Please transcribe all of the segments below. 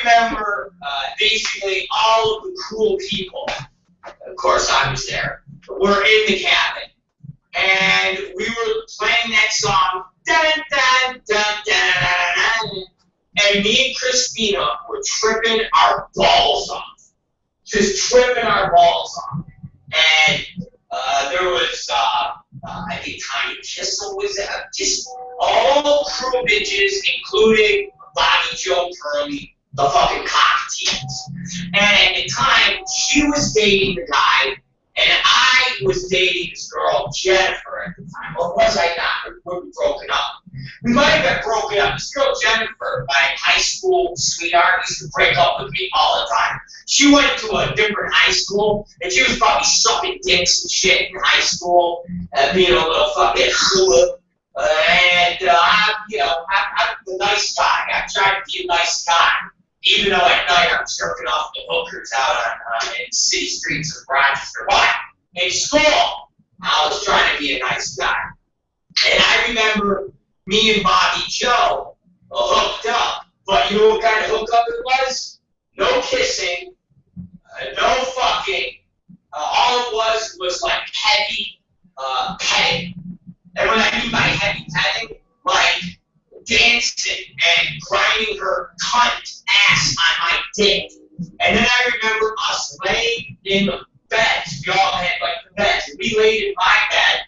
remember basically all of the cool people, of course I was there, were in the cabin. And we were playing that song, dun, dun, dun, dun, dun, and me and Christina were tripping our balls off. Just tripping our balls off. And there was, I think Tiny Kissel was there. Just all crew bitches, including Bobby Joe Curly, the fucking cockteens. And at the time, she was dating the guy, and I was dating this girl, Jennifer, at the time. Or was I not? We were broken up. We might have been broken up. This girl, Jennifer, my high school sweetheart, used to break up with me all the time. She went to a different high school, and she was probably sucking dicks and shit in high school, being a little fucking hula. I'm the nice guy. I tried to be a nice guy, even though at night I'm jerking off the hookers out in the city streets of Rochester. But in school, I was trying to be a nice guy. And I remember me and Bobby Joe hooked up. But you know what kind of hookup it was? No kissing, no fucking. All it was like heavy petting. And when I mean by heavy petting, like dancing and grinding her cunt ass on my dick. And then I remember us laying in the beds. We all had like the beds. And we laid in my bed,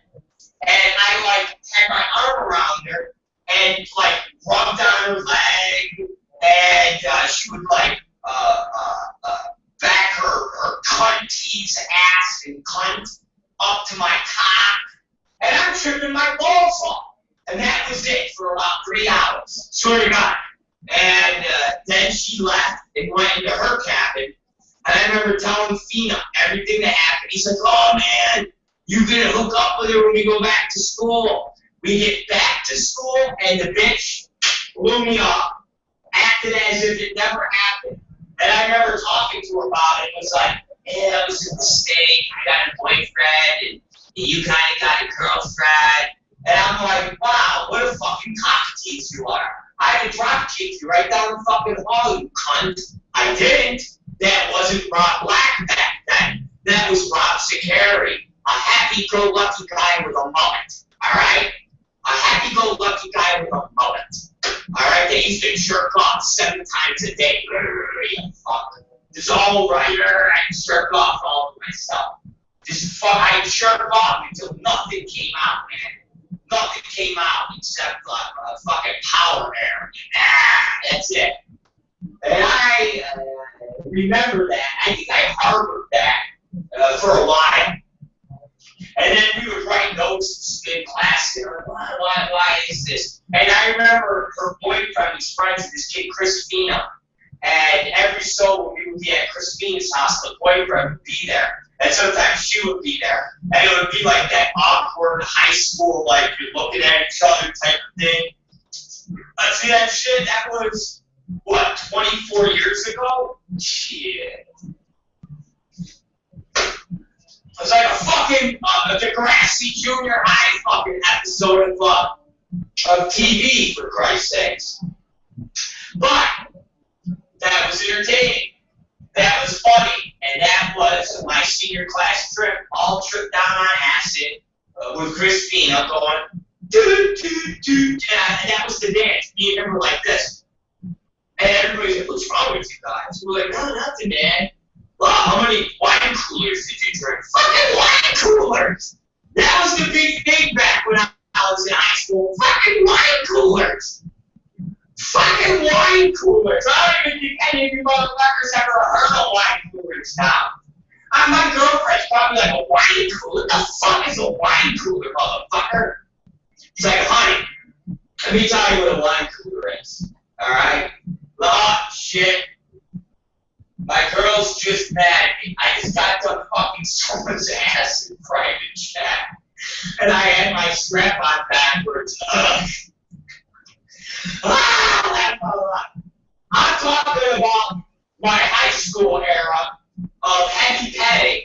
and I like had my arm around her and like rubbed on her leg, and she would like back her cuntie's ass and cunt up to my cock, and I'm tripping my balls off. And that was it for about 3 hours. Swear to God. And then she left and went into her cabin. And I remember telling Fina everything that happened. He's like, oh man, you're going to hook up with her when we go back to school. We get back to school, and the bitch blew me off. Acted as if it never happened. And I remember talking to her about it. It was like, yeah, that was a mistake. I got a boyfriend, and you kind of got a girlfriend. And I'm like, wow, what a fucking cocktease you are. I had to drop kick you right down the fucking hall, you cunt. I didn't. That wasn't Rob Black back then. That was Rob Sicari, a happy-go-lucky guy with a mullet. All right? A happy-go-lucky guy with a mullet. All right? They used to jerk off 7 times a day. Fuck. It's all right. I jerk off all of myself. Just fuck. I jerk off until nothing came out, man. Nothing came out except fucking power air. That's it. And I remember that. I think I harbored that for a while. And then we would write notes in class. Why is this? And I remember her boyfriend was friends with this kid, Christina. And every so when we would be at Christina's house, the boyfriend would be there. And sometimes she would be there. And it would be like that awkward high school, like you're looking at each other type of thing. See that shit? That was, what, 24 years ago? Shit. It was like a fucking Degrassi Junior High fucking episode of TV, for Christ's sakes. But that was entertaining. That was funny, and that was my senior class trip, all tripped down on acid with Christina going, doo-doo-doo-doo, and that was the dance. Me and him were like this. And everybody's like, what's wrong with you guys? We're like, no, nothing, man. Well, how many wine coolers did you drink? Fucking wine coolers! That was the big thing back when I was in high school. Fucking wine coolers! Fucking wine coolers! I don't even think any of you motherfuckers ever heard of wine coolers now. My girlfriend's probably like, a wine cooler? The fuck is a wine cooler, motherfucker? She's like, honey, let me tell you what a wine cooler is. Alright? Oh, shit. My girl's just mad at me. I just got done fucking someone's ass in private chat. And I had my strap on backwards. I'm talking about my high school era of heavy petting,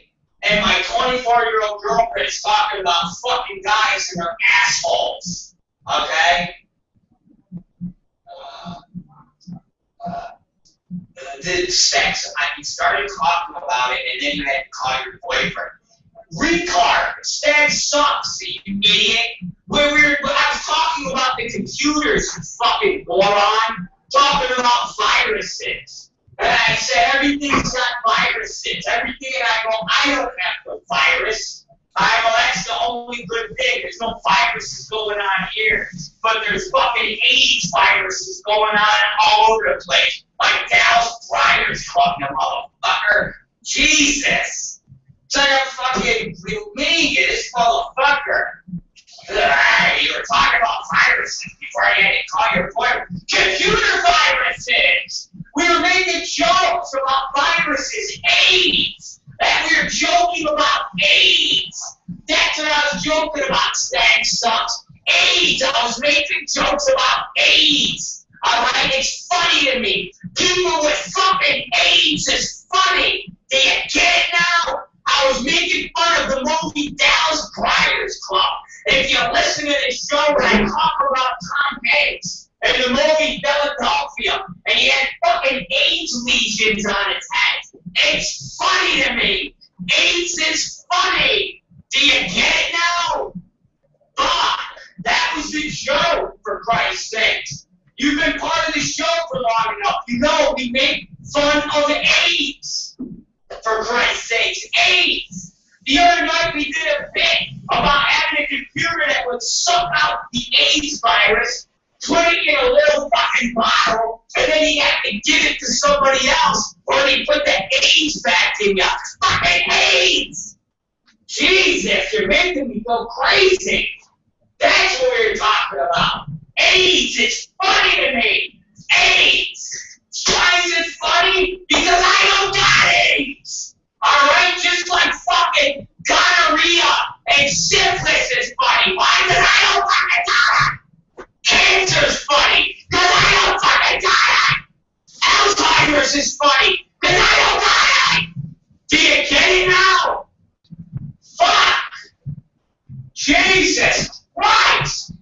and my 24-year-old girlfriend is talking about fucking guys and their assholes. Okay? the sex, you started talking about it, and then you had to call your boyfriend. Retard, stag sucks, you idiot. I was talking about the computers, you fucking moron. Talking about viruses. And I said, everything's got viruses. Everything, and I go, I don't have the virus. That's the only good thing. There's no viruses going on here. But there's fucking AIDS viruses going on all over the place. Like Dallas Bryer's Club, you motherfucker. Jesus. It's like a fucking me, this motherfucker. You were talking about viruses before I had to call your boyfriend. Computer viruses! We were making jokes about viruses, AIDS! And we were joking about AIDS! That's what I was joking about, Stag Sucks. AIDS! I was making jokes about AIDS! Alright, it's funny to me. People with fucking AIDS is funny! Do you get it now? I was making fun of the movie Dallas Bryer's Club. If you listen to the show where I talk about Tom Hanks and the movie Philadelphia, and he had fucking AIDS lesions on his head, it's funny to me. AIDS is funny. Do you get it now? Fuck. That was the show, for Christ's sakes. You've been part of the show for long enough. You know we make fun of AIDS. For Christ's sakes, AIDS! The other night we did a bit about having a computer that would suck out the AIDS virus, put it in a little fucking bottle, and then you have to give it to somebody else, or they put the AIDS back in you. Fucking AIDS! Jesus, you're making me go crazy! That's what we were talking about. AIDS is funny to me! AIDS! Why is it funny? Because I don't got AIDS! Alright? Just like fucking gonorrhea and syphilis is funny. Why? Because I don't fucking got it! Cancer's funny. Because I don't fucking got it! Alzheimer's is funny. Because I don't got it! Do you get it now? Fuck! Jesus Christ!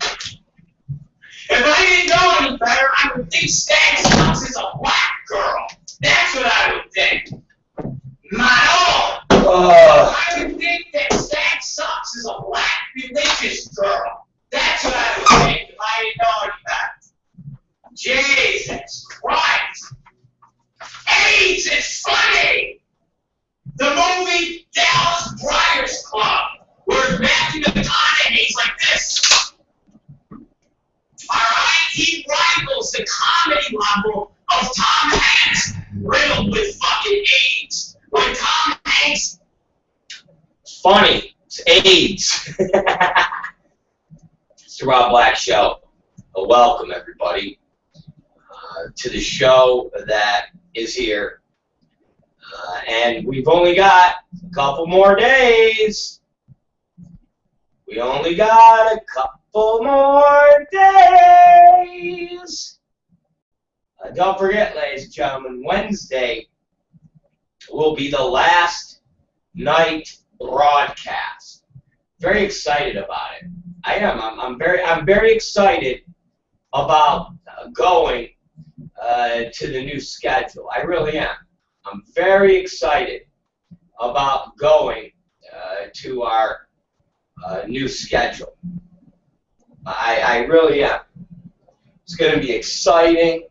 If I didn't know any better, I would think Stag Sucks is a black girl. That's what I would think. My own. I would think that Stag Sucks is a black religious girl. That's what I would think if I didn't know any better. Jesus Christ. AIDS is funny. The movie Dallas Bryer's Club, where Matthew McConaughey's like this. Alright, he rivals the comedy level of Tom Hanks, riddled with fucking AIDS. When Tom Hanks, funny, it's AIDS. It's the Rob Black Show. Welcome everybody to the show that is here, and we've only got a couple more days. We only got a couple more days. Don't forget, ladies and gentlemen, Wednesday will be the last night broadcast. Very excited about it. I am. I'm very excited about going to the new schedule. I really am. I'm very excited about going to our new schedule. I really am. It's going to be exciting,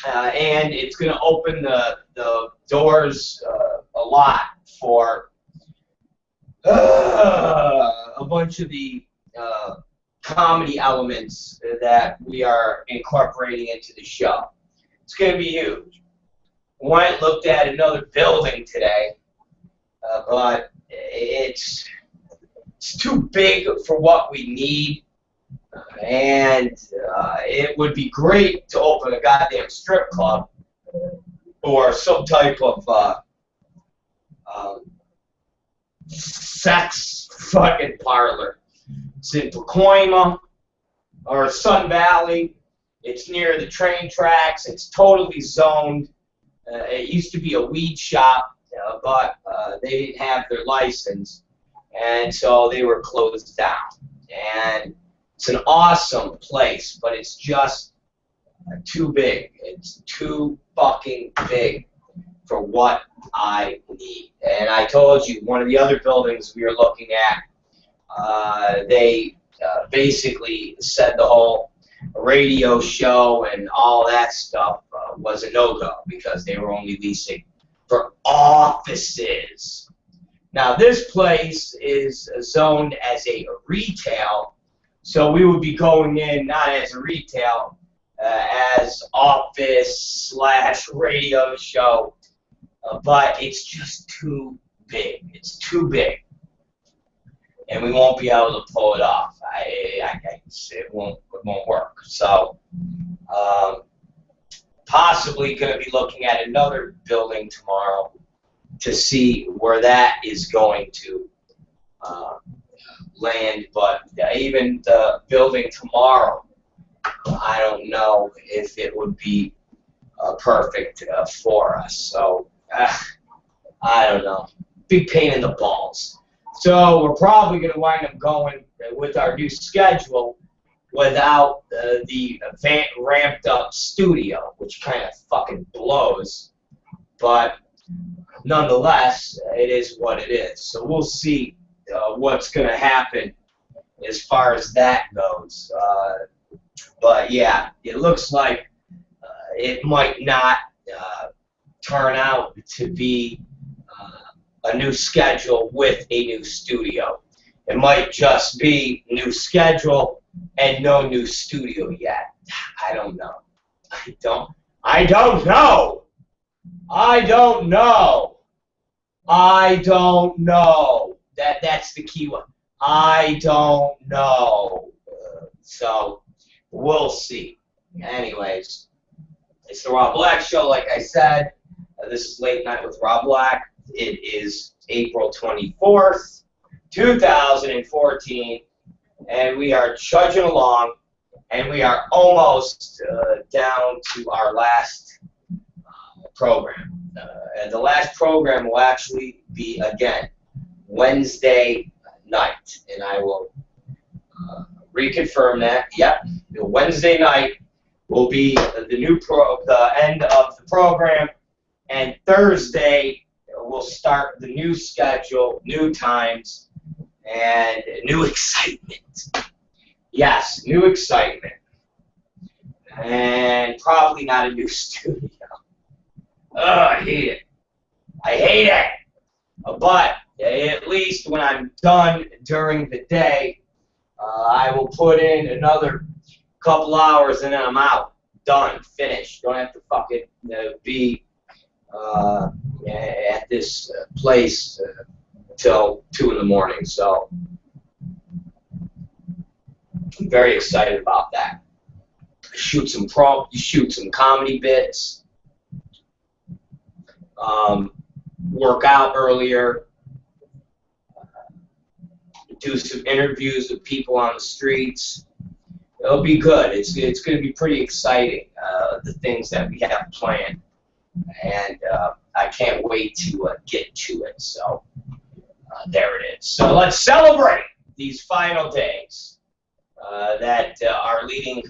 and it's going to open the doors a lot for a bunch of the comedy elements that we are incorporating into the show. It's going to be huge. Went looked at another building today, but it's too big for what we need, and it would be great to open a goddamn strip club or some type of sex fucking parlor. It's in Pacoima or Sun Valley. It's near the train tracks. It's totally zoned. It used to be a weed shop, but they didn't have their license, and so they were closed down. And it's an awesome place, but it's just too big. It's too fucking big for what I need. And I told you, one of the other buildings we were looking at, they basically said the whole radio show and all that stuff was a no-go because they were only leasing for offices. Now, this place is zoned as a retail, so we would be going in not as a retail, as office / radio show, but it's just too big. It's too big, and we won't be able to pull it off. It won't work. So, possibly going to be looking at another building tomorrow to see where that is going to land. But even the building tomorrow, I don't know if it would be perfect for us. So, I don't know. Big pain in the balls. So we're probably going to wind up going with our new schedule without the ramped up studio, which kind of fucking blows. But nonetheless, it is what it is. So we'll see what's going to happen as far as that goes. But yeah, it looks like it might not turn out to be a new schedule with a new studio. It might just be new schedule and no new studio yet. I don't know. I don't know. I don't know. That's the key one. I don't know. So we'll see. Anyways, it's the Rob Black Show, like I said. This is Late Night with Rob Black. It is April 24th, 2014, and we are trudging along, and we are almost down to our last program. And the last program will actually be, again, Wednesday night, and I will reconfirm that. Yep, Wednesday night will be the end of the program, and Thursday we'll start the new schedule, new times, and new excitement. Yes, new excitement. And probably not a new studio. I hate it. I hate it. But at least when I'm done during the day, I will put in another couple hours and then I'm out. Done. Finished. Don't have to fucking be at this place until 2 in the morning. So I'm very excited about that. Shoot some comedy bits. Work out earlier. Do some interviews with people on the streets. It'll be good. It's going to be pretty exciting, the things that we have planned. And I can't wait to get to it. So there it is. So let's celebrate these final days that are leading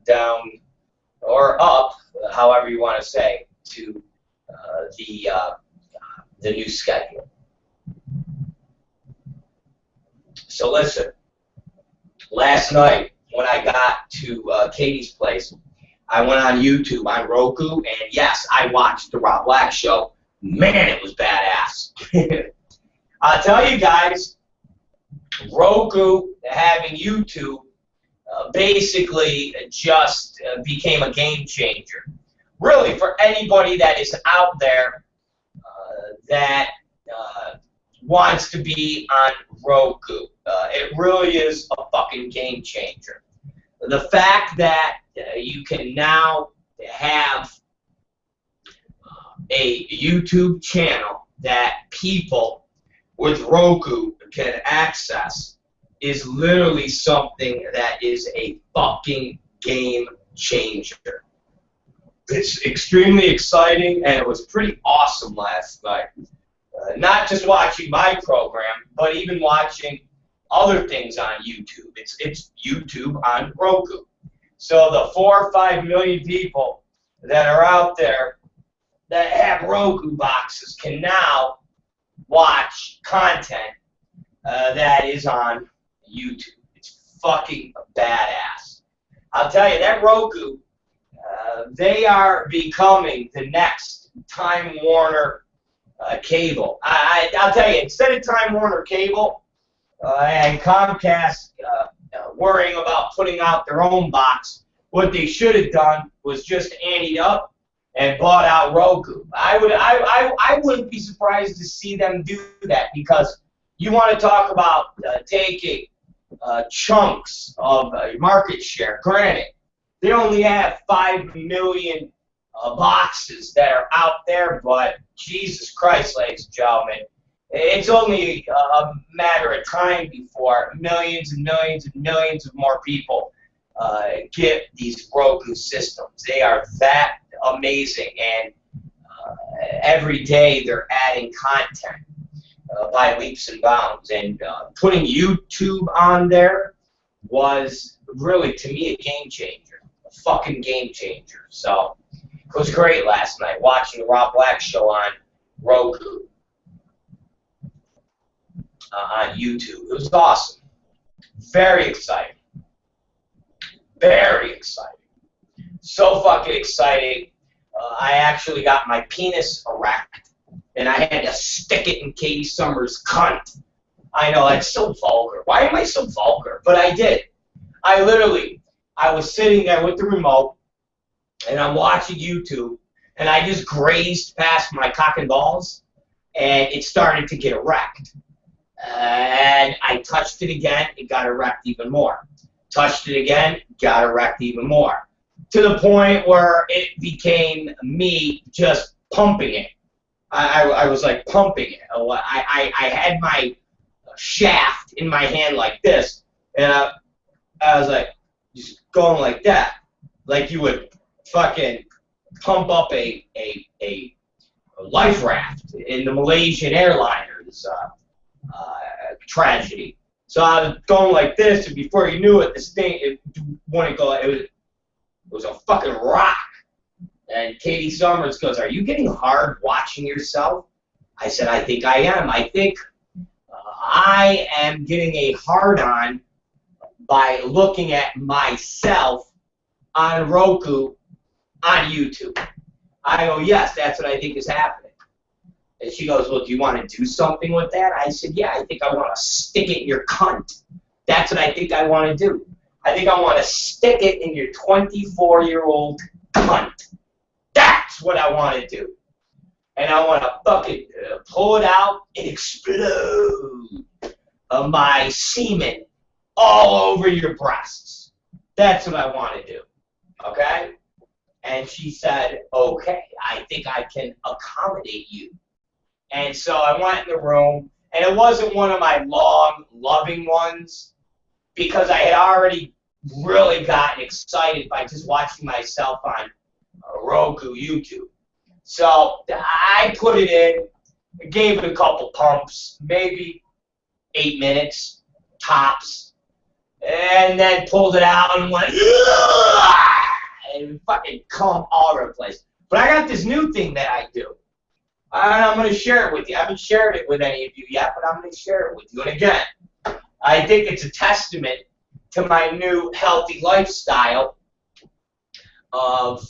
down or up, however you want to say, to the new schedule. So listen, last night when I got to Katie's place, I went on YouTube on Roku, and yes, I watched the Rob Black Show. Man, it was badass. I'll tell you guys, Roku having YouTube basically just became a game changer. Really, for anybody that is out there that wants to be on Roku. It really is a fucking game changer. The fact that you can now have a YouTube channel that people with Roku can access is literally something that is a fucking game changer. It's extremely exciting, and it was pretty awesome last night. Not just watching my program, but even watching other things on YouTube. It's YouTube on Roku. So the 4 or 5 million people that are out there that have Roku boxes can now watch content that is on YouTube. It's fucking badass. I'll tell you, that Roku, they are becoming the next Time Warner cable. I'll tell you, instead of Time Warner cable and Comcast worrying about putting out their own box, what they should have done was just anteed up and bought out Roku. I wouldn't be surprised to see them do that, because you want to talk about taking chunks of market share. Granted, they only have 5 million boxes that are out there, but Jesus Christ, ladies and gentlemen, it's only a matter of time before millions and millions and millions of more people get these Roku systems. They are that amazing, and every day they're adding content by leaps and bounds. And putting YouTube on there was really, to me, a game changer, a fucking game changer. So it was great last night watching the Rob Black Show on Roku, on YouTube. It was awesome. Very exciting. Very exciting. So fucking exciting. I actually got my penis erect, and I had to stick it in Katie Summers' cunt. I know, that's so vulgar. Why am I so vulgar? But I did. I was sitting there with the remote, and I'm watching YouTube, and I just grazed past my cock and balls, and it started to get erect. And I touched it again, it got erect even more. Touched it again, got erect even more. To the point where it became me just pumping it. I was like pumping it. I had my shaft in my hand like this, and I was like just going like that, like you would fucking pump up a life raft in the Malaysian Airliners tragedy. So I was going like this, and before you knew it, this thing, it wouldn't go. It was a fucking rock. And Katie Summers goes, "Are you getting hard watching yourself?" I said, "I think I am. I think I am getting a hard-on by looking at myself on Roku on YouTube." I go, "Yes, that's what I think is happening." And she goes, "Well, do you want to do something with that?" I said, "Yeah, I think I want to stick it in your cunt. That's what I think I want to do. I think I want to stick it in your 24-year-old cunt. That's what I want to do. And I want to fucking pull it out and explode my semen all over your breasts. That's what I want to do. Okay?" And she said, "Okay, I think I can accommodate you." And so I went in the room, and it wasn't one of my long, loving ones, because I had already really gotten excited by just watching myself on Roku, YouTube. So I put it in, gave it a couple pumps, maybe 8 minutes, tops, and then pulled it out and went, and fucking come all over the place. But I got this new thing that I do. And I'm going to share it with you. I haven't shared it with any of you yet, but I'm going to share it with you. And again, I think it's a testament to my new healthy lifestyle of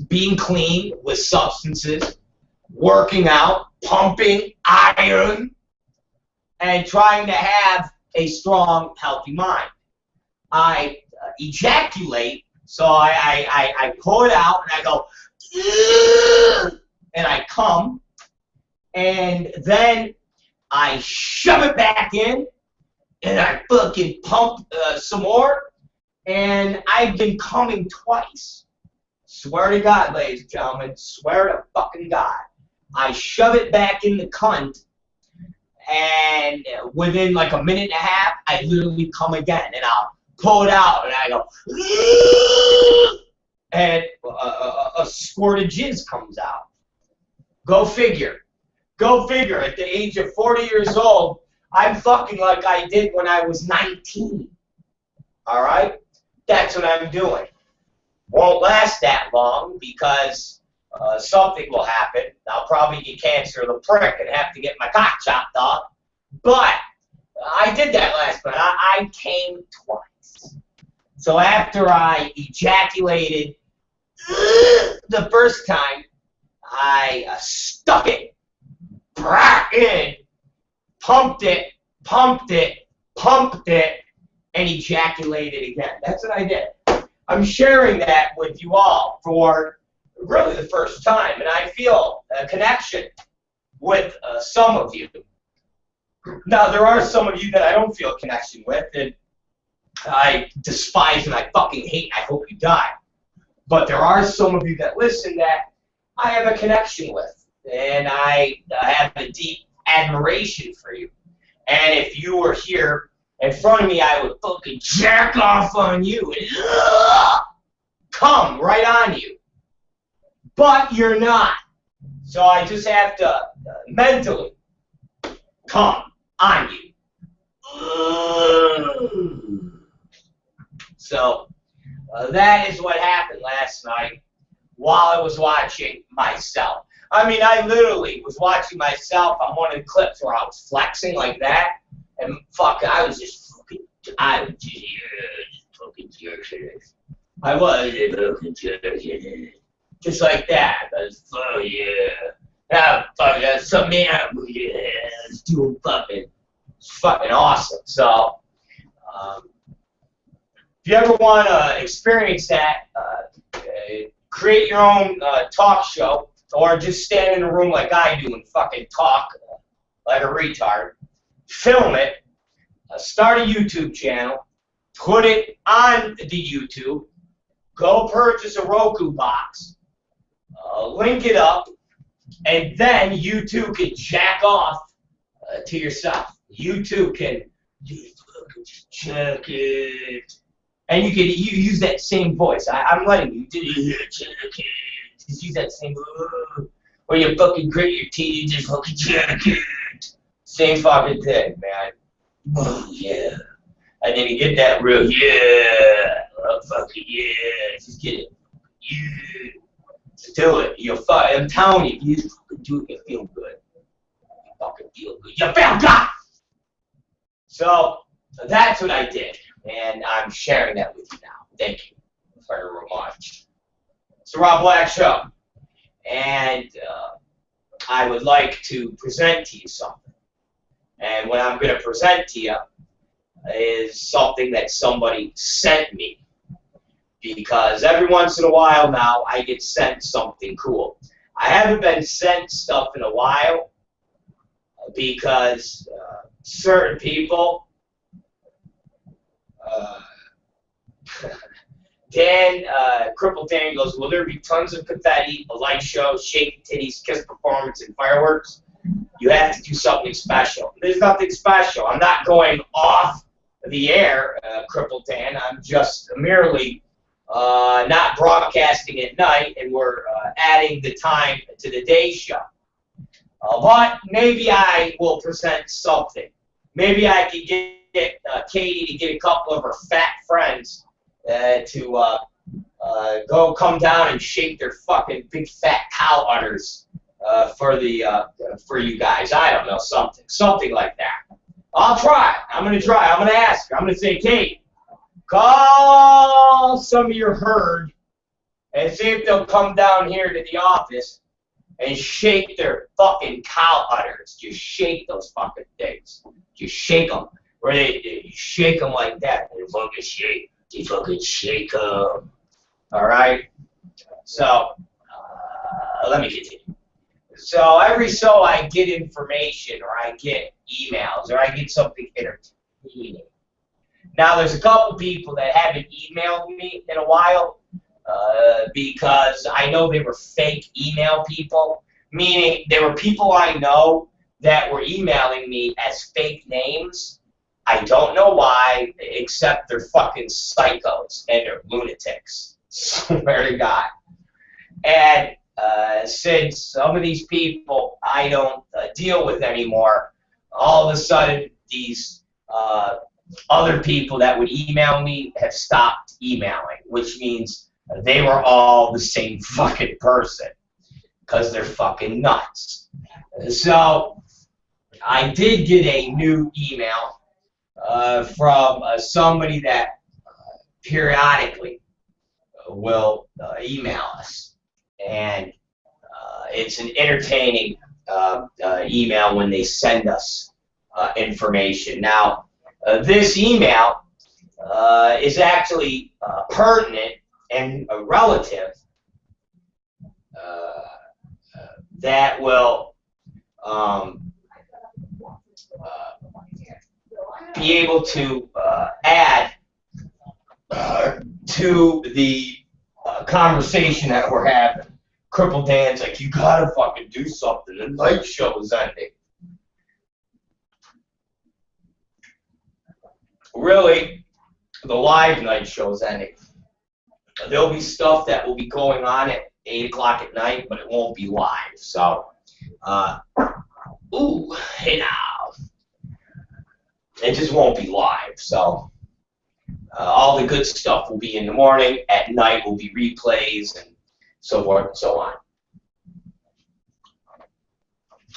being clean with substances, working out, pumping iron, and trying to have a strong, healthy mind. I ejaculate, so I pull it out, and I go, "Ugh!" And I come, and then I shove it back in, and I fucking pump some more, and I've been coming twice. Swear to God, ladies and gentlemen, swear to fucking God. I shove it back in the cunt, and within like a minute and a half, I literally come again, and I'll pull it out, and I go, "Ugh!" And a squirt of jizz comes out. Go figure. Go figure. At the age of 40 years old, I'm fucking like I did when I was 19. All right? that's what I'm doing. Won't last that long because something will happen. I'll probably get cancer of the prick and have to get my cock chopped off. But I did that last night. I came twice. So after I ejaculated the first time, I stuck it back in, pumped it, and ejaculated again. That's what I did. I'm sharing that with you all for really the first time, and I feel a connection with some of you. Now, there are some of you that I don't feel a connection with, and I despise and I fucking hate, I hope you die. But there are some of you that listen that I have a connection with, and I have a deep admiration for you. And if you were here in front of me, I would fucking jack off on you and come right on you. But you're not. So I just have to mentally come on you. So that is what happened last night while I was watching myself. I mean, I literally was watching myself on one of the clips where I was flexing like that, and fuck, I was just fucking jerking. I was fucking jerking. Just like that. I was, oh yeah. Ah, fuck, that's some man. Yeah, it's doing fucking awesome. So, if you ever want to experience that, create your own talk show, or just stand in a room like I do and fucking talk like a retard. Film it, start a YouTube channel, put it on the YouTube, go purchase a Roku box, link it up, and then you too can jack off to yourself. You too can just check it. And you can use that same voice. I'm letting you do it. Just use that same, when you fucking grit your teeth, you just fucking check it. Same fucking thing, man. Oh, yeah. And then you get that real, yeah. Oh, fucking yeah. Just get it. Yeah. Just do it. I'm telling you, you just fucking do it, you feel good. You fucking feel good. You feel good! So, that's what I did. And I'm sharing that with you now. Thank you very much. It's the Rob Black Show. And I would like to present to you something. And what I'm going to present to you is something that somebody sent me. Because every once in a while now, I get sent something cool. I haven't been sent stuff in a while because certain people, Dan, Crippled Dan goes, will there be tons of confetti, a light show, shaking titties, kiss performance, and fireworks? You have to do something special. There's nothing special. I'm not going off the air, Crippled Dan. I'm just merely not broadcasting at night, and we're adding the time to the day show. But maybe I will present something. Maybe I can get Katie to get a couple of her fat friends to go come down and shake their fucking big fat cow udders for you guys. I don't know, something like that. I'll try. I'm gonna try. I'm gonna ask her. I'm gonna say, Kate, call some of your herd and see if they'll come down here to the office and shake their fucking cow udders. Just shake those fucking things. Just shake them. Where you shake them like that. They fucking shake. You fucking shake them. Alright? So, let me continue. So, every so I get information, or I get emails, or I get something entertaining. Now, there's a couple people that haven't emailed me in a while because I know they were fake email people, meaning they were people I know that were emailing me as fake names. I don't know why, except they're fucking psychos and they're lunatics. Swear to God. And since some of these people I don't deal with anymore, all of a sudden these other people that would email me have stopped emailing, which means they were all the same fucking person because they're fucking nuts. So I did get a new email from somebody that periodically will email us, and it's an entertaining email when they send us information. Now, this email is actually pertinent and a relative that will be able to add to the conversation that we're having. Cripple Dan's like, you gotta fucking do something. The night show is ending. Really, the live night show is ending. There'll be stuff that will be going on at 8 o'clock at night, but it won't be live. So, ooh, hey now. It just won't be live. So, all the good stuff will be in the morning. At night will be replays and so forth and so on.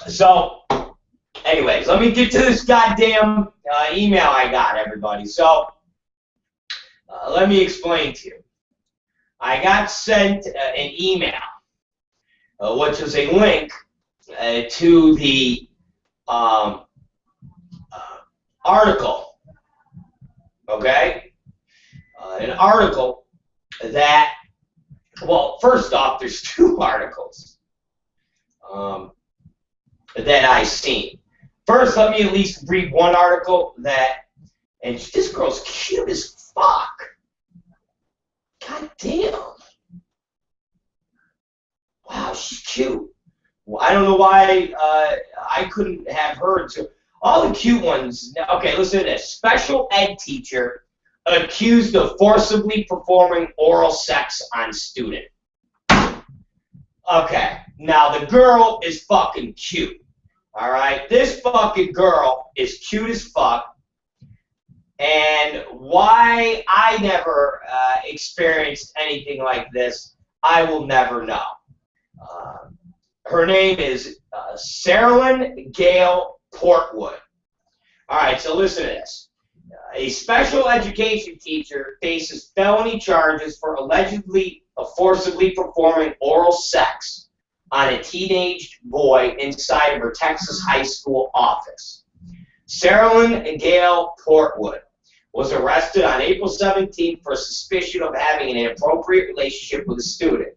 So, anyways, let me get to this goddamn email I got, everybody. So, let me explain to you. I got sent an email, which was a link to the article, okay? An article that, well, first off, there's two articles that I seen. First, let me at least read one article that, and this girl's cute as fuck. God damn. Wow, she's cute. Well, I don't know why I couldn't have her too. All the cute ones. Okay, listen to this. Special ed teacher accused of forcibly performing oral sex on student. Okay, now the girl is fucking cute. Alright, this fucking girl is cute as fuck. And why I never experienced anything like this, I will never know. Her name is Saralyn Gale Portwood. Alright, so listen to this. A special education teacher faces felony charges for allegedly forcibly performing oral sex on a teenage boy inside of her Texas high school office. Saralyn Gale Portwood was arrested on April 17th for suspicion of having an inappropriate relationship with a student.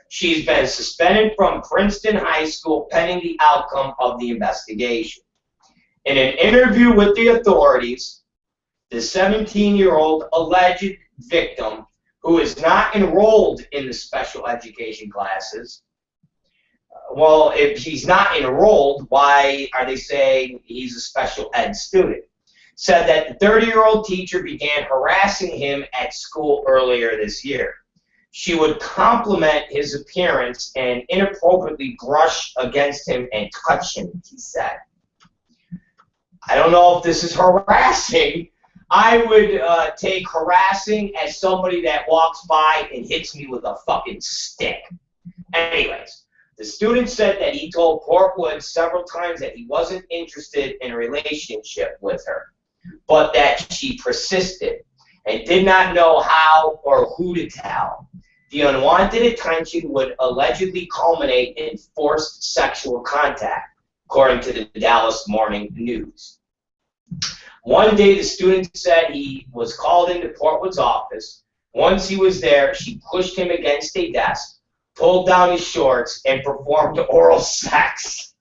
She's been suspended from Princeton High School pending the outcome of the investigation. In an interview with the authorities, the 17-year-old alleged victim, who is not enrolled in the special education classes, well, if he's not enrolled, why are they saying he's a special ed student? Said that the 30-year-old teacher began harassing him at school earlier this year. She would compliment his appearance and inappropriately brush against him and touch him, he said. I don't know if this is harassing. I would take harassing as somebody that walks by and hits me with a fucking stick. Anyways. The student said that he told Portwood several times that he wasn't interested in a relationship with her, but that she persisted and did not know how or who to tell. The unwanted attention would allegedly culminate in forced sexual contact, according to the Dallas Morning News. One day, the student said he was called into Portwood's office. Once he was there, she pushed him against a desk, pulled down his shorts, and performed oral sex.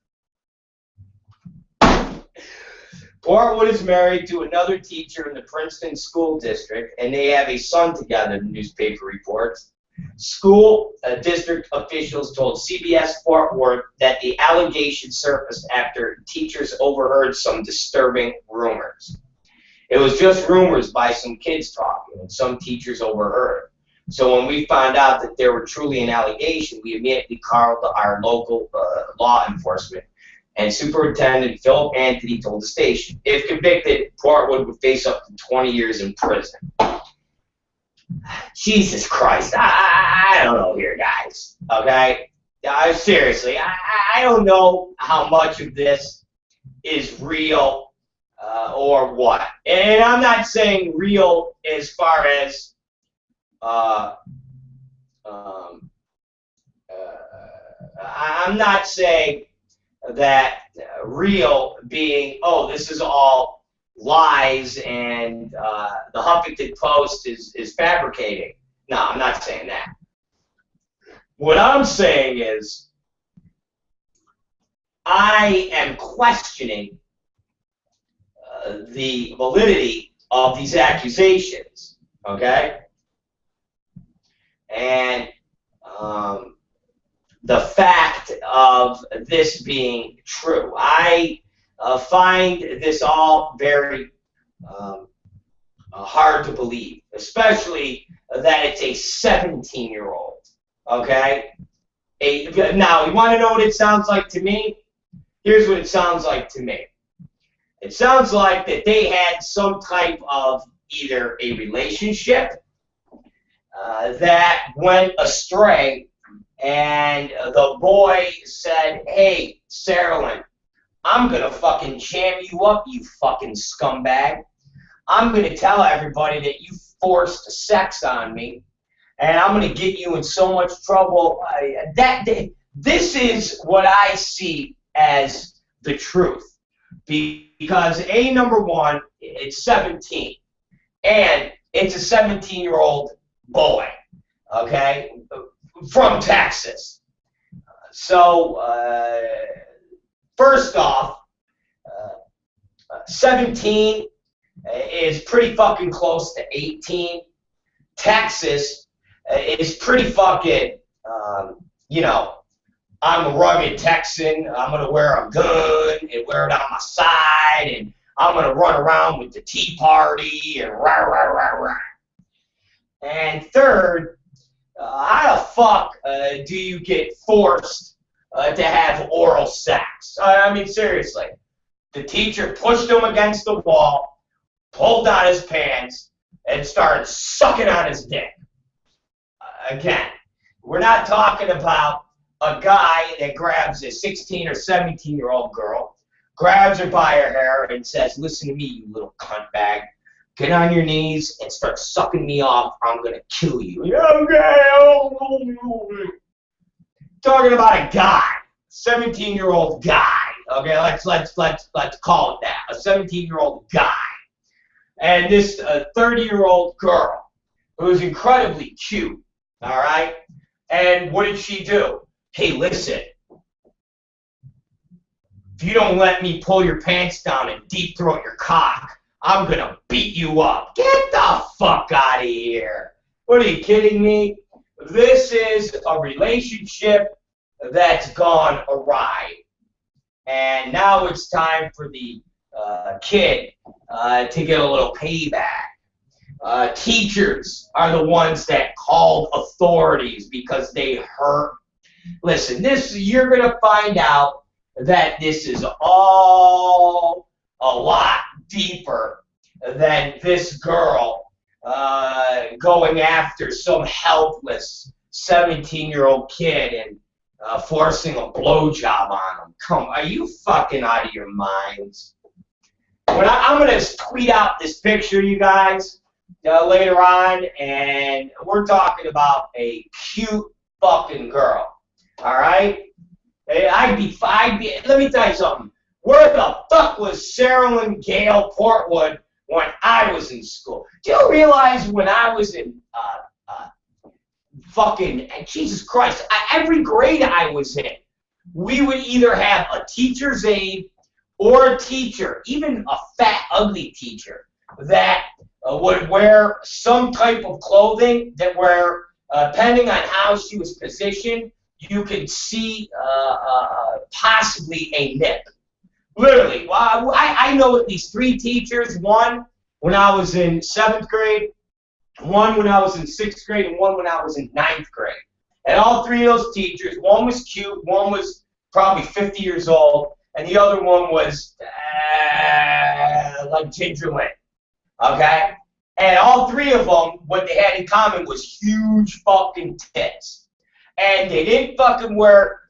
Portwood is married to another teacher in the Princeton School District, and they have a son together, the newspaper reports. School district officials told CBS Fort Worth that the allegation surfaced after teachers overheard some disturbing rumors. It was just rumors by some kids talking, and some teachers overheard. So when we found out that there were truly an allegation, we immediately called our local law enforcement And Superintendent Philip Anthony told the station, if convicted, Portwood would face up to 20 years in prison. Jesus Christ, I don't know here, guys, okay? Seriously, I don't know how much of this is real or what. And I'm not saying real as far as I'm not saying that real being, oh, this is all lies and the Huffington Post is fabricating. No, I'm not saying that. What I'm saying is I am questioning the validity of these accusations, okay? And the fact of this being true. I find this all very hard to believe, especially that it's a 17-year-old, okay? Now, you want to know what it sounds like to me? Here's what it sounds like to me. It sounds like that they had some type of either a relationship that went astray, and the boy said, hey, Sarah, I'm going to fucking jam you up, you fucking scumbag. I'm going to tell everybody that you forced sex on me, and I'm going to get you in so much trouble. This is what I see as the truth. Because number one, it's 17, and it's a 17-year-old boy, okay, from Texas. So, first off, 17 is pretty fucking close to 18. Texas is pretty fucking, you know, I'm a rugged Texan. I'm going to wear a gun and wear it on my side, and I'm going to run around with the Tea Party and rah, rah, rah, rah. And third, how the fuck do you get forced to have oral sex? I mean, seriously. The teacher pushed him against the wall, pulled down his pants, and started sucking on his dick. Again, we're not talking about a guy that grabs a 16 or 17-year-old girl, grabs her by her hair, and says, listen to me, you little cunt bag. Get on your knees and start sucking me off, or I'm going to kill you. Okay. Talking about a guy, 17-year-old guy. Okay, let's call it that. A 17-year-old guy. And this 30-year-old girl who's incredibly cute, all right? And what did she do? Hey, listen, if you don't let me pull your pants down and deep throat your cock, I'm going to beat you up. Get the fuck out of here. What, are you kidding me? This is a relationship that's gone awry. And now it's time for the kid to get a little payback. Teachers are the ones that called authorities because they hurt. Listen, you're going to find out that this is all a lot deeper than this girl going after some helpless 17-year-old kid and forcing a blowjob on him. Come, are you fucking out of your minds? I'm going to tweet out this picture, you guys, later on, and we're talking about a cute fucking girl. All right? Let me tell you something. Where the fuck was Sarah Lynn Gale Portwood when I was in school? Do you realize when I was in fucking, Jesus Christ, every grade I was in, we would either have a teacher's aide or a teacher, even a fat, ugly teacher, that would wear some type of clothing that where, depending on how she was positioned, you could see possibly a nip. Literally. Well, I know at least 3 teachers, one when I was in 7th grade, one when I was in 6th grade, and one when I was in 9th grade. And all 3 of those teachers, one was cute, one was probably 50 years old, and the other one was like gingerland. Okay? And all three of them, what they had in common was huge fucking tits. And they didn't fucking wear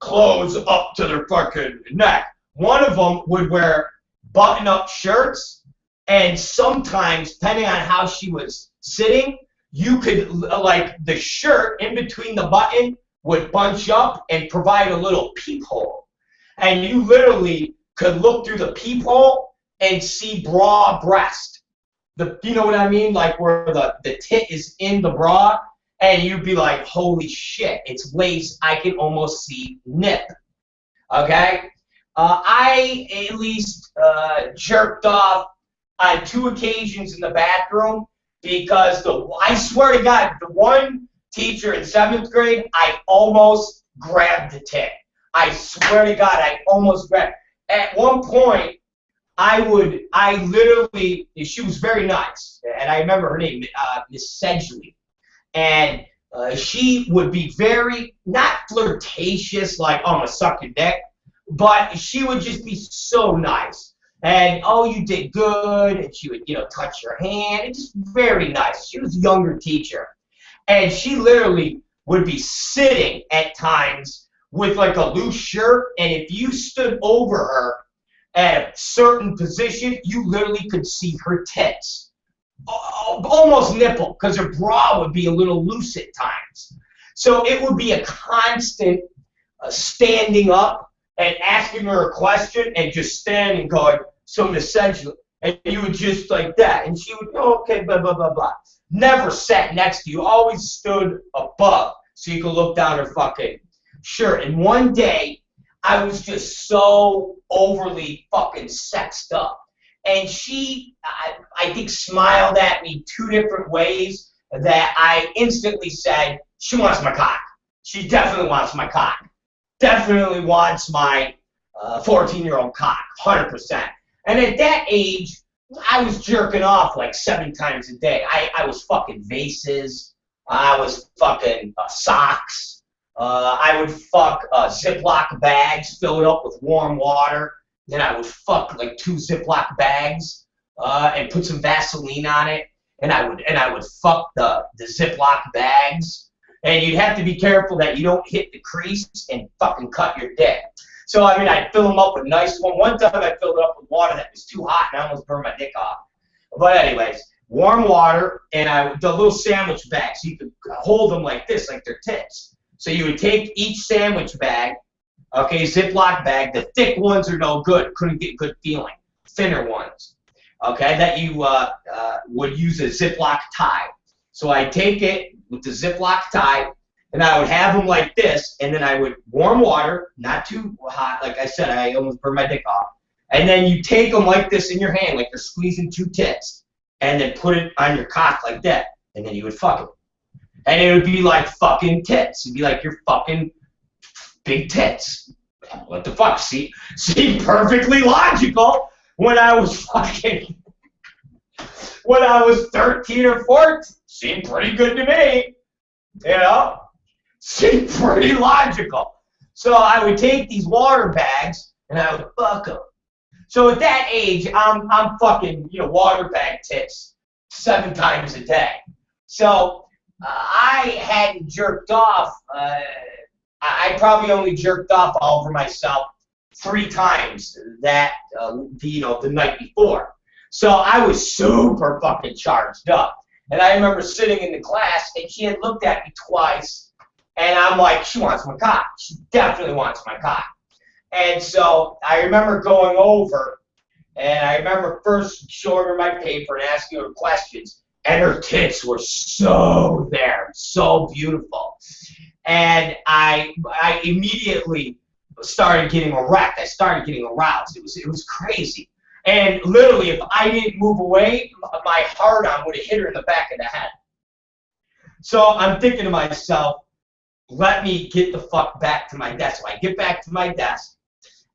clothes up to their fucking neck. One of them would wear button-up shirts, and sometimes, depending on how she was sitting, you could, like, the shirt in between the button would bunch up and provide a little peephole. And you literally could look through the peephole and see bra breast. You know what I mean? Like where the tit is in the bra, and you'd be like, holy shit, it's lace. I can almost see nip. Okay? I at least jerked off on 2 occasions in the bathroom because I swear to God, the one teacher in 7th grade, I almost grabbed the tit. I swear to God, I almost grabbed. At one point, I literally, she was very nice, and I remember her name, Miss Sedgley, and she would be very, not flirtatious, like, oh, I'm gonna suck your dick, but she would just be so nice, and, oh, you did good, and she would, you know, touch your hand, and just very nice. She was a younger teacher, and she literally would be sitting at times with, like, a loose shirt, and if you stood over her, at a certain position, you literally could see her tits. Almost nipple, because her bra would be a little loose at times. So it would be a constant standing up and asking her a question and just standing going, so essentially, and you would just like that. And she would go, okay, blah, blah, blah, blah. Never sat next to you, always stood above so you could look down her fucking shirt. And one day, I was just so overly fucking sexed up. And she, I think, smiled at me 2 different ways that I instantly said, she wants my cock. She definitely wants my cock. Definitely wants my 14-year-old cock, 100%. And at that age, I was jerking off like 7 times a day. I was fucking vases. I was fucking socks. I would fuck Ziploc bags, fill it up with warm water. Then I would fuck like 2 Ziploc bags and put some Vaseline on it. And I would fuck the Ziploc bags. And you'd have to be careful that you don't hit the crease and fucking cut your dick. So I mean, I'd fill them up with nice one. One time I filled it up with water that was too hot and I almost burned my dick off. But anyways, warm water and the little sandwich bag, so you could hold them like this, like they're tits. So you would take each sandwich bag, okay, Ziploc bag. The thick ones are no good. Couldn't get good feeling. Thinner ones, okay, that you would use a Ziploc tie. So I'd take it with the Ziploc tie, and I would have them like this, and then I would warm water, not too hot. Like I said, I almost burned my dick off. And then you take them like this in your hand, like you're squeezing 2 tits, and then put it on your cock like that, and then you would fuck it. And it would be like fucking tits. It'd be like your fucking big tits. What the fuck? Seemed perfectly logical when I was fucking, when I was 13 or 14. Seemed pretty good to me. You know? Seemed pretty logical. So I would take these water bags and I would fuck them. So at that age, I'm fucking, you know, water bag tits 7 times a day. So I hadn't jerked off. I probably only jerked off all over myself 3 times that, the night before. So I was super fucking charged up. And I remember sitting in the class, and she had looked at me twice, and I'm like, she wants my cock. She definitely wants my cock. And so I remember going over, and I remember first showing her my paper and asking her questions. And her tits were so there, so beautiful. And I immediately started getting erect. I started getting aroused. It was crazy. And literally, if I didn't move away, my hard-on would have hit her in the back of the head. So I'm thinking to myself, let me get the fuck back to my desk. So I get back to my desk,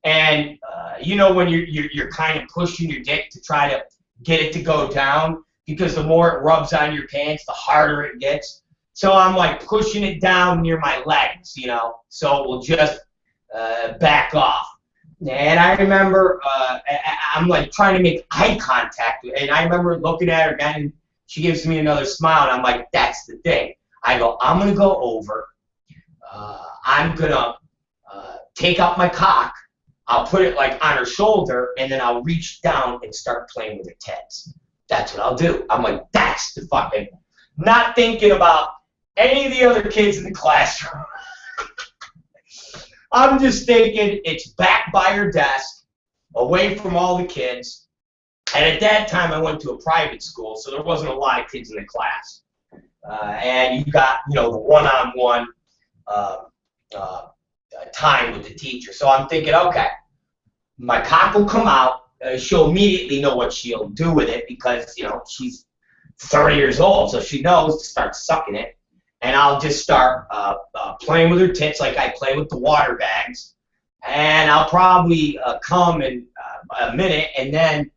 and you know when you're kind of pushing your dick to try to get it to go down, because the more it rubs on your pants, the harder it gets. So I'm like pushing it down near my legs, you know, so it will just back off. And I remember I'm like trying to make eye contact, and I remember looking at her again, and she gives me another smile, and I'm like, that's the thing. I go, I'm gonna go over. I'm gonna take out my cock. I'll put it like on her shoulder, and then I'll reach down and start playing with her tits. That's what I'll do. I'm like, that's the fucking. Not thinking about any of the other kids in the classroom. I'm just thinking it's back by her desk, away from all the kids. And at that time, I went to a private school, so there wasn't a lot of kids in the class. And you got, the one-on-one time with the teacher. So I'm thinking, okay, my cock will come out. She'll immediately know what she'll do with it because, she's 30 years old, so she knows to start sucking it. And I'll just start playing with her tits like I play with the water bags. And I'll probably come in a minute, and then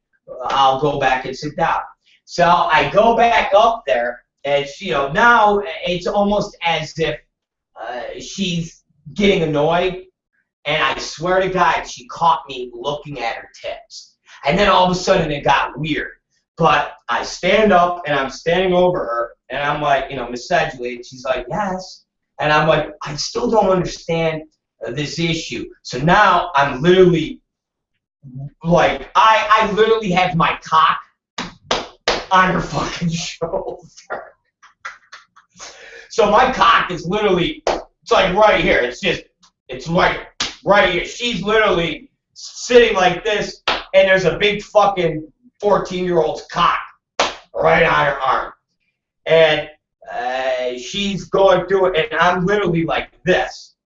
I'll go back and sit down. So I go back up there, and now it's almost as if she's getting annoyed. And I swear to God, she caught me looking at her tits. And then all of a sudden, it got weird. But I stand up, and I'm standing over her, and I'm like, Miss Sedgley, and she's like, yes. And I'm like, I still don't understand this issue. So now I'm literally, like, I literally have my cock on her fucking shoulder. So my cock is literally, it's like right here. It's like right here. She's literally sitting like this, and there's a big fucking 14-year-old's cock right on her arm. And she's going through it, and I'm literally like this.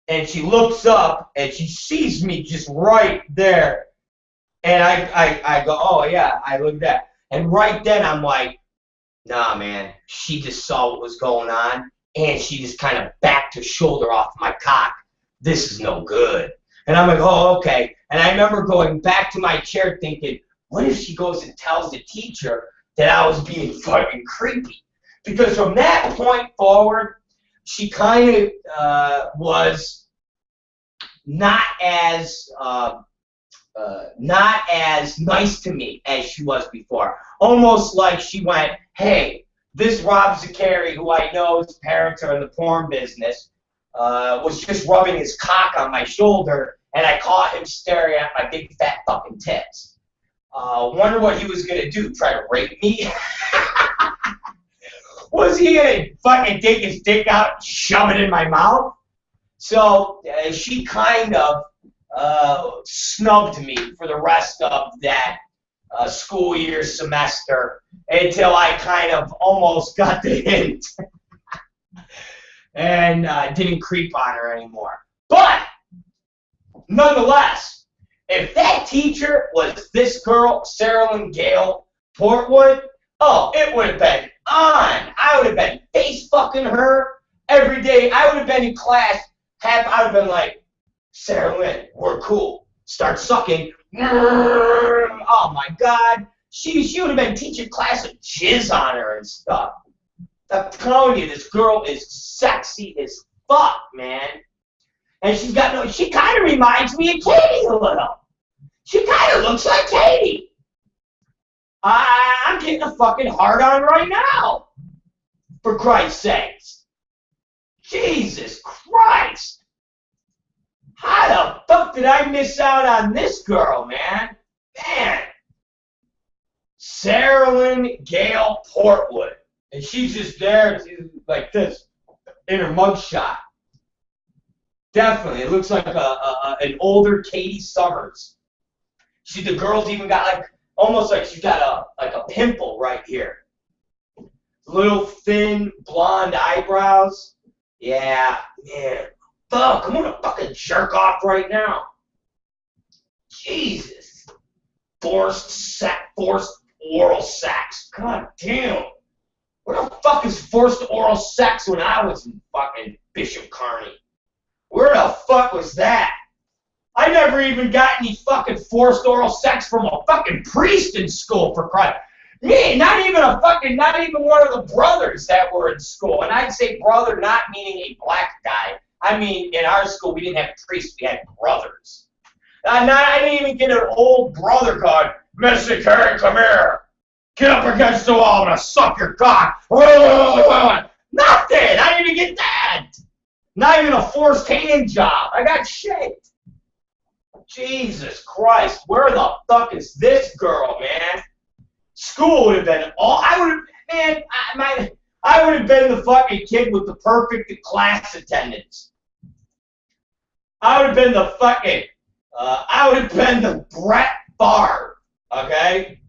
And she looks up, and she sees me just right there. And I go, oh, yeah, I looked at that. And right then, I'm like, nah, man. She just saw what was going on, and she just kind of backed her shoulder off my cock. This is no good. And I'm like, oh, okay. And I remember going back to my chair thinking, what if she goes and tells the teacher that I was being fucking creepy? Because from that point forward, she kind of was not as nice to me as she was before. Almost like she went, hey, this Rob Zakari, who I know his parents are in the porn business, was just rubbing his cock on my shoulder, and I caught him staring at my big fat fucking tits. Wonder what he was gonna do, try to rape me? Was he gonna fucking take his dick out and shove it in my mouth? So she kind of snubbed me for the rest of that school year semester until I kind of almost got the hint and didn't creep on her anymore. But nonetheless, if that teacher was this girl, Sarah Lynn Gale Portwood, oh, it would have been on. I would have been face fucking her every day. I would have been in class. I would have been like, Sarah Lynn, we're cool. Start sucking. Oh my God. She would have been teaching class with jizz on her and stuff. I'm telling you, this girl is sexy as fuck, man. And she kind of reminds me of Katie a little. She kind of looks like Katie. I'm getting a fucking hard on right now. For Christ's sakes. Jesus Christ. How the fuck did I miss out on this girl, man? Man. Sarah Lynn Gale Portwood. And she's just there like this in her mugshot. Definitely. It looks like an older Katie Summers. The girl's even got like, almost like she's got a pimple right here. Little thin blonde eyebrows. Yeah, man. Fuck, I'm gonna fucking jerk off right now. Jesus. Forced oral sex. God damn. Where the fuck is forced oral sex when I was in fucking Bishop Kearny? Where the fuck was that? I never even got any fucking forced oral sex from a fucking priest in school, for Christ. Me, not even one of the brothers that were in school. And I'd say brother not meaning a black guy. I mean, in our school, we didn't have priests, we had brothers. I didn't even get an old brother called, Mr. Carey, come here. Get up against the wall, I'm going to suck your cock. Nothing. I didn't even get that. Not even a forced hand job. I got shit. Jesus Christ, where the fuck is this girl, man? School would have been all, I would have been the fucking kid with the perfect class attendance. I would have been the fucking, I would have been the Brett Favre, okay?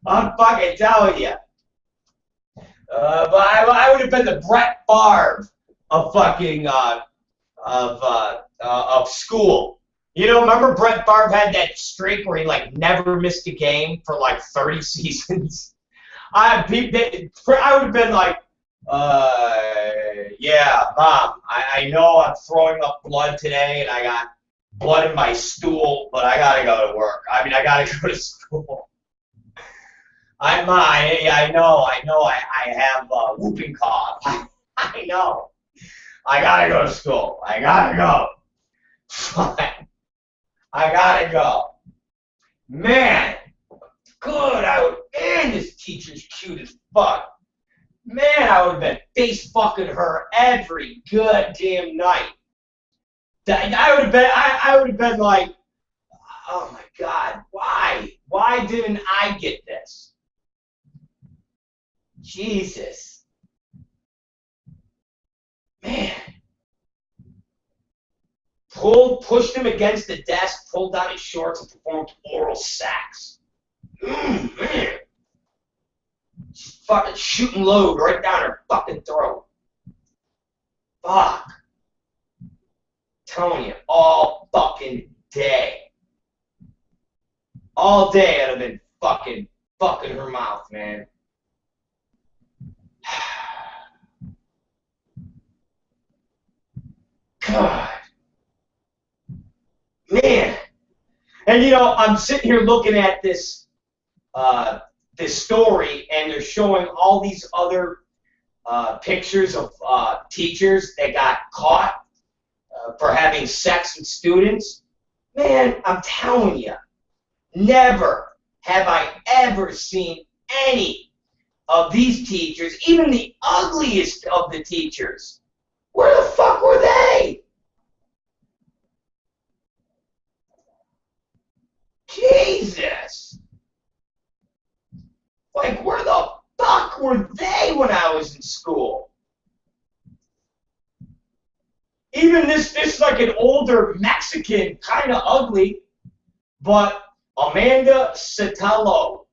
I'm fucking telling you. But I would have been the Brett Favre of fucking of school. You know, remember Brett Favre had that streak where he like never missed a game for like 30 seasons. I would have been like, yeah, Mom, I know I'm throwing up blood today and I got blood in my stool, but I gotta go to work. I mean, I gotta go to school. I know, I have whooping cough. I know. I gotta go to school. I gotta go. I gotta go. Man, good. Man, this teacher's cute as fuck. Man, I would have been face fucking her every goddamn night. I would have been like, oh my God, why? Why didn't I get this? Jesus. Man. Pushed him against the desk, pulled down his shorts, and performed oral sex. Man. Just fucking shooting load right down her fucking throat. Fuck. Telling you, all fucking day. All day I'd have been fucking her mouth, man. God. Man. And you know, I'm sitting here looking at this story, and they're showing all these other pictures of teachers that got caught for having sex with students. Man, I'm telling you, never have I ever seen any of these teachers, even the ugliest of the teachers. Where the fuck were they? Jesus. Like, where the fuck were they when I was in school? Even this like an older Mexican, kind of ugly, but Amanda Sotelo,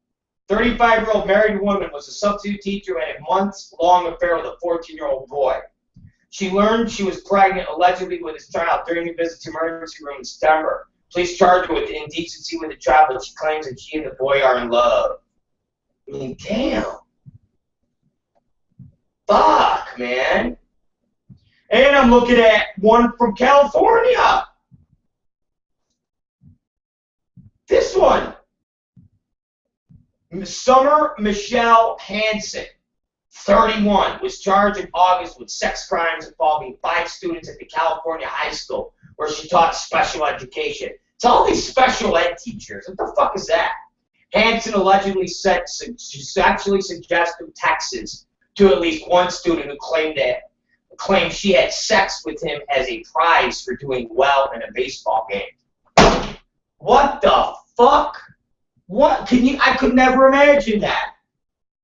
35-year-old married woman, was a substitute teacher and had a months-long affair with a 14-year-old boy. She learned she was pregnant, allegedly with his child, during a visit to emergency room in September. Police charged her with indecency with the child, but she claims that she and the boy are in love. I mean, damn. Fuck, man. And I'm looking at one from California. This one. Summer Michelle Hansen, 31, was charged in August with sex crimes involving 5 students at the California high school where she taught special education. It's all these special ed teachers. What the fuck is that? Hansen allegedly sent sexually suggestive texts to at least one student who claimed she had sex with him as a prize for doing well in a baseball game. What the fuck? What can you? I could never imagine that.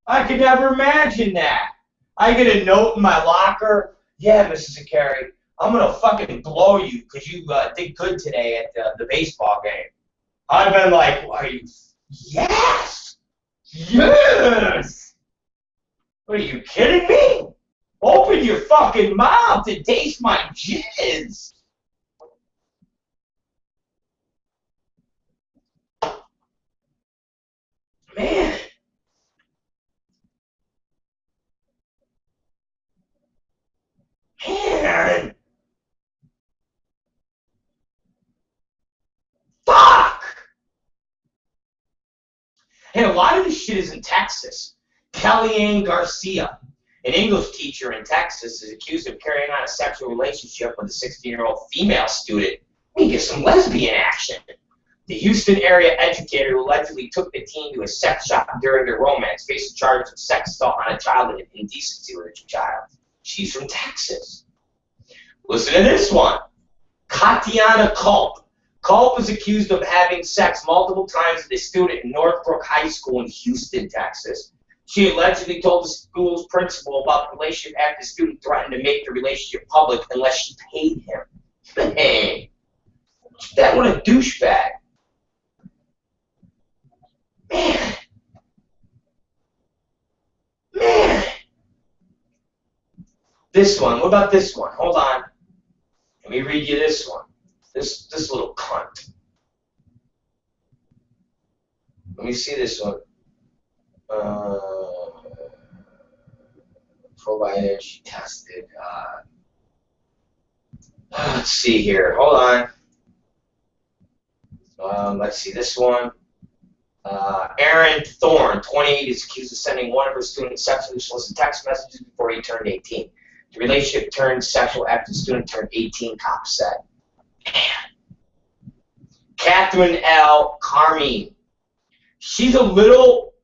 I could never imagine that. I get a note in my locker. Yeah, Mrs. Akari, I'm gonna fucking blow you because you did good today at the baseball game. I've been like, are you? Yes, yes. What, are you kidding me? Open your fucking mouth and taste my jizz. Man. Man. Fuck. And a lot of this shit is in Texas. Kellyanne Garcia, an English teacher in Texas, is accused of carrying on a sexual relationship with a 16-year-old female student. We get some lesbian action. The Houston area educator who allegedly took the teen to a sex shop during their romance faced charges of sex assault on a child and indecency with a child. She's from Texas. Listen to this one. Katiana Culp. Culp was accused of having sex multiple times with a student in Northbrook High School in Houston, Texas. She allegedly told the school's principal about the relationship after the student threatened to make the relationship public unless she paid him. Hey, that one a douchebag. Man. Man. This one. What about this one? Hold on. Let me read you this one. This little cunt. Let me see this one. Provided she tested. Let's see here. Hold on. Let's see this one. Aaron Thorne, 28, is accused of sending one of her students sexually solicited text messages before he turned 18. The relationship turned sexual after the student turned 18, cops said. Man. Catherine L. Carmine. She's a little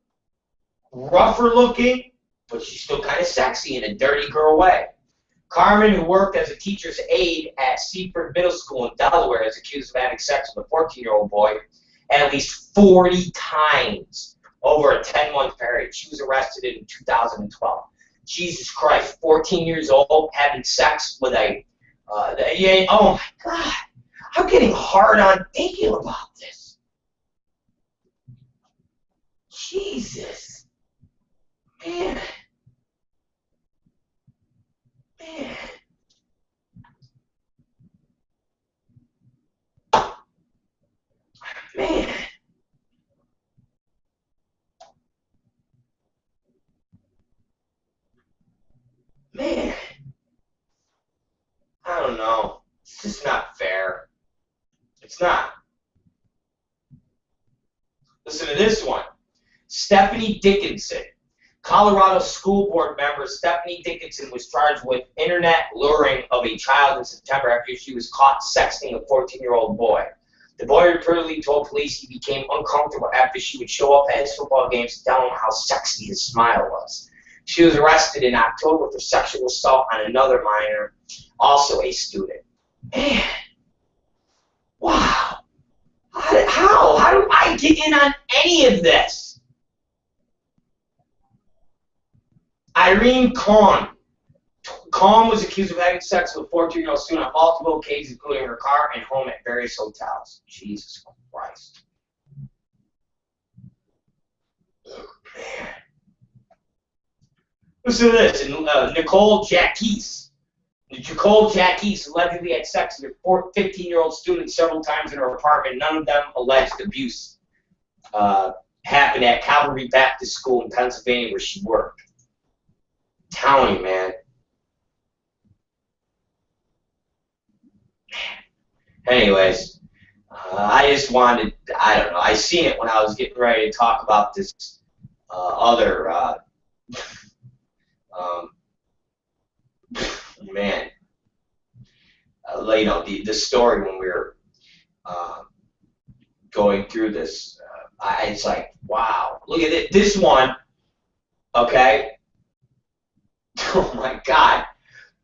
rougher looking, but she's still kind of sexy in a dirty girl way. Carmen, who worked as a teacher's aide at Seaford Middle School in Delaware, is accused of having sex with a 14-year-old boy at least 40 times over a 10-month period. She was arrested in 2012. Jesus Christ, 14 years old, having sex with a, oh my God. I'm getting hard on thinking about this. Jesus. Man. Man. Man. Man. I don't know. It's just not fair. It's not. Listen to this one. Stephanie Dickinson. Colorado School Board member Stephanie Dickinson was charged with internet luring of a child in September after she was caught sexting a 14-year-old boy. The boy reportedly told police he became uncomfortable after she would show up at his football games to tell him how sexy his smile was. She was arrested in October for sexual assault on another minor, also a student. Man. Wow. How do I get in on any of this? Irene Kahn. Kahn was accused of having sex with a 14-year-old student on multiple occasions, including her car and home at various hotels. Jesus Christ. Man. Listen to this. Nicole Jacques. Nicole Jacques allegedly had sex with a 15-year-old student several times in her apartment. None of them alleged abuse happened at Calvary Baptist School in Pennsylvania where she worked. I'm telling you, man. Anyways, I just wanted, I don't know, I seen it when I was getting ready to talk about this other, man, you know, the story when we were going through this, it's like, wow, look at it, this one, okay, oh my God,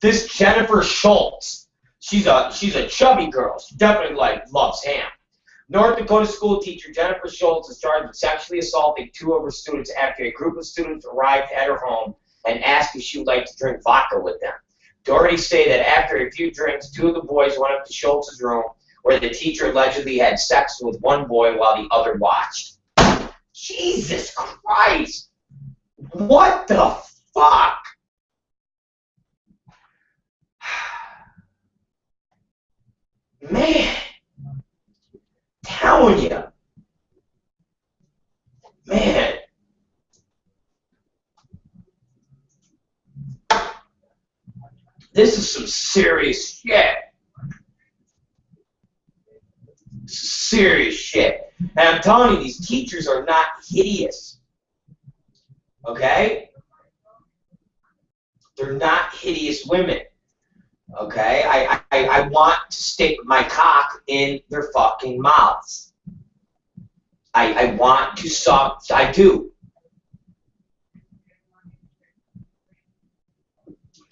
this Jennifer Schultz. She's a chubby girl. She definitely loves ham. North Dakota school teacher Jennifer Schultz is charged with sexually assaulting two of her students after a group of students arrived at her home and asked if she would like to drink vodka with them. Authorities say that after a few drinks, two of the boys went up to Schultz's room where the teacher allegedly had sex with one boy while the other watched. Jesus Christ! What the fuck? Man, telling you, man, this is some serious shit. Serious shit. And I'm telling you, these teachers are not hideous. Okay? They're not hideous women. Okay? I want to stick my cock in their fucking mouths. I want to suck. I do.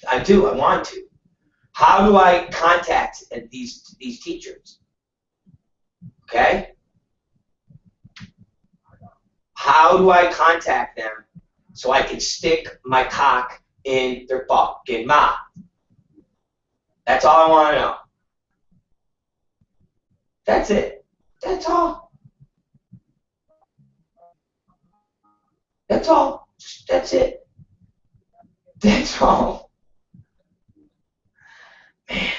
I want to. How do I contact these teachers? Okay? How do I contact them so I can stick my cock in their fucking mouth? That's all I want to know. That's it. That's all. That's all. That's it. That's all. Man.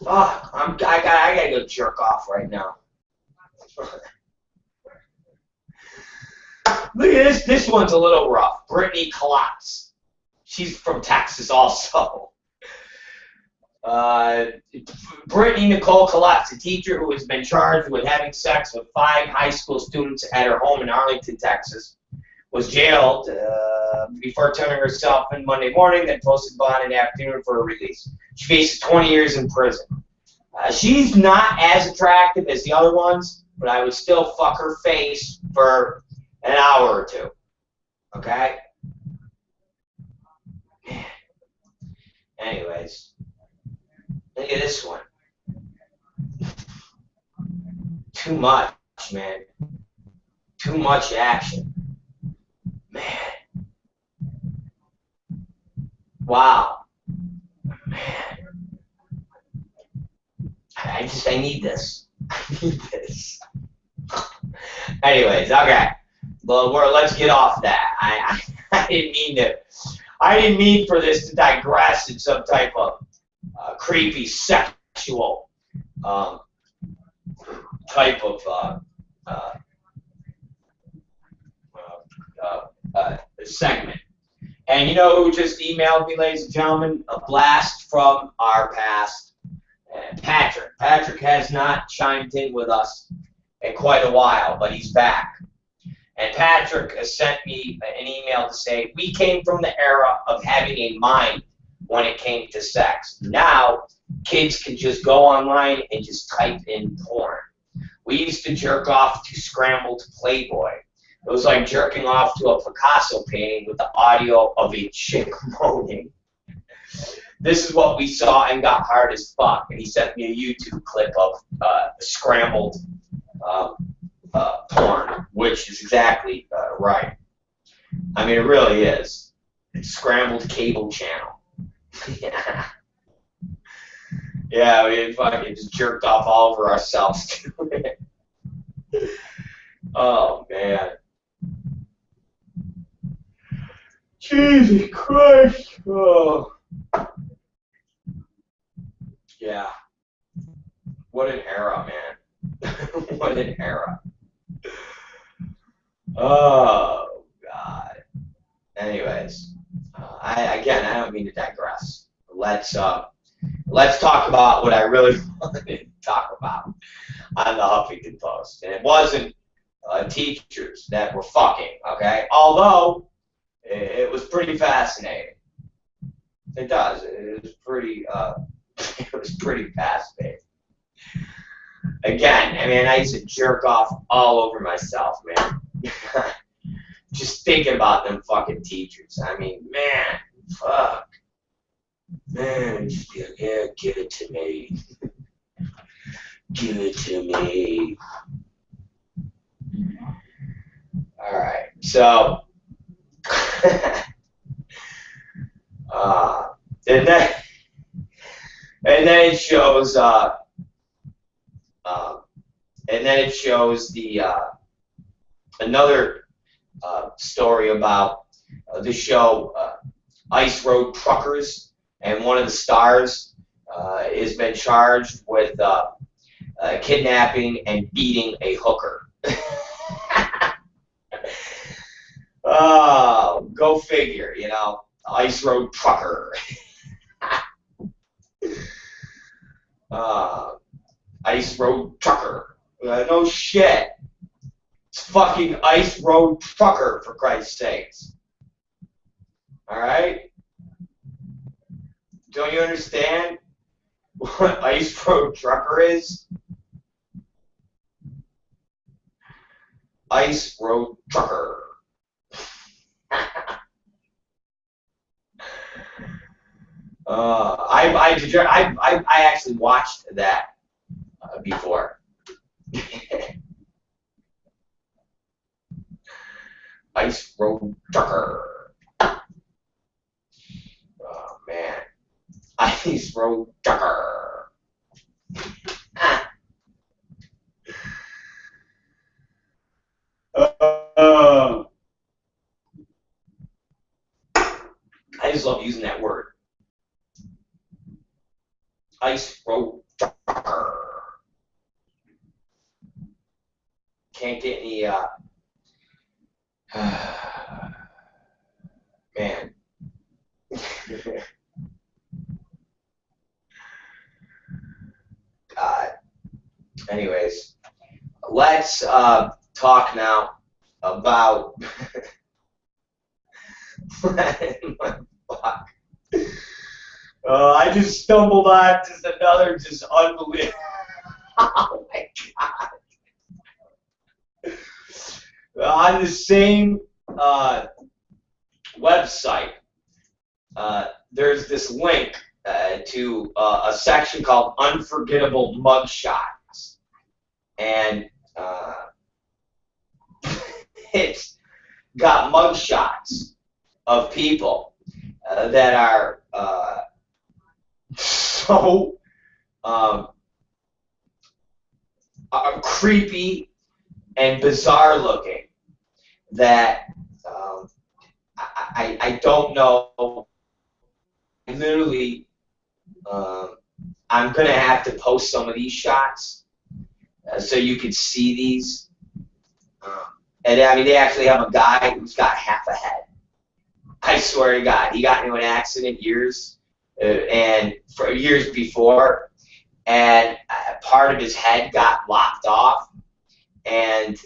Fuck. I gotta go jerk off right now. Look at this. This one's a little rough. Brittany Collapse. She's from Texas also. Brittany Nicole Collapse, a teacher who has been charged with having sex with 5 high school students at her home in Arlington, Texas, was jailed before turning herself in Monday morning, then posted bond in the afternoon for a release. She faces 20 years in prison. She's not as attractive as the other ones, but I would still fuck her face for an hour or two. Okay? Anyways, look at this one. Too much, man. Too much action. Man. Wow. Man. I need this. I need this. Anyways, okay. Well, let's get off that. I didn't mean for this to digress in some type of creepy sexual type of segment. And you know who just emailed me, ladies and gentlemen? A blast from our past. Patrick. Patrick has not chimed in with us in quite a while, but he's back. And Patrick has sent me an email to say, we came from the era of having a mind when it came to sex. Now, kids can just go online and just type in porn. We used to jerk off to scrambled Playboy. It was like jerking off to a Picasso painting with the audio of a chick moaning. This is what we saw and got hard as fuck. And he sent me a YouTube clip of scrambled porn, which is exactly right. I mean, it really is. It's scrambled cable channel. Yeah. Yeah, we fucking just jerked off all over ourselves to it. Oh, man. Jesus Christ. Oh. Yeah. What an era, man. What an era. Oh, God. Anyways, I don't mean to digress. Let's talk about what I really wanted to talk about on the Huffington Post. And it wasn't teachers that were fucking, okay? Although, it was pretty fascinating. It does. It was pretty, it was pretty fascinating. Again, I mean, I used to jerk off all over myself, man. Just thinking about them fucking teachers. I mean, man, fuck. Man, just be like, yeah, give it to me. Give it to me. Alright, so, and then it shows, the, another story about the show Ice Road Truckers, and one of the stars has been charged with kidnapping and beating a hooker. Oh, go figure, you know, Ice Road Trucker. Ice Road Trucker. No shit. It's fucking Ice Road Trucker, for Christ's sakes. Alright? Don't you understand what Ice Road Trucker is? Ice Road Trucker. I actually watched that before. Ice Road Trucker. Oh man, Ice Road Trucker. I just love using that word. Ice Road Trucker. Can't get any, man. God. Anyways, let's talk now about fuck. I just stumbled on just another just unbelievable. Oh my God. On the same website, there's this link to a section called Unforgettable Mugshots. And it's got mugshots of people that are so creepy and bizarre looking that I don't know. Literally, I'm going to have to post some of these shots so you can see these. And I mean, they actually have a guy who's got half a head. I swear to God, he got into an accident years before, and part of his head got lopped off, and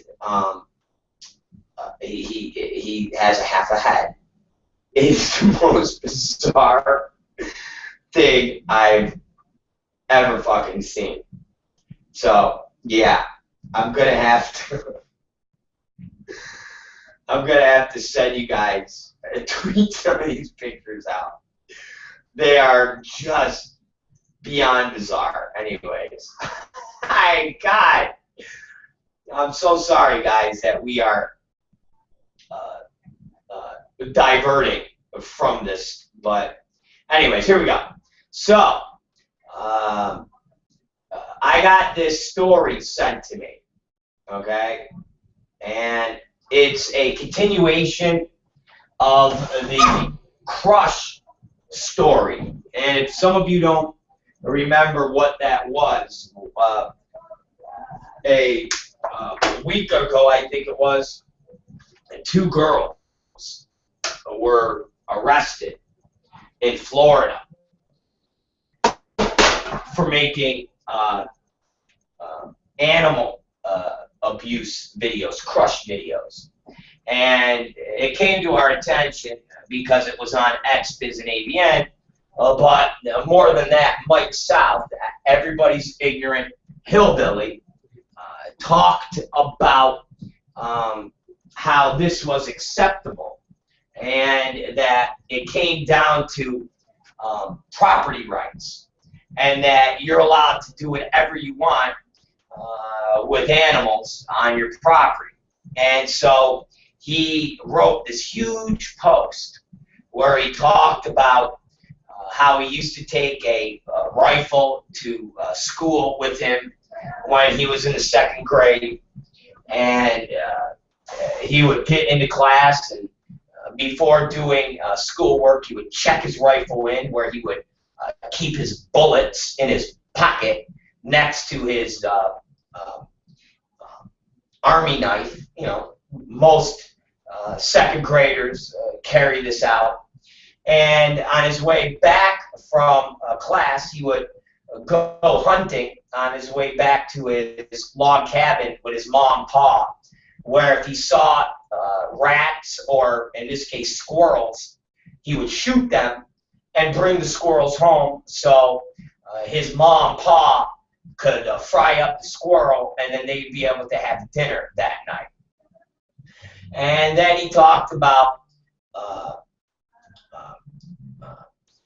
he has a half a head. It's the most bizarre thing I've ever fucking seen. So yeah, I'm gonna have to send you guys tweet some of these pictures out. They are just beyond bizarre. Anyways, my God, I'm so sorry, guys, that we are diverting from this. But anyways, here we go. So I got this story sent to me, okay, and it's a continuation of the Crush story. And if some of you don't remember what that was, a week ago, I think it was, 2 girls were arrested in Florida for making animal abuse videos, Crush videos. And it came to our attention because it was on XBiz and AVN, but more than that, Mike South, everybody's ignorant hillbilly, talked about how this was acceptable and that it came down to property rights and that you're allowed to do whatever you want with animals on your property. And so he wrote this huge post where he talked about how he used to take a rifle to school with him when he was in the 2nd grade, and he would get into class, and before doing schoolwork, he would check his rifle in, where he would keep his bullets in his pocket next to his army knife. You know, most 2nd graders carry this out. And on his way back from class, he would go hunting on his way back to his log cabin with his mom and pa, where if he saw rats or, in this case, squirrels, he would shoot them and bring the squirrels home so his mom and pa could fry up the squirrel, and then they'd be able to have dinner that night. And then he talked about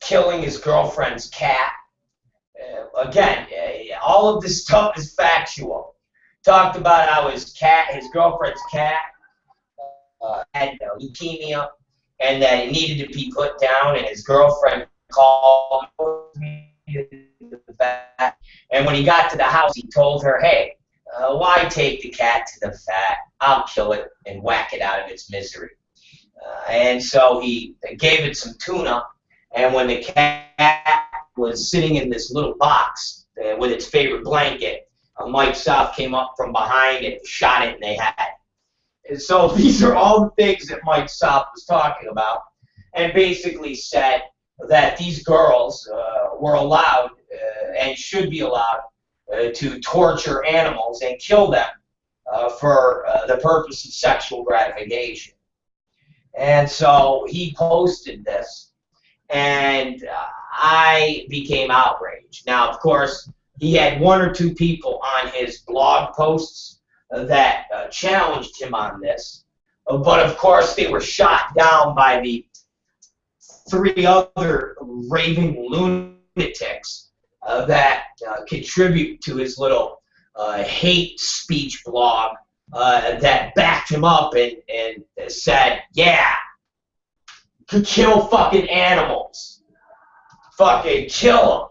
killing his girlfriend's cat. Again, all of this stuff is factual. Talked about how his girlfriend's cat, had leukemia, and that it needed to be put down, and his girlfriend called me to the vet. And when he got to the house, he told her, hey, why take the cat to the vet? I'll kill it and whack it out of its misery. And so he gave it some tuna, and when the cat was sitting in this little box with its favorite blanket, Mike South came up from behind and shot it, and they had it. And so these are all the things that Mike South was talking about, and basically said that these girls were allowed and should be allowed to torture animals and kill them for the purpose of sexual gratification. And so he posted this, and I became outraged. Now, of course, he had one or two people on his blog posts that challenged him on this, but of course they were shot down by the 3 other raving lunatics that contribute to his little hate speech blog that backed him up and said, yeah, could kill fucking animals. Fucking kill them.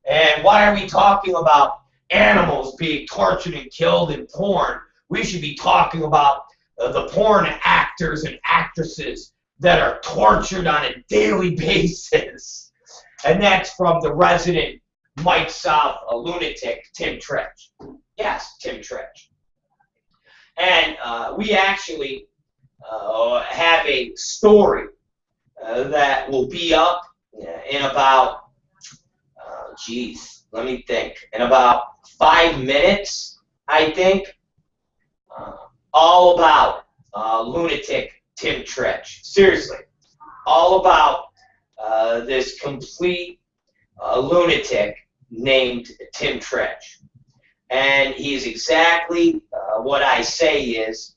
And why are we talking about animals being tortured and killed in porn? We should be talking about the porn actors and actresses that are tortured on a daily basis. And that's from the resident Mike South, a lunatic, Tim Tretch. Yes, Tim Tretch. And we actually have a story that will be up in about, let me think, in about 5 minutes, I think, all about lunatic Tim Tretch. Seriously, all about this complete lunatic named Tim Tretch. And he's exactly what I say he is,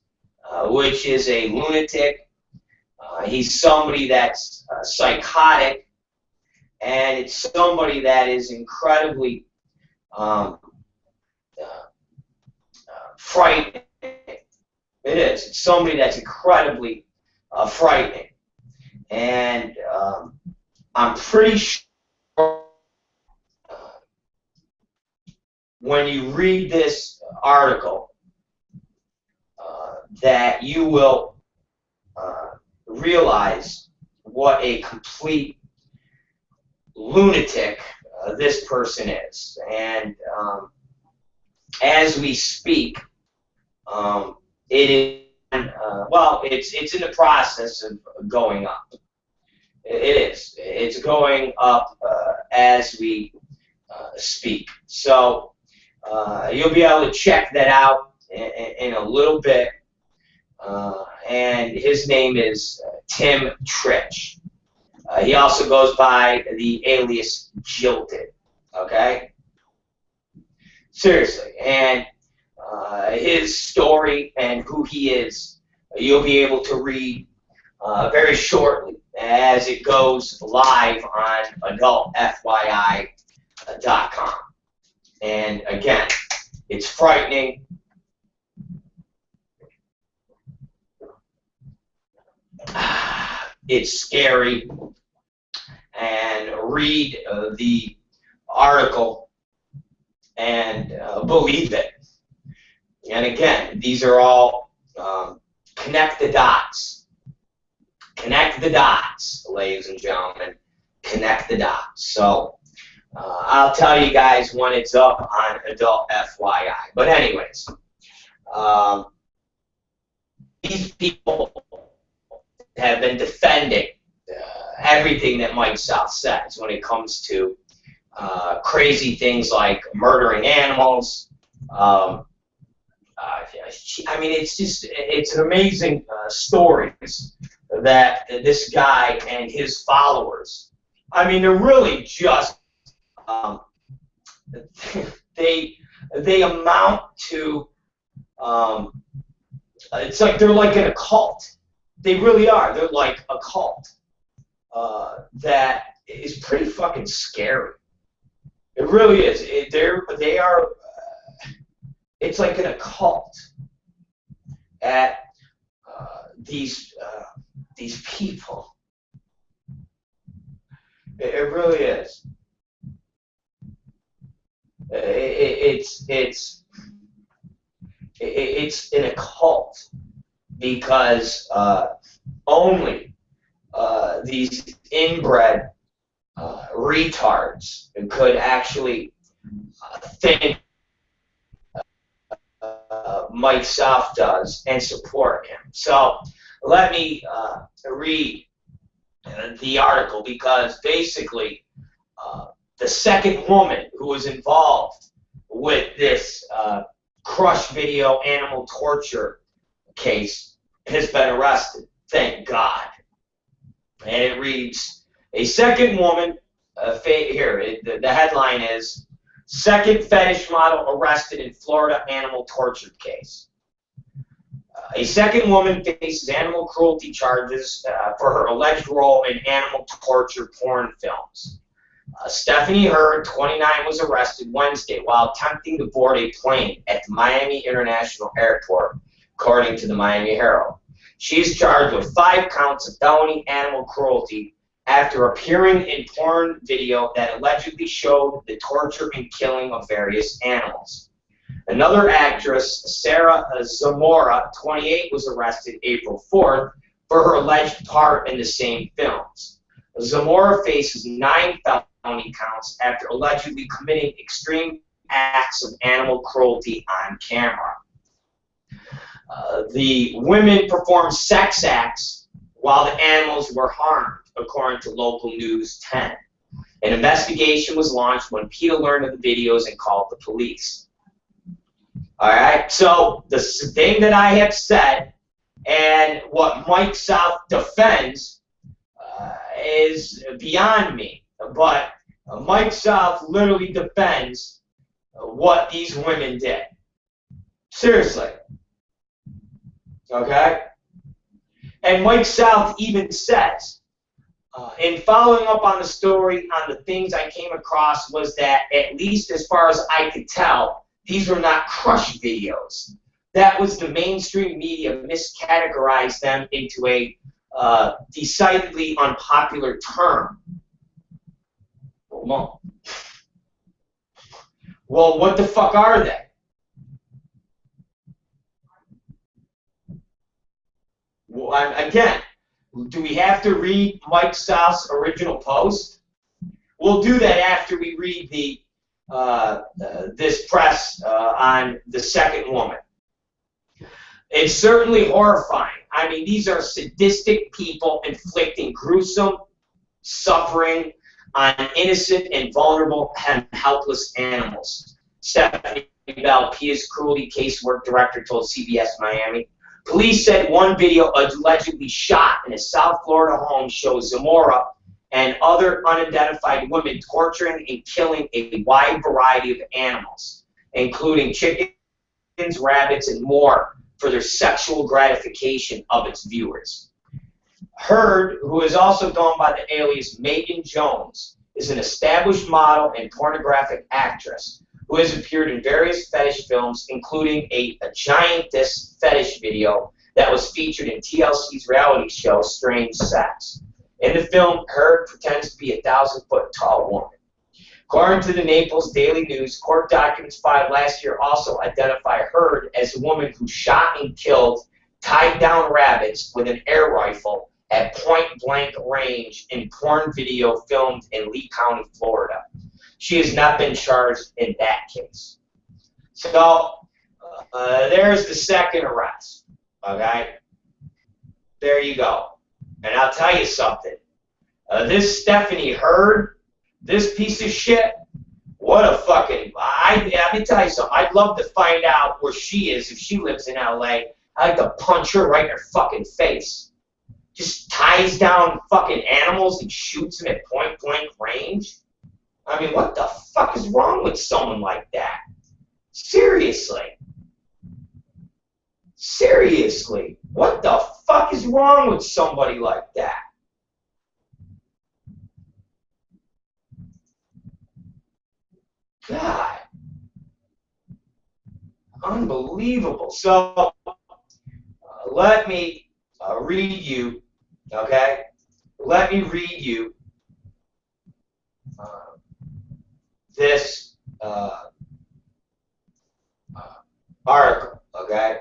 which is a lunatic. He's somebody that's psychotic, and it's somebody that is incredibly frightening. It is. It's somebody that's incredibly frightening. And I'm pretty sure when you read this article that you will realize what a complete lunatic this person is. And as we speak, it is well, it's in the process of going up. It is. It's going up as we speak. So you'll be able to check that out in a little bit. And his name is Tim Tretch. He also goes by the alias Jilted. Okay? Seriously. And his story and who he is, you'll be able to read very shortly as it goes live on adultfyi.com. And again, it's frightening. It's scary. And read the article and believe it. And again, these are all connect the dots. Connect the dots, ladies and gentlemen. Connect the dots. So I'll tell you guys when it's up on Adult FYI. But anyways, these people have been defending everything that Mike South says when it comes to crazy things like murdering animals. I mean, it's an amazing stories that this guy and his followers, I mean, they're really just, they amount to, it's like they're like in a cult. They really are. They're like a cult that is pretty fucking scary. It really is. They are. It's like in a cult at these people. It really is. It's in a cult because only these inbred retards could actually think Mike South does and support him. So let me read the article, because basically the second woman who was involved with this crush video animal torture case has been arrested. Thank God. And it reads, a second woman, the headline is, second fetish model arrested in Florida animal torture case. A second woman faces animal cruelty charges for her alleged role in animal torture porn films. Stephanie Hurd, 29, was arrested Wednesday while attempting to board a plane at the Miami International Airport, according to the Miami Herald. She is charged with 5 counts of felony animal cruelty after appearing in porn video that allegedly showed the torture and killing of various animals. Another actress, Sarah Zamora, 28, was arrested April 4th for her alleged part in the same films. Zamora faces 9 felony counts after allegedly committing extreme acts of animal cruelty on camera. The women performed sex acts while the animals were harmed, according to local News 10. An investigation was launched when PETA learned of the videos and called the police. All right, so the thing that I have said and what Mike South defends is beyond me, but Mike South literally defends what these women did. Seriously. Okay? And Mike South even says, in following up on the story, on the things I came across, was that, at least as far as I could tell, these were not crush videos. That was the mainstream media miscategorized them into a decidedly unpopular term. Well, what the fuck are they? Well, again, do we have to read Mike South's original post? We'll do that after we read the this press on the second woman. It's certainly horrifying. I mean, these are sadistic people inflicting gruesome suffering on innocent and vulnerable and helpless animals. Stephanie Bell, PETA's cruelty casework director, told CBS Miami. Police said one video allegedly shot in a South Florida home shows Zamora and other unidentified women torturing and killing a wide variety of animals, including chickens, rabbits, and more, for their sexual gratification of its viewers. Hurd, who is also known by the alias Megan Jones, is an established model and pornographic actress who has appeared in various fetish films, including a giantess fetish video that was featured in TLC's reality show Strange Sex. In the film, Hurd pretends to be a 1,000-foot-tall woman. According to the Naples Daily News, court documents filed last year also identify Hurd as a woman who shot and killed tied-down rabbits with an air rifle at point-blank range in porn video filmed in Lee County, Florida. She has not been charged in that case. So there's the second arrest. Okay? There you go. And I'll tell you something. This Stephanie Hurd, this piece of shit, What a fucking, let me tell you something. I'd love to find out where she is if she lives in LA. I'd like to punch her right in her fucking face. Just ties down fucking animals and shoots them at point blank range. I mean, what the fuck is wrong with someone like that? Seriously. Seriously. What the fuck is wrong with somebody like that? God. Unbelievable. So, let me read you, okay? Let me read you this article, okay,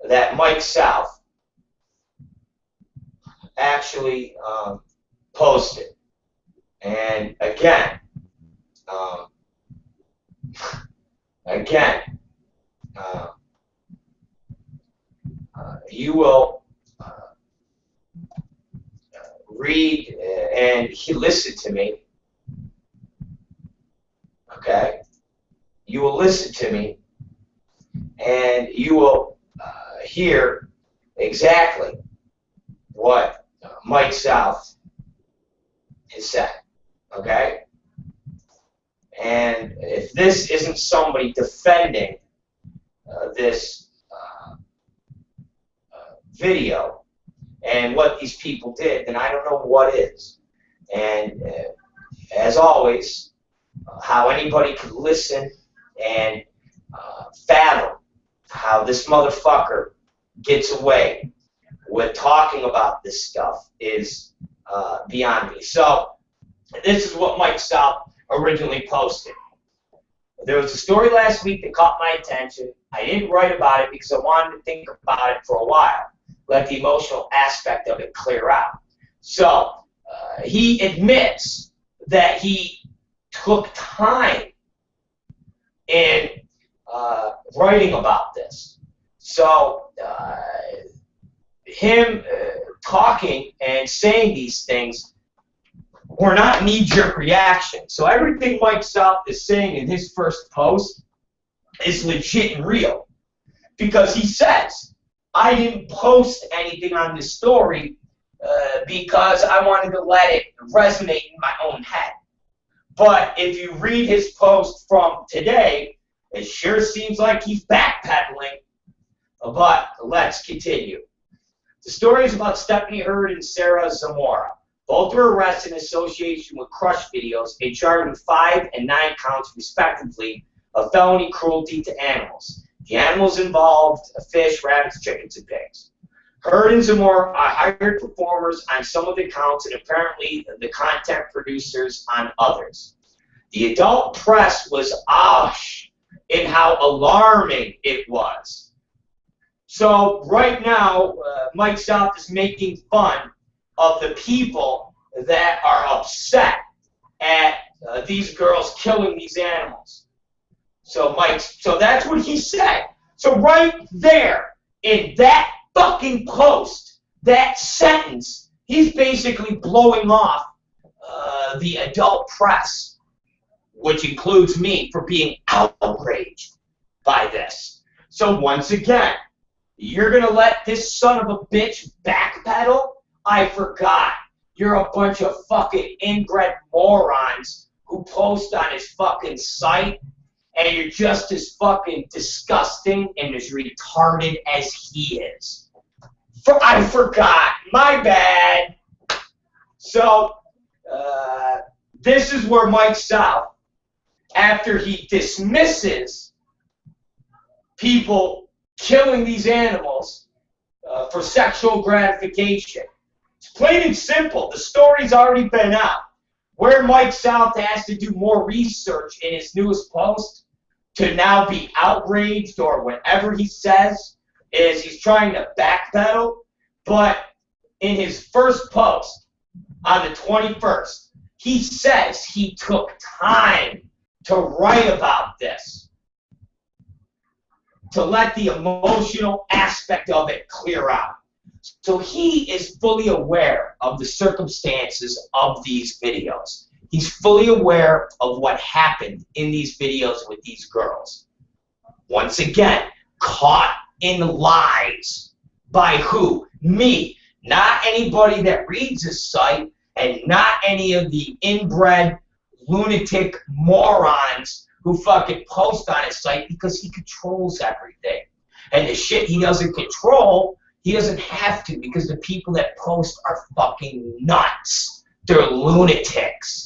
that Mike South actually posted. And again, you will read and listen to me, okay? You will listen to me, and you will hear exactly what Mike South has said, okay? And if this isn't somebody defending this video and what these people did, then I don't know what is. And as always, how anybody could listen and fathom how this motherfucker gets away with talking about this stuff is beyond me. So this is what Mike South originally posted. There was a story last week that caught my attention. I didn't write about it because I wanted to think about it for a while, let the emotional aspect of it clear out. So he admits that he took time in writing about this. So him talking and saying these things were not knee-jerk reactions. So everything Mike South is saying in his first post is legit and real. Because he says, I didn't post anything on this story because I wanted to let it resonate in my own head. But if you read his post from today, it sure seems like he's backpedaling. But let's continue. The story is about Stephanie Hurd and Sarah Zamora. Both were arrested in association with Crush Videos and charged with 5 and 9 counts, respectively, of felony cruelty to animals. The animals involved fish, rabbits, chickens, and pigs. Hurd and Zamora are hired performers on some of the counts and apparently the content producers on others. The adult press was awesh in how alarming it was. So right now, Mike South is making fun of the people that are upset at these girls killing these animals. So that's what he said. So right there in that fucking post, that sentence, he's basically blowing off the adult press, which includes me, for being outraged by this. So once again, you're gonna let this son of a bitch backpedal? I forgot. You're a bunch of fucking inbred morons who post on his fucking site, and you're just as fucking disgusting and as retarded as he is. I forgot. My bad. So, this is where Mike South, after he dismisses people killing these animals for sexual gratification. It's plain and simple. The story's already been out. Where Mike South has to do more research in his newest post to now be outraged or whatever he says is he's trying to backpedal. But in his first post on the 21st, he says he took time to write about this, to let the emotional aspect of it clear out. So he is fully aware of the circumstances of these videos. He's fully aware of what happened in these videos with these girls. Once again, caught in lies. By who? Me. Not anybody that reads his site, and not any of the inbred lunatic morons who fucking post on his site, because he controls everything. And the shit he doesn't control, he doesn't have to, because the people that post are fucking nuts. They're lunatics.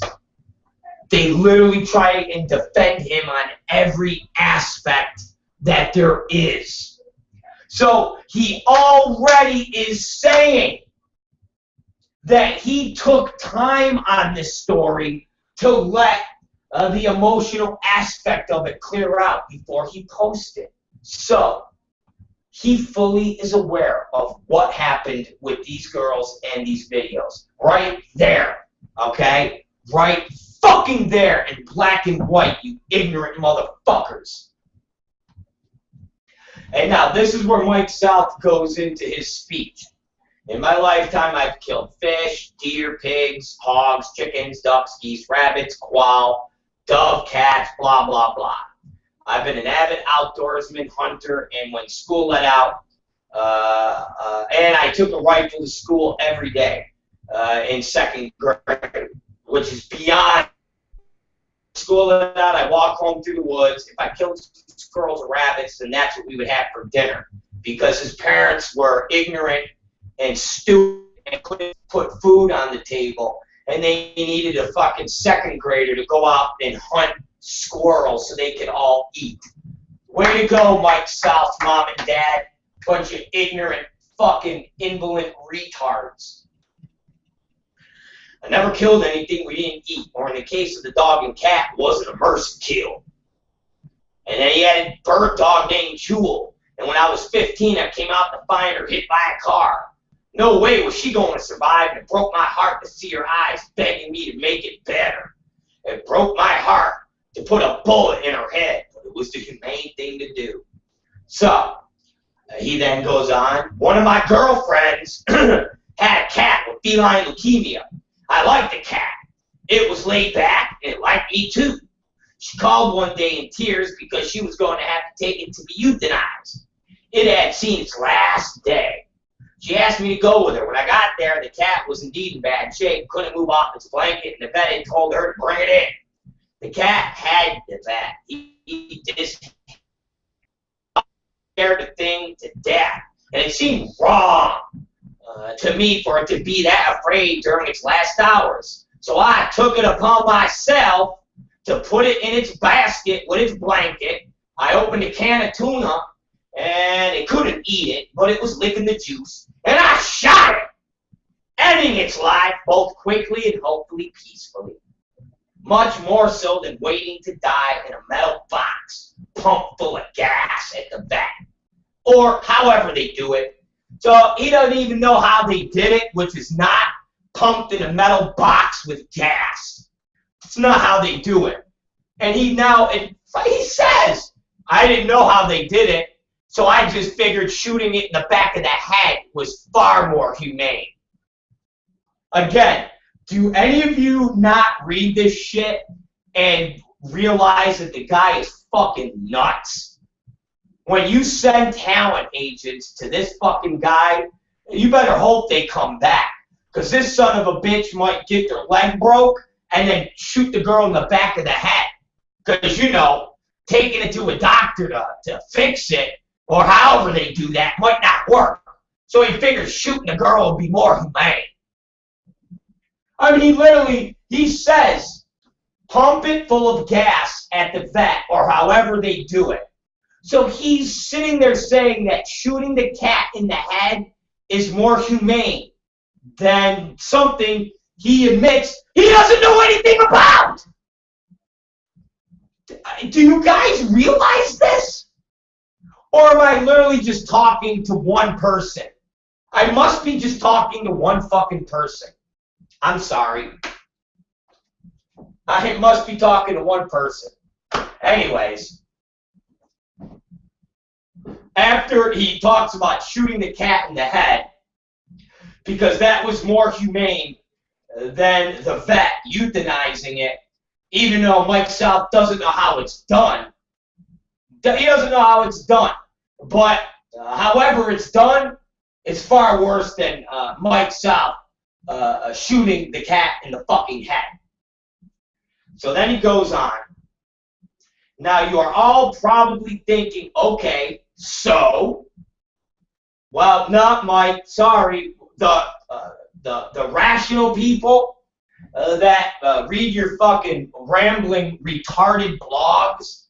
They literally try and defend him on every aspect that there is. So he already is saying that he took time on this story to let the emotional aspect of it clear out before he posted. So he fully is aware of what happened with these girls and these videos. Right there, okay? Right fucking there in black and white, you ignorant motherfuckers. And now this is where Mike South goes into his speech. In my lifetime, I've killed fish, deer, pigs, hogs, chickens, ducks, geese, rabbits, quail, dove, cats, blah, blah, blah. I've been an avid outdoorsman, hunter, and when school let out, and I took a rifle to school every day in 2nd grade, which is beyond school let out. I walk home through the woods. If I killed squirrels or rabbits, then that's what we would have for dinner, because his parents were ignorant and stupid and couldn't put food on the table, and they needed a fucking 2nd grader to go out and hunt squirrels so they could all eat. Way to go, Mike South, mom and dad. Bunch of ignorant fucking indolent retards. I never killed anything we didn't eat, or in the case of the dog and cat, it wasn't a mercy kill. And then he had a bird dog named Jewel, and when I was 15, I came out to find her hit by a car. No way was she going to survive, and it broke my heart to see her eyes begging me to make it better. It broke my heart to put a bullet in her head, but it was the humane thing to do. So, he then goes on, one of my girlfriends had a cat with feline leukemia. I liked the cat. It was laid back, and it liked me too. She called one day in tears because she was going to have to take it to be euthanized. It had seen its last day. She asked me to go with her. When I got there, the cat was indeed in bad shape, couldn't move off its blanket, and the vet had told her to bring it in. The cat had the vet. He just scared the thing to death, and it seemed wrong to me for it to be that afraid during its last hours. So I took it upon myself to put it in its basket with its blanket. I opened a can of tuna, and it couldn't eat it, but it was licking the juice, and I shot it, ending its life both quickly and hopefully peacefully. Much more so than waiting to die in a metal box pumped full of gas at the vet, or however they do it. So he doesn't even know how they did it, which is not pumped in a metal box with gas. It's not how they do it. And he says, I didn't know how they did it, so I just figured shooting it in the back of the head was far more humane. Again, do any of you not read this shit and realize that the guy is fucking nuts? When you send talent agents to this fucking guy, you better hope they come back. Because this son of a bitch might get their leg broke and then shoot the girl in the back of the head. Because, you know, taking it to a doctor to fix it, or however they do that, might not work. So he figures shooting the girl would be more humane. I mean, he says, pump it full of gas at the vet, or however they do it. So he's sitting there saying that shooting the cat in the head is more humane than something he admits he doesn't know anything about. Do you guys realize this? Or am I literally just talking to one person? I must be just talking to one fucking person. I'm sorry. I must be talking to one person. Anyways, after he talks about shooting the cat in the head, because that was more humane than the vet euthanizing it, even though Mike South doesn't know how it's done. He doesn't know how it's done. But however it's done, it's far worse than Mike South shooting the cat in the fucking head. So then he goes on. Now you are all probably thinking, okay, so, well, not Mike, sorry, the rational people that read your fucking rambling, retarded blogs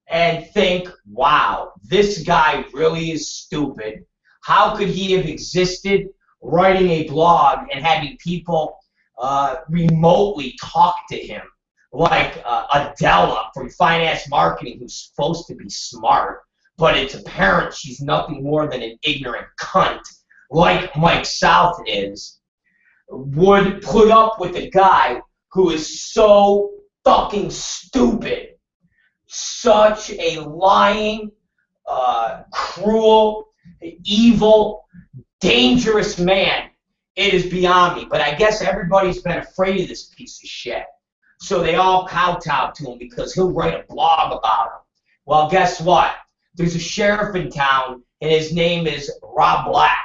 and think, wow, this guy really is stupid. How could he have existed writing a blog and having people remotely talk to him? Like Adela from Finance Marketing, who's supposed to be smart, but it's apparent she's nothing more than an ignorant cunt, like Mike South is, would put up with a guy who is so fucking stupid, such a lying, cruel, evil, dangerous man. It is beyond me. But I guess everybody's been afraid of this piece of shit. So they all kowtow to him because he'll write a blog about him. Well, guess what? There's a sheriff in town, and his name is Rob Black.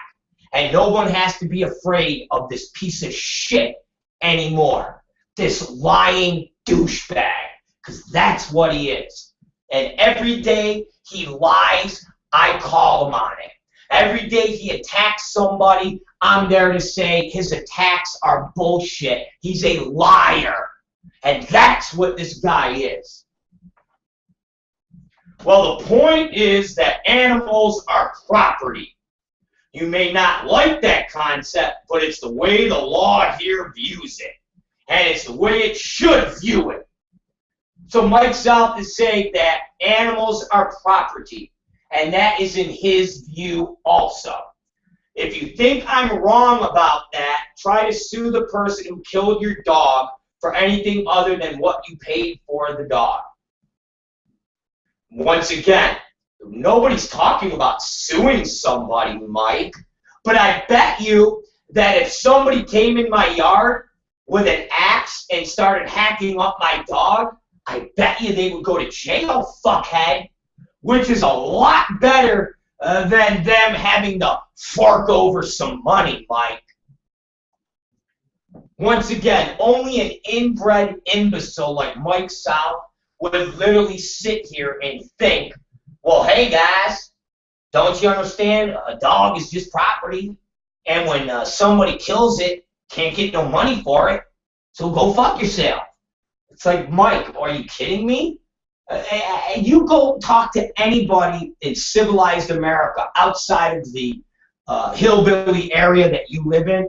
And no one has to be afraid of this piece of shit anymore. This lying douchebag. Because that's what he is. And every day he lies, I call him on it. Every day he attacks somebody, I'm there to say his attacks are bullshit. He's a liar. And that's what this guy is. Well, the point is that animals are property. You may not like that concept, but it's the way the law here views it. And it's the way it should view it. So Mike South is saying that animals are property. And that is in his view also. If you think I'm wrong about that, try to sue the person who killed your dog for anything other than what you paid for the dog. Once again, nobody's talking about suing somebody, Mike, but I bet you that if somebody came in my yard with an axe and started hacking up my dog, I bet you they would go to jail, fuckhead, which is a lot better than them having to fork over some money, Mike. Once again, only an inbred imbecile like Mike South would literally sit here and think, well, hey, guys, don't you understand? A dog is just property. And when somebody kills it, can't get no money for it. So go fuck yourself. It's like, Mike, are you kidding me? You go talk to anybody in civilized America outside of the hillbilly area that you live in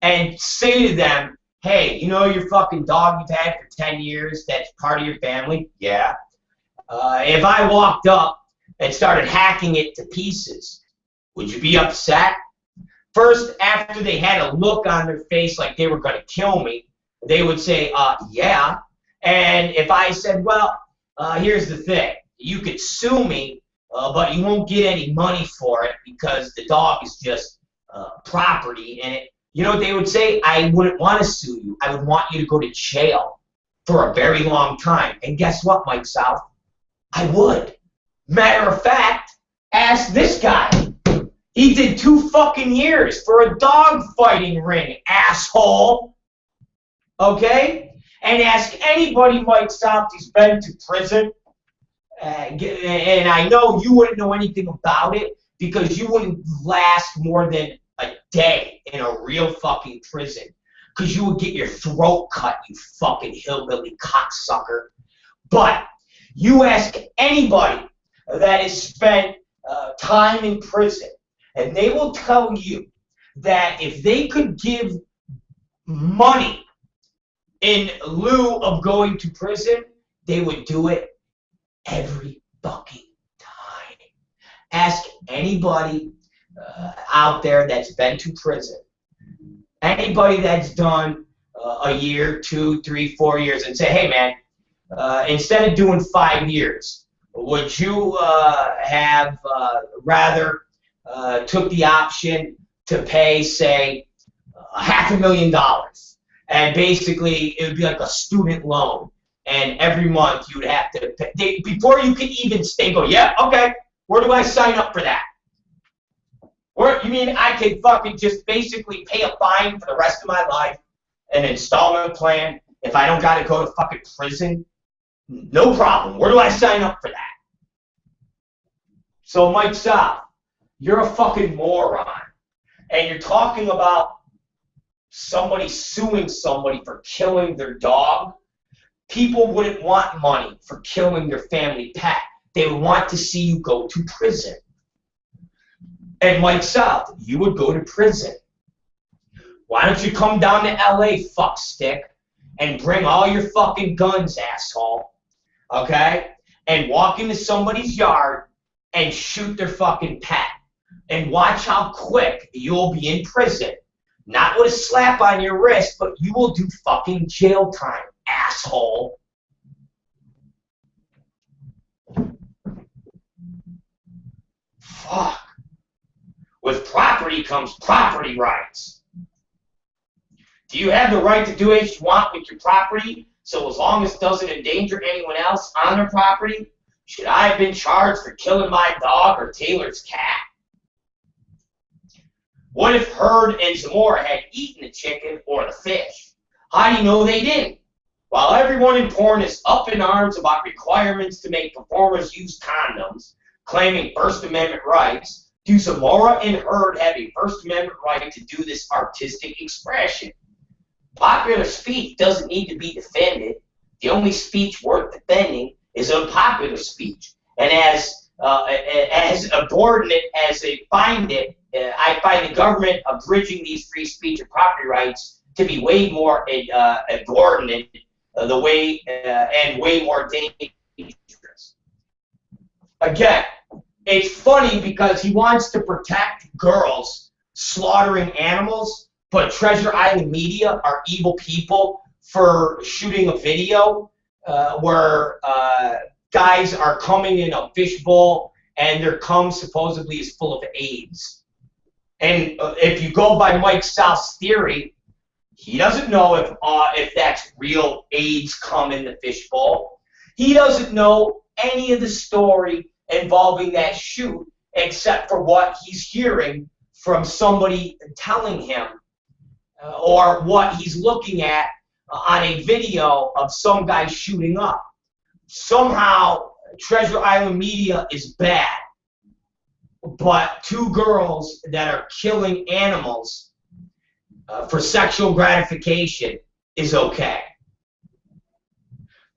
and say to them, hey, you know your fucking dog you've had for 10 years that's part of your family? Yeah. If I walked up and started hacking it to pieces, would you be upset? First, after they had a look on their face like they were going to kill me, they would say, yeah. And if I said, well, here's the thing. You could sue me, but you won't get any money for it because the dog is just property. And you know what they would say? I wouldn't want to sue you. I would want you to go to jail for a very long time. And guess what, Mike South? I would. Matter of fact, ask this guy. He did 2 fucking years for a dog fighting ring, asshole. Okay? And ask anybody, Mike South, who's been to prison. And I know you wouldn't know anything about it because you wouldn't last more than a day in a real fucking prison. Because you would get your throat cut, you fucking hillbilly cocksucker. But you ask anybody that has spent time in prison, and they will tell you that if they could give money in lieu of going to prison, they would do it every fucking time. Ask anybody out there that's been to prison, anybody that's done a year, 2, 3, 4 years, and say, hey man, instead of doing 5 years, would you have rather took the option to pay, say, $500,000 And basically, it would be like a student loan. And every month you would have to pay. Before you could even stay, go, yeah, okay, where do I sign up for that? Or you mean I could fucking just basically pay a fine for the rest of my life, an installment plan, if I don't got to go to fucking prison? No problem. Where do I sign up for that? So, Mike South, you're a fucking moron. And you're talking about somebody suing somebody for killing their dog. People wouldn't want money for killing their family pet. They would want to see you go to prison. And Mike South, you would go to prison. Why don't you come down to LA, fuckstick, and bring all your fucking guns, asshole, okay? And walk into somebody's yard and shoot their fucking pet. And watch how quick you'll be in prison. Not with a slap on your wrist, but you will do fucking jail time, asshole. Fuck. With property comes property rights. Do you have the right to do what you want with your property, so as long as it doesn't endanger anyone else on their property? Should I have been charged for killing my dog or Taylor's cat? What if Heard and Zamora had eaten the chicken or the fish? How do you know they didn't? While everyone in porn is up in arms about requirements to make performers use condoms, claiming First Amendment rights, do Zamora and Heard have a First Amendment right to do this artistic expression? Popular speech doesn't need to be defended. The only speech worth defending is unpopular speech. And as abhorrent as they find it, I find the government abridging these free speech and property rights to be way more abhorrent and way more dangerous. Again, it's funny because he wants to protect girls slaughtering animals, but Treasure Island Media are evil people for shooting a video where guys are coming in a fishbowl and their cum supposedly is full of AIDS. And if you go by Mike South's theory, he doesn't know if that's real AIDS cum in the fishbowl. He doesn't know any of the story involving that shoot except for what he's hearing from somebody telling him or what he's looking at on a video of some guy shooting up. Somehow, Treasure Island Media is bad, but two girls that are killing animals for sexual gratification is okay.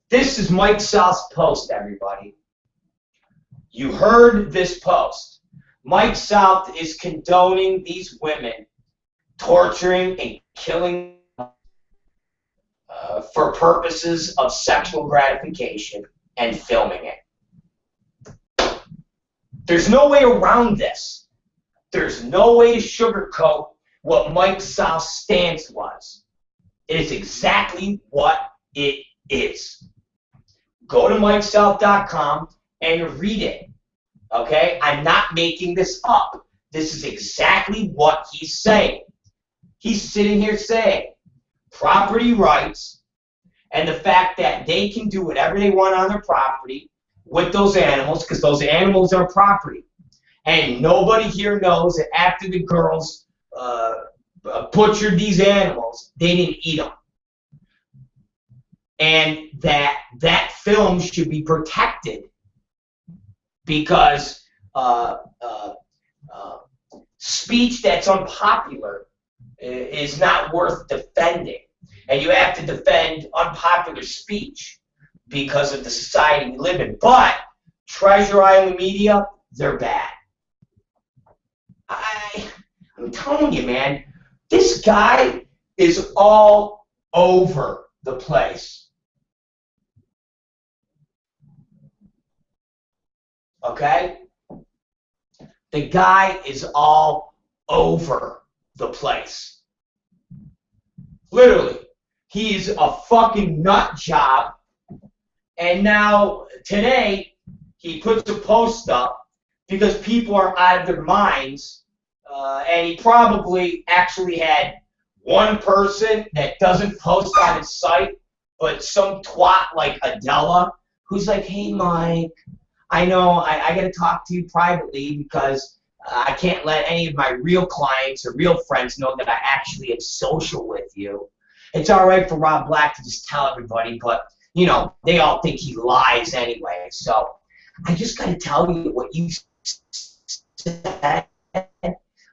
This is Mike South's post, everybody. You heard this post. Mike South is condoning these women torturing and killing for purposes of sexual gratification and filming it. There's no way around this. There's no way to sugarcoat what Mike South's stance was. It is exactly what it is. Go to MikeSouth.com and read it. Okay? I'm not making this up. This is exactly what he's saying. He's sitting here saying property rights and the fact that they can do whatever they want on their property with those animals because those animals are property. And nobody here knows that after the girls butchered these animals, they didn't eat them. And that film should be protected because speech that's unpopular is not worth defending. And you have to defend unpopular speech because of the society we live in. But Treasure Island Media, they're bad. I'm telling you, man, this guy is all over the place. Okay? The guy is all over the place. Literally. He's a fucking nut job. And now, today, he puts a post up because people are out of their minds. And he probably actually had one person that doesn't post on his site, but some twat like Adela, who's like, hey, Mike, I know I got to talk to you privately because I can't let any of my real clients or real friends know that I actually am social with you. It's all right for Rob Black to just tell everybody, but, you know, they all think he lies anyway. So I just got to tell you what you said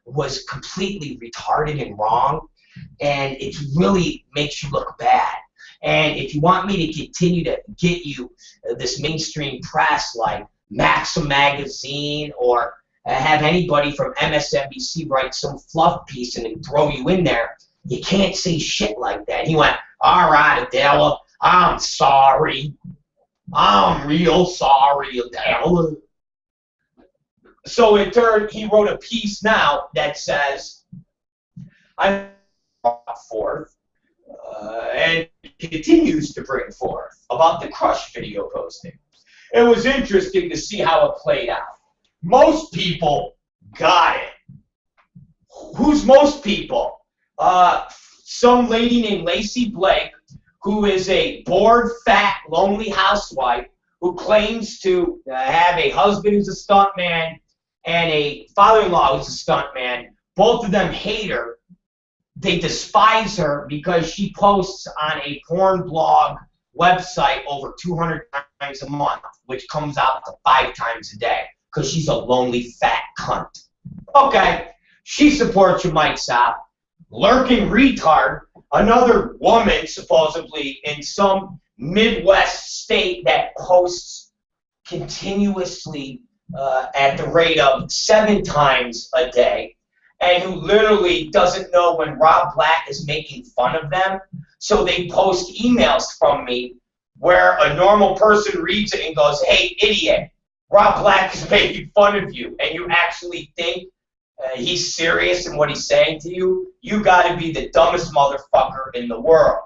was completely retarded and wrong, and it really makes you look bad. And if you want me to continue to get you this mainstream press like Maxim Magazine or have anybody from MSNBC write some fluff piece and then throw you in there, you can't say shit like that. He went, all right, Adela, I'm sorry. I'm real sorry, Adela. So in turn, he wrote a piece now that says, I'm forth, and continues to bring forth about the Crush video posting. It was interesting to see how it played out. Most people got it. Who's most people? Some lady named Lacey Blake, who is a bored, fat, lonely housewife who claims to have a husband who's a stuntman and a father-in-law who's a stuntman. Both of them hate her. They despise her because she posts on a porn blog website over 200 times a month, which comes out to 5 times a day because she's a lonely fat cunt. Okay, she supports you, Mike Sapp. Lurking retard, another woman supposedly in some Midwest state that posts continuously at the rate of 7 times a day, and who literally doesn't know when Rob Black is making fun of them. So they post emails from me where a normal person reads it and goes, hey, idiot, Rob Black is making fun of you, and you actually think he's serious in what he's saying to you, you got to be the dumbest motherfucker in the world.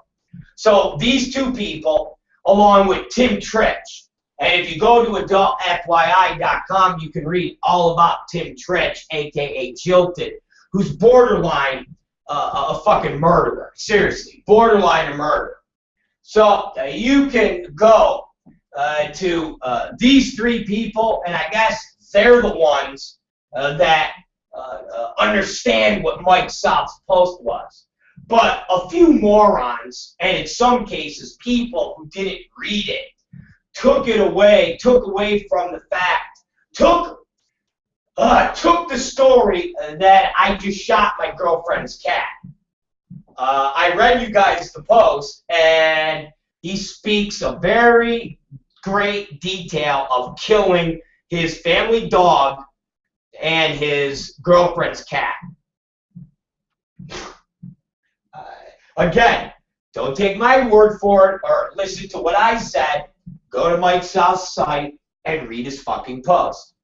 So these two people, along with Tim Tritch, and if you go to adultfyi.com, you can read all about Tim Tritch, a.k.a. Jilted, who's borderline a fucking murderer. Seriously, borderline a murderer. So you can go to these 3 people, and I guess they're the ones that understand what Mike South's post was. But a few morons, and in some cases people who didn't read it, took away from the fact, took the story that I just shot my girlfriend's cat. I read you guys the post, and he speaks a very great detail of killing his family dog and his girlfriend's cat. Again, don't take my word for it or listen to what I said. Go to Mike South's site and read his fucking post.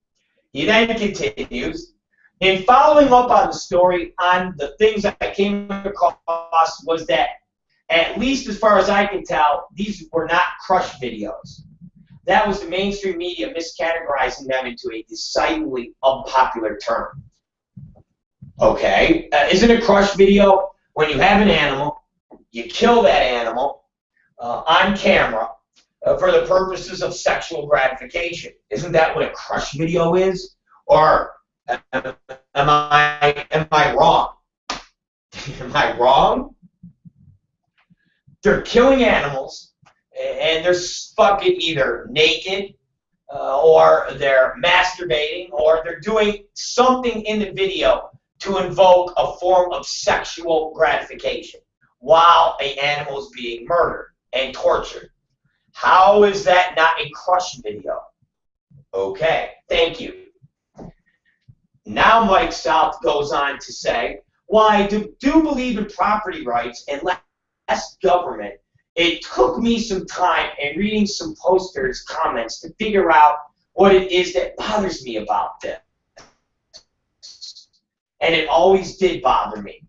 He then continues, in following up on the story, on the things I came across was that, at least as far as I can tell, these were not Crush videos. That was the mainstream media miscategorizing them into a decidedly unpopular term. Okay, isn't a Crush video when you have an animal, you kill that animal on camera for the purposes of sexual gratification? Isn't that what a Crush video is? Or am I wrong? Am I wrong? They're killing animals, and they're fucking either naked, or they're masturbating, or they're doing something in the video to invoke a form of sexual gratification while an animal is being murdered and tortured. How is that not a Crush video? Okay, thank you. Now Mike South goes on to say, well, I do believe in property rights and less government. It took me some time and reading some posters' comments to figure out what it is that bothers me about this. And it always did bother me.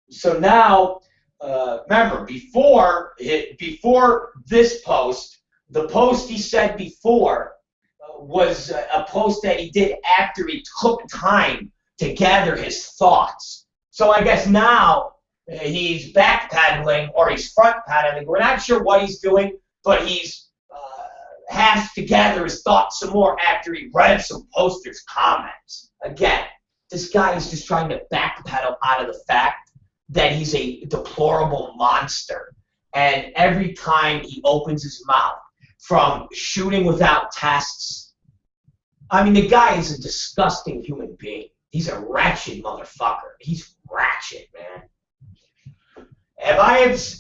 So now, remember, before this post, the post he said before was a post that he did after he took time to gather his thoughts. So I guess now he's backpedaling or he's front pedaling. We're not sure what he's doing, but he's has to gather his thoughts some more after he read some posters' comments. Again, this guy is just trying to backpedal out of the fact that he's a deplorable monster. And every time he opens his mouth, from shooting without tests, I mean, the guy is a disgusting human being. He's a wretched motherfucker. He's ratchet, man.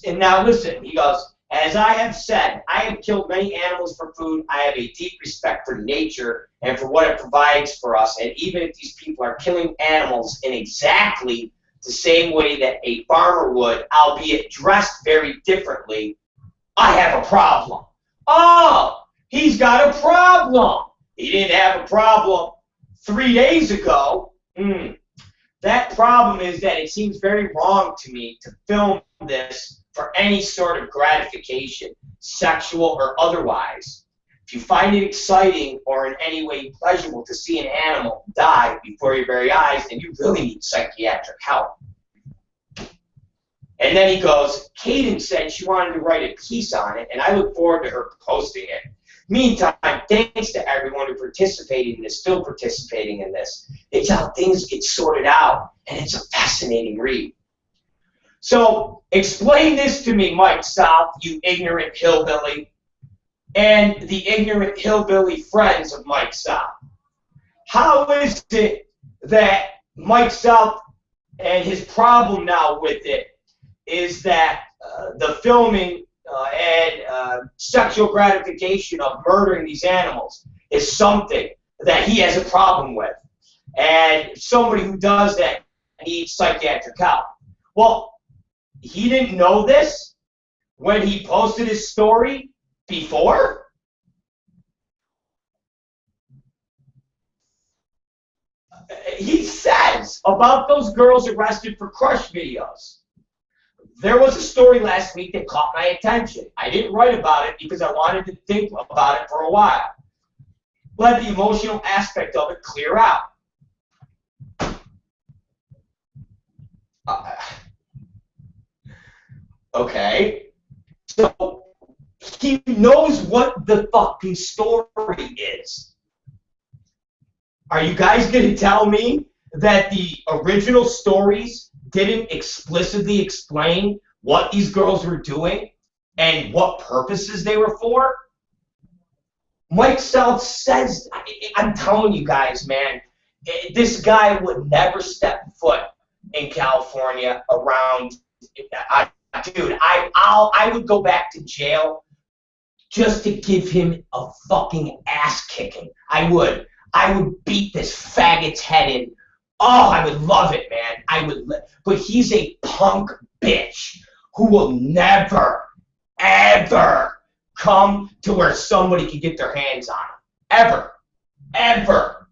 And now listen, he goes, as I have said, I have killed many animals for food. I have a deep respect for nature and for what it provides for us. And even if these people are killing animals in exactly the same way that a farmer would, albeit dressed very differently, I have a problem. Oh, he's got a problem. He didn't have a problem 3 days ago. That problem is that it seems very wrong to me to film this for any sort of gratification, sexual or otherwise. If you find it exciting or in any way pleasurable to see an animal die before your very eyes, then you really need psychiatric help. And then he goes, Kaden said she wanted to write a piece on it, and I look forward to her posting it. Meantime, thanks to everyone who participated and is still participating in this. It's how things get sorted out, and it's a fascinating read. So, explain this to me, Mike South, you ignorant hillbilly, and the ignorant hillbilly friends of Mike South. How is it that Mike South and his problem now with it is that the filming and sexual gratification of murdering these animals is something that he has a problem with, and somebody who does that needs psychiatric help? Well, he didn't know this when he posted his story before? He says about those girls arrested for crush videos. There was a story last week that caught my attention. I didn't write about it because I wanted to think about it for a while. Let the emotional aspect of it clear out. Okay. So he knows what the fucking story is. Are you guys going to tell me that the original stories didn't explicitly explain what these girls were doing and what purposes they were for? Mike South says, I'm telling you guys, man, this guy would never step foot in California around, dude, I would go back to jail just to give him a fucking ass kicking. I would beat this faggot's head in. Oh, I would love it, man. I would, but he's a punk bitch who will never, ever come to where somebody can get their hands on him. Ever. Ever.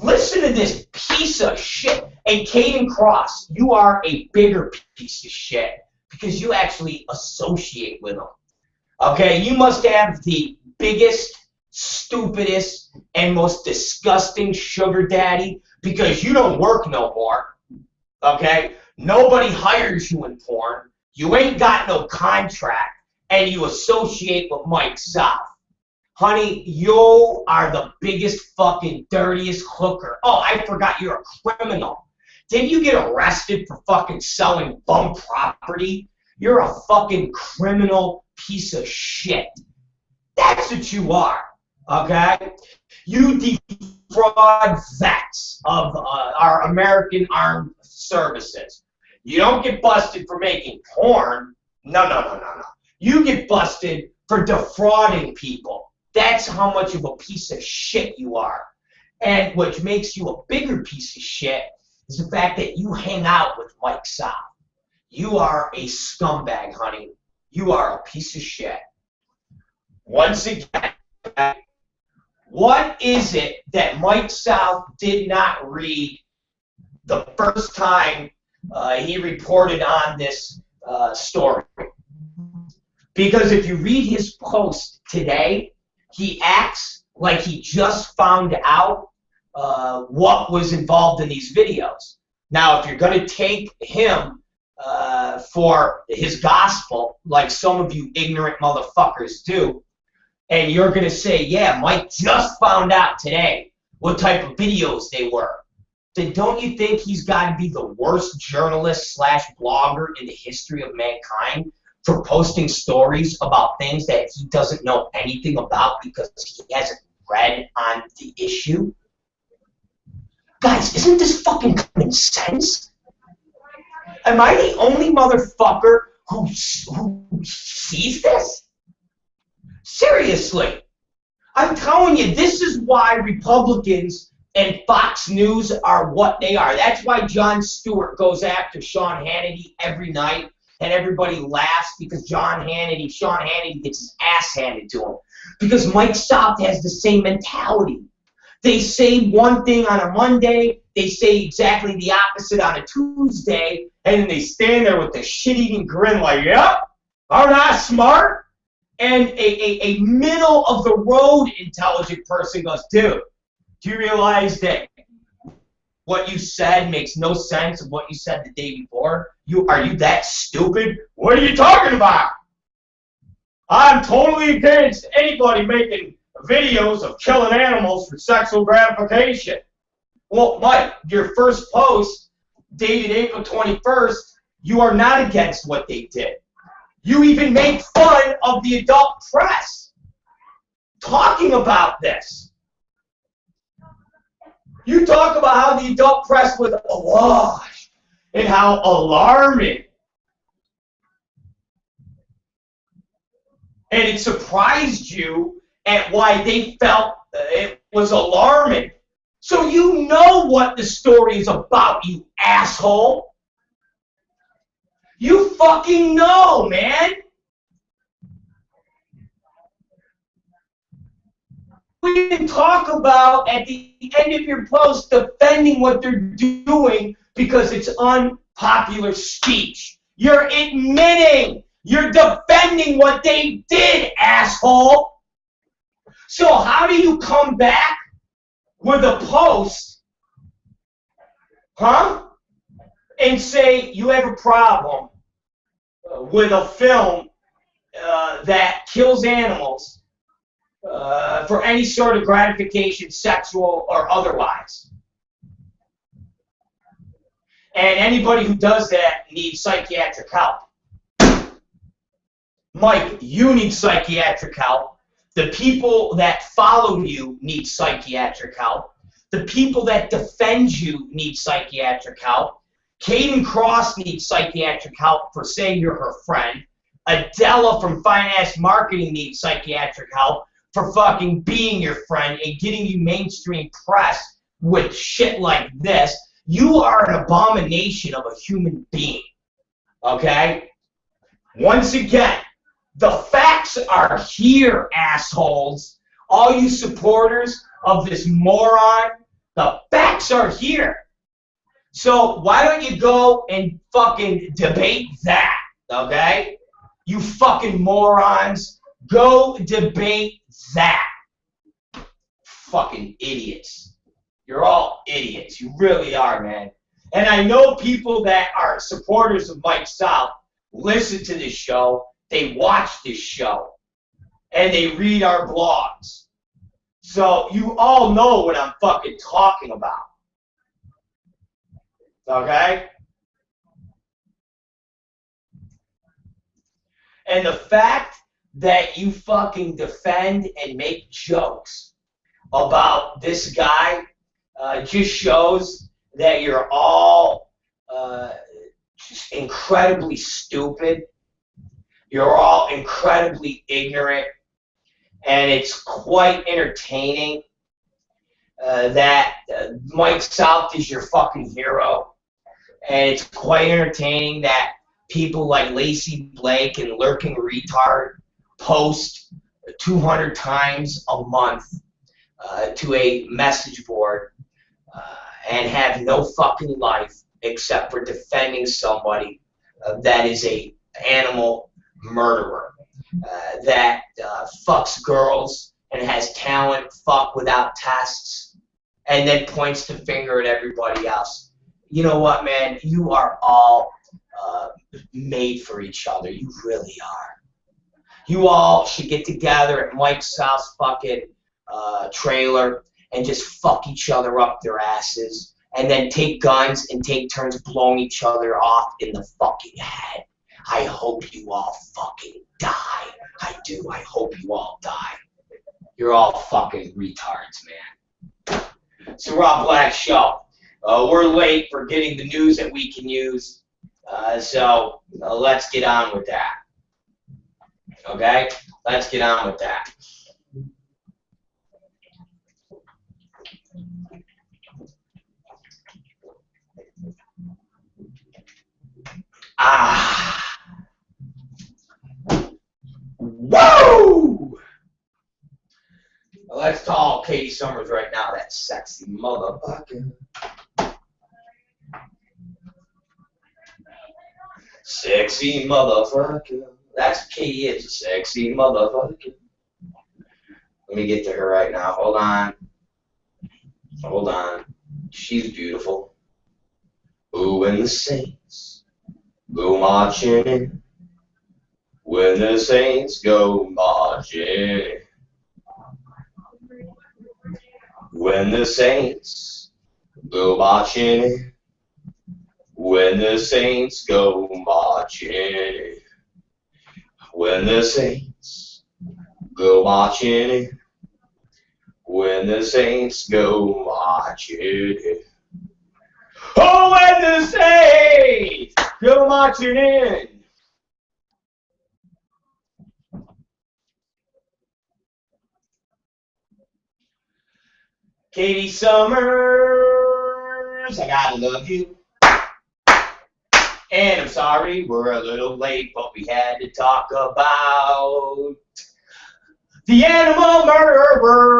Listen to this piece of shit. And Caden Cross, you are a bigger piece of shit because you actually associate with him. Okay? You must have the biggest, stupidest, and most disgusting sugar daddy because you don't work no more. Okay? Nobody hires you in porn. You ain't got no contract. And you associate with Mike South. Honey, you are the biggest fucking dirtiest hooker. Oh, I forgot you're a criminal. Didn't you get arrested for fucking selling bum property? You're a fucking criminal piece of shit. That's what you are, okay? You defraud vets of our American Armed Services. You don't get busted for making porn. No. You get busted for defrauding people. That's how much of a piece of shit you are. And what makes you a bigger piece of shit is the fact that you hang out with Mike South. You are a scumbag, honey. You are a piece of shit. Once again, what is it that Mike South did not read the first time he reported on this story? Because if you read his post today, he acts like he just found out what was involved in these videos. Now, if you're going to take him for his gospel, like some of you ignorant motherfuckers do, and you're going to say, yeah, Mike just found out today what type of videos they were, then don't you think he's got to be the worst journalist / blogger in the history of mankind for posting stories about things that he doesn't know anything about because he hasn't read on the issue? Guys, isn't this fucking common sense? Am I the only motherfucker who sees this? Seriously. I'm telling you, this is why Republicans and Fox News are what they are. That's why Jon Stewart goes after Sean Hannity every night, and everybody laughs because Sean Hannity gets his ass handed to him. Because Mike South has the same mentality. They say one thing on a Monday, they say exactly the opposite on a Tuesday, and then they stand there with a shit-eating grin like, yep, aren't I smart? And a middle-of-the-road intelligent person goes, dude, do you realize that what you said makes no sense of what you said the day before? Are you that stupid? What are you talking about? I'm totally against anybody making videos of killing animals for sexual gratification. Well, Mike, your first post, dated April 21st, you are not against what they did. You even make fun of the adult press talking about this. You talk about how the adult press was awash and how alarming. And it surprised you at why they felt it was alarming. So you know what the story is about, you asshole. You fucking know, man. We can talk about at the end of your post defending what they're doing because it's unpopular speech. You're admitting, you're defending what they did, asshole. So how do you come back with a post, and say you have a problem with a film that kills animals for any sort of gratification, sexual or otherwise? And anybody who does that needs psychiatric help. Mike, you need psychiatric help. The people that follow you need psychiatric help. The people that defend you need psychiatric help. Caden Cross needs psychiatric help for saying you're her friend. Adela from Finance Marketing needs psychiatric help for fucking being your friend and getting you mainstream press with shit like this. You are an abomination of a human being. Okay? Once again, the facts are here, assholes. All you supporters of this moron, the facts are here. So why don't you go and fucking debate that, okay? You fucking morons, go debate that. Fucking idiots. You're all idiots. You really are, man. And I know people that are supporters of Mike South listen to this show. They watch this show, and they read our blogs. So you all know what I'm fucking talking about. Okay? And the fact that you fucking defend and make jokes about this guy just shows that you're all just incredibly stupid. You're all incredibly ignorant, and it's quite entertaining that Mike South is your fucking hero, and it's quite entertaining that people like Lacey Blake and Lurking Retard post 200 times a month to a message board and have no fucking life except for defending somebody that is a animal murderer, that fucks girls and has talent, fuck without tests, and then points the finger at everybody else. you know what, man? You are all made for each other. You really are. You all should get together at Mike's house fucking trailer and just fuck each other up their asses, and then take guns and take turns blowing each other off in the fucking head. I hope you all fucking die. I do. I hope you all die. You're all fucking retards, man. It's the Rob Black Show. We're late for getting the news that we can use, so let's get on with that. Okay? Let's get on with that. Woo! Let's call Katie Summers right now, that sexy motherfucker. Sexy motherfucker. That's what Katie is, a sexy motherfucker. Let me get to her right now. Hold on. Hold on. She's beautiful. Ooh, when the Saints go marching in. When the Saints go marching in. When the Saints go marching in. When the Saints go marching in. When the Saints go marching in. When the Saints go marching in. Oh, when the Saints go marching in. Katie Summers, I gotta love you. And I'm sorry we're a little late, but we had to talk about the animal murderers.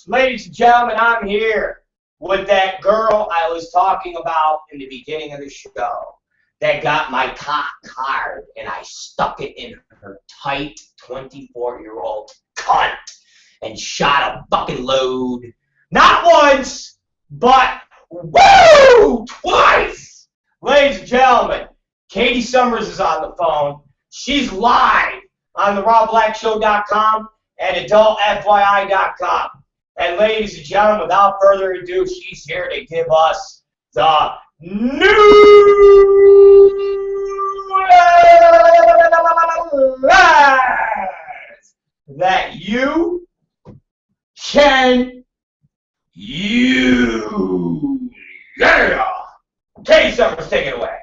Ladies and gentlemen, I'm here with that girl I was talking about in the beginning of the show that got my cock hard and I stuck it in her tight 24-year-old cunt and shot a fucking load. Not once, but woo! Twice! Ladies and gentlemen, Katie Summers is on the phone. She's live on the RobBlackShow.com and AdultFYI.com. And ladies and gentlemen, without further ado, she's here to give us the news that you can use. Yeah! Katie Summers, take it away.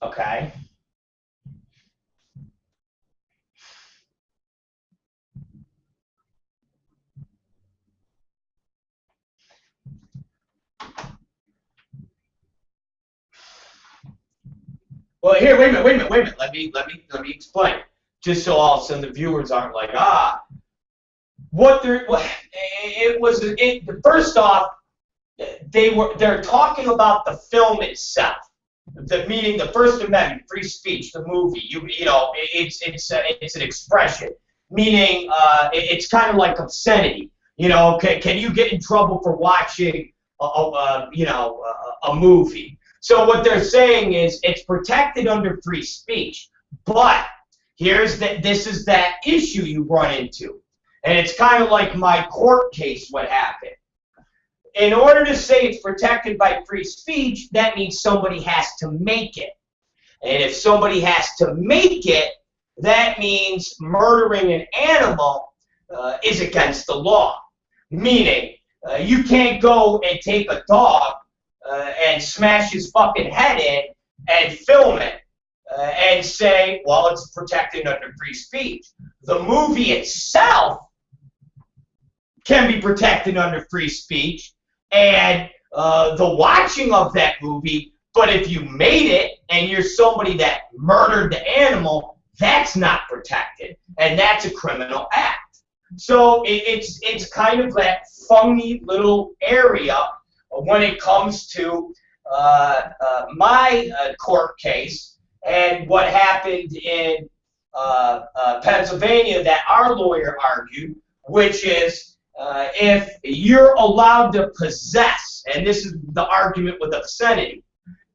Okay. Well, here, wait a minute. Let me explain. Just so all of a sudden the viewers aren't like, first off, they're talking about the film itself. Meaning the First Amendment, free speech, the movie. It's an expression. Meaning, it's kind of like obscenity. Can you get in trouble for watching a movie? So what they're saying is it's protected under free speech, but this is that issue you run into. And it's kind of like my court case, what happened. In order to say it's protected by free speech, that means somebody has to make it. And if somebody has to make it, that means murdering an animal is against the law. Meaning, you can't go and take a dog and smash his fucking head in and film it and say, well, it's protected under free speech. The movie itself can be protected under free speech, and the watching of that movie, but if you made it and you're somebody that murdered the animal, that's not protected, and that's a criminal act. So it's kind of that funny little area when it comes to my court case and what happened in Pennsylvania that our lawyer argued, which is if you're allowed to possess, and this is the argument with obscenity,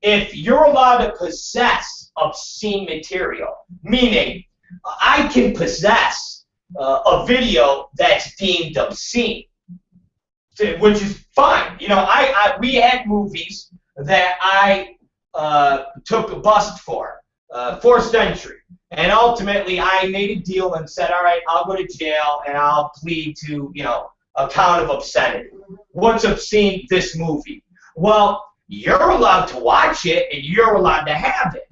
if you're allowed to possess obscene material, meaning I can possess a video that's deemed obscene, which is fine. You know, we had movies that I took a bust for, forced entry, and ultimately I made a deal and said, all right, I'll go to jail and I'll plead to, you know, a count of obscenity. What's obscene? This movie. Well, you're allowed to watch it and you're allowed to have it.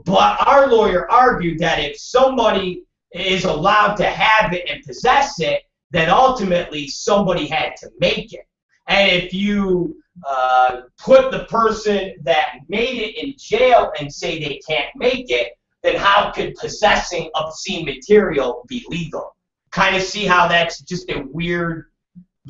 But our lawyer argued that if somebody is allowed to have it and possess it, then ultimately somebody had to make it. And if you put the person that made it in jail and say they can't make it, then how could possessing obscene material be legal? Kind of see how that's just a weird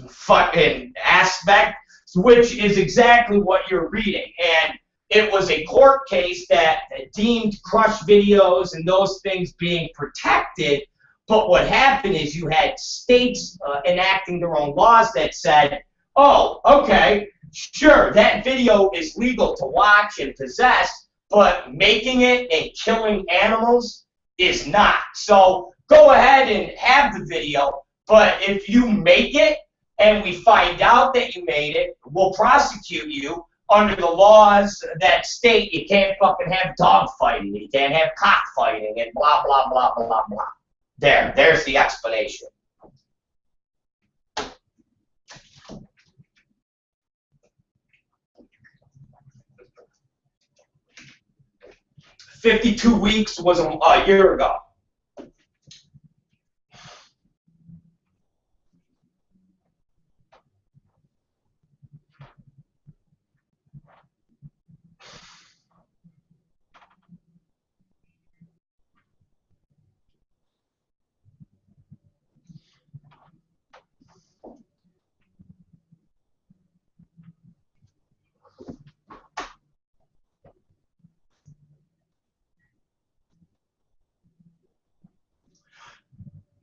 fucking aspect, which is exactly what you're reading. And it was a court case that deemed crush videos and those things being protected, but what happened is you had states enacting their own laws that said, oh, okay, sure, that video is legal to watch and possess, but making it and killing animals is not. So go ahead and have the video, but if you make it and we find out that you made it, we'll prosecute you under the laws that state you can't fucking have dog fighting, you can't have cockfighting, and blah, blah, blah, blah, blah. There's the explanation. "52 weeks" was a year ago.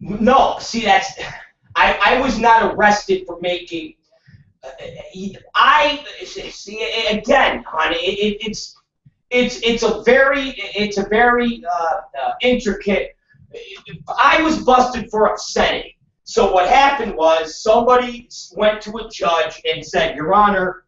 No, see, I was not arrested for making. I see again, honey. It's a very intricate. I was busted for obscenity. So what happened was somebody went to a judge and said, Your Honor,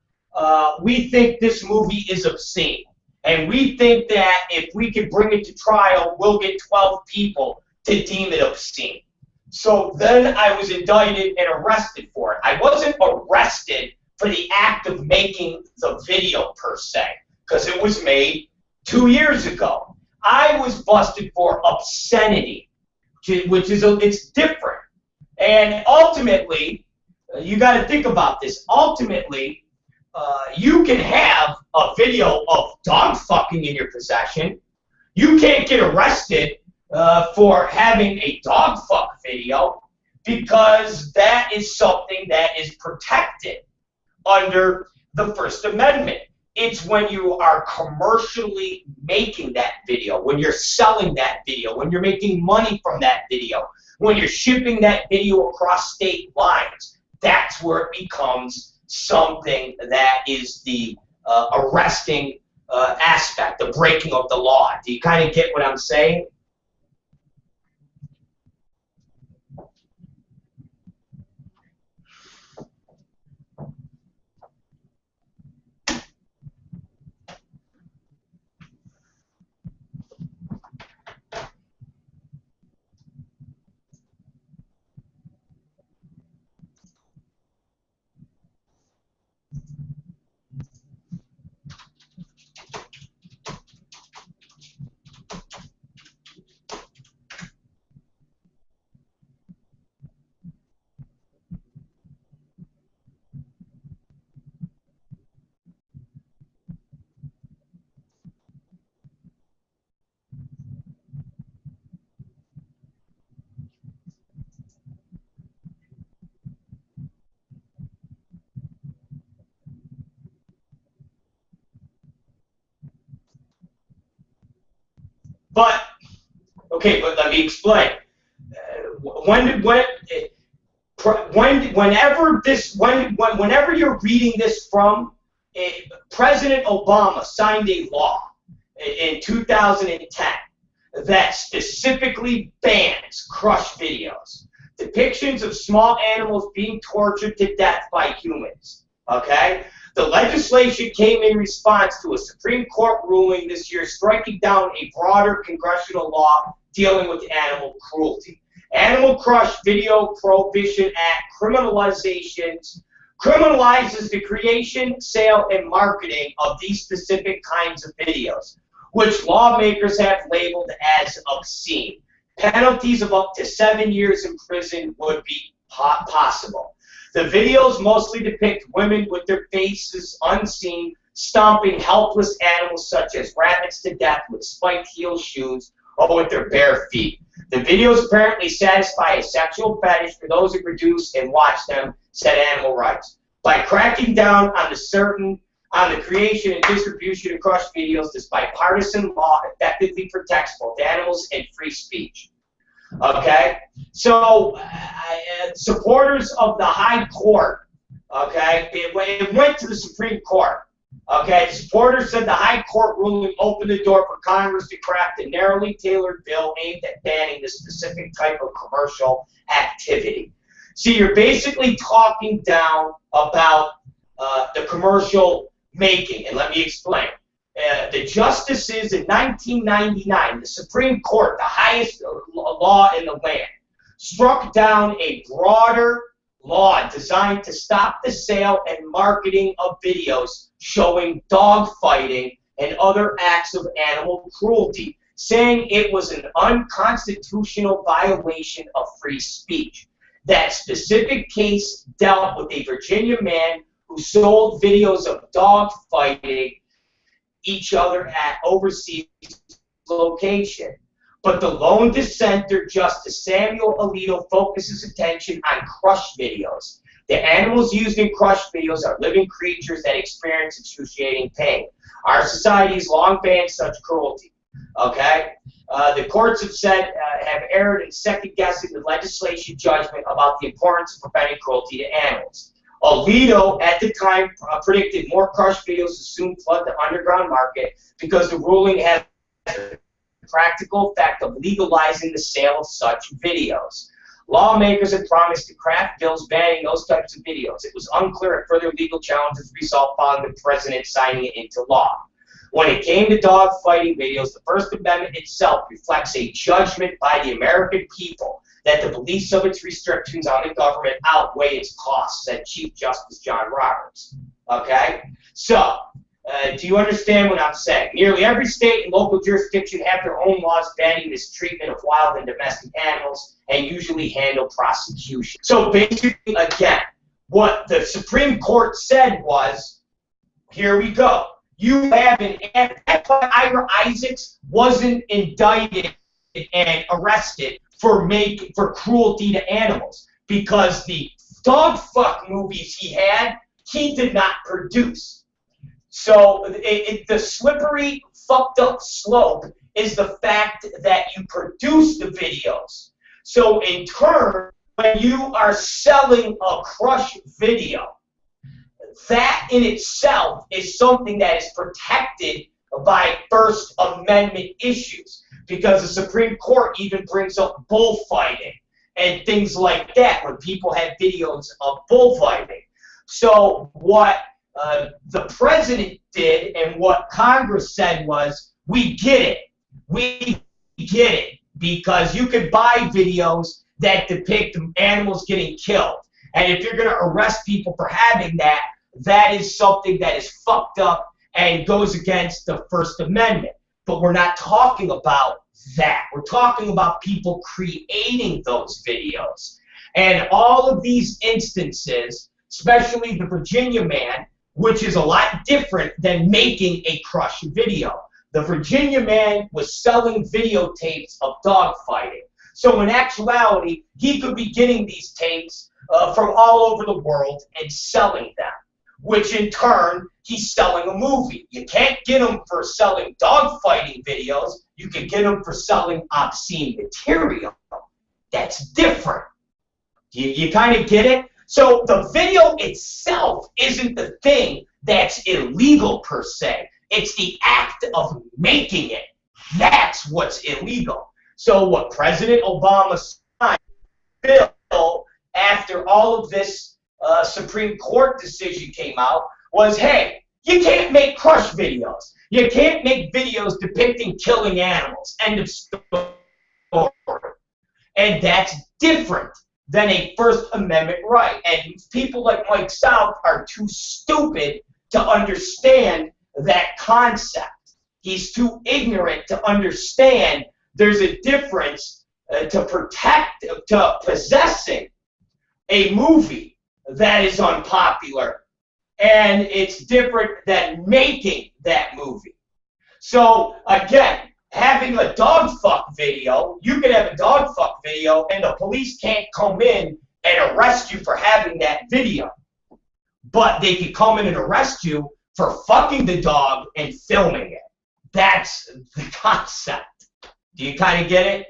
we think this movie is obscene, and we think that if we could bring it to trial, we'll get 12 people to deem it obscene. So then I was indicted and arrested for it. I wasn't arrested for the act of making the video per se, because it was made 2 years ago. I was busted for obscenity, which is it's different. And ultimately, you got to think about this. Ultimately, you can have a video of dog fucking in your possession. You can't get arrested for having a dog fuck video, because that is something that is protected under the First Amendment. It's when you are commercially making that video, when you're selling that video, when you're making money from that video, when you're shipping that video across state lines. That's where it becomes something that is the arresting aspect, the breaking of the law. Do you kind of get what I'm saying? But okay, but let me explain. Whenever you're reading this from, President Obama signed a law in 2010 that specifically bans crush videos, depictions of small animals being tortured to death by humans. Okay? The legislation came in response to a Supreme Court ruling this year striking down a broader congressional law dealing with animal cruelty. Animal Crush Video Prohibition Act criminalizes the creation, sale, and marketing of these specific kinds of videos, which lawmakers have labeled as obscene. Penalties of up to 7 years in prison would be possible. The videos mostly depict women with their faces unseen, stomping helpless animals such as rabbits to death with spiked heel shoes or with their bare feet. The videos apparently satisfy a sexual fetish for those who produce and watch them, said Animal Rights. By cracking down on the creation and distribution of crushed videos, this bipartisan law effectively protects both animals and free speech. Okay? So, supporters of the High Court, okay, it went to the Supreme Court. Okay, supporters said the High Court ruling opened the door for Congress to craft a narrowly tailored bill aimed at banning this specific type of commercial activity. See, you're basically talking down about the commercial making, and let me explain. The justices in 1999, the Supreme Court, the highest law in the land, struck down a broader law designed to stop the sale and marketing of videos showing dog fighting and other acts of animal cruelty, saying it was an unconstitutional violation of free speech. That specific case dealt with a Virginia man who sold videos of dogs fighting each other at overseas location. But the lone dissenter, Justice Samuel Alito, focuses attention on crush videos. The animals used in crush videos are living creatures that experience excruciating pain. Our society has long banned such cruelty. Okay? The courts have erred in second-guessing the legislation judgment about the importance of preventing cruelty to animals. Alito, at the time, predicted more crush videos would soon flood the underground market because the ruling has the practical effect of legalizing the sale of such videos. Lawmakers had promised to craft bills banning those types of videos. It was unclear if further legal challenges result following the president signing it into law. When it came to dog fighting videos, the First Amendment itself reflects a judgment by the American people that the beliefs of its restrictions on the government outweigh its costs, said Chief Justice John Roberts. Okay? So, do you understand what I'm saying? Nearly every state and local jurisdiction have their own laws banning this treatment of wild and domestic animals and usually handle prosecution. So basically, again, what the Supreme Court said was, here we go. You have that's why Ira Isaacs wasn't indicted and arrested for cruelty to animals, because the dog fuck movies he did not produce. So the slippery, fucked up slope is the fact that you produce the videos. So in turn, when you are selling a crush video, that in itself is something that is protected by First Amendment issues, because the Supreme Court even brings up bullfighting and things like that when people have videos of bullfighting. So what the president did and what Congress said was, we get it. We get it, because you can buy videos that depict animals getting killed. And if you're going to arrest people for having that, that is something that is fucked up and goes against the First Amendment. But we're not talking about that. We're talking about people creating those videos. And all of these instances, especially the Virginia man, which is a lot different than making a crush video. The Virginia man was selling videotapes of dog fighting. So in actuality, he could be getting these tapes from all over the world and selling them. which in turn, he's selling a movie. You can't get him for selling dogfighting videos. You can get him for selling obscene material. That's different. You kind of get it? So the video itself isn't the thing that's illegal per se. It's the act of making it. That's what's illegal. So what President Obama signed bill after all of this Supreme Court decision came out was, hey, you can't make crush videos. You can't make videos depicting killing animals. End of story. And that's different than a First Amendment right. And people like Mike South are too stupid to understand that concept. He's too ignorant to understand there's a difference to possessing a movie that is unpopular, and it's different than making that movie. So again, having a dog fuck video, you can have a dog fuck video and the police can't come in and arrest you for having that video. But they can come in and arrest you for fucking the dog and filming it. That's the concept. Do you kind of get it?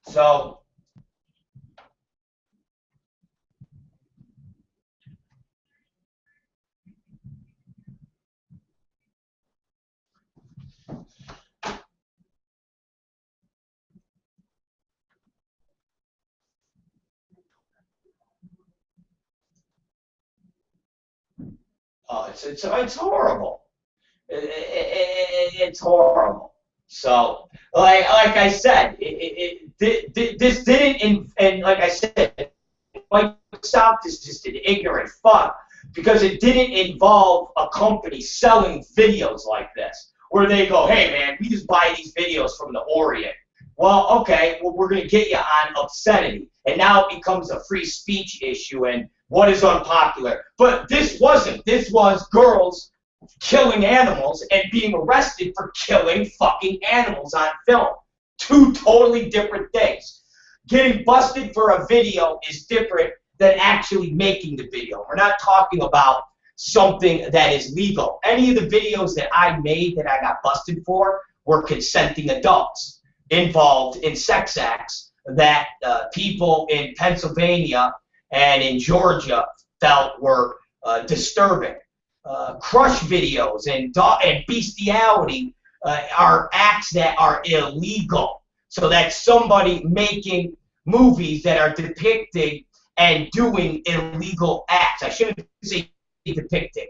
So, oh, it's horrible. It's horrible. So, like I said, this didn't, and like I said, Mike South is just an ignorant fuck because it didn't involve a company selling videos like this, where they go, hey man, we just buy these videos from the Orient. Well, okay, well we're gonna get you on obscenity, and now it becomes a free speech issue and what is unpopular. But this wasn't. This was girls killing animals and being arrested for killing fucking animals on film. Two totally different things. Getting busted for a video is different than actually making the video. We're not talking about something that is legal. Any of the videos that I made that I got busted for were consenting adults involved in sex acts that people in Pennsylvania and in Georgia felt were disturbing. Crush videos and bestiality are acts that are illegal. So that's somebody making movies that are depicting and doing illegal acts. I shouldn't say depicting,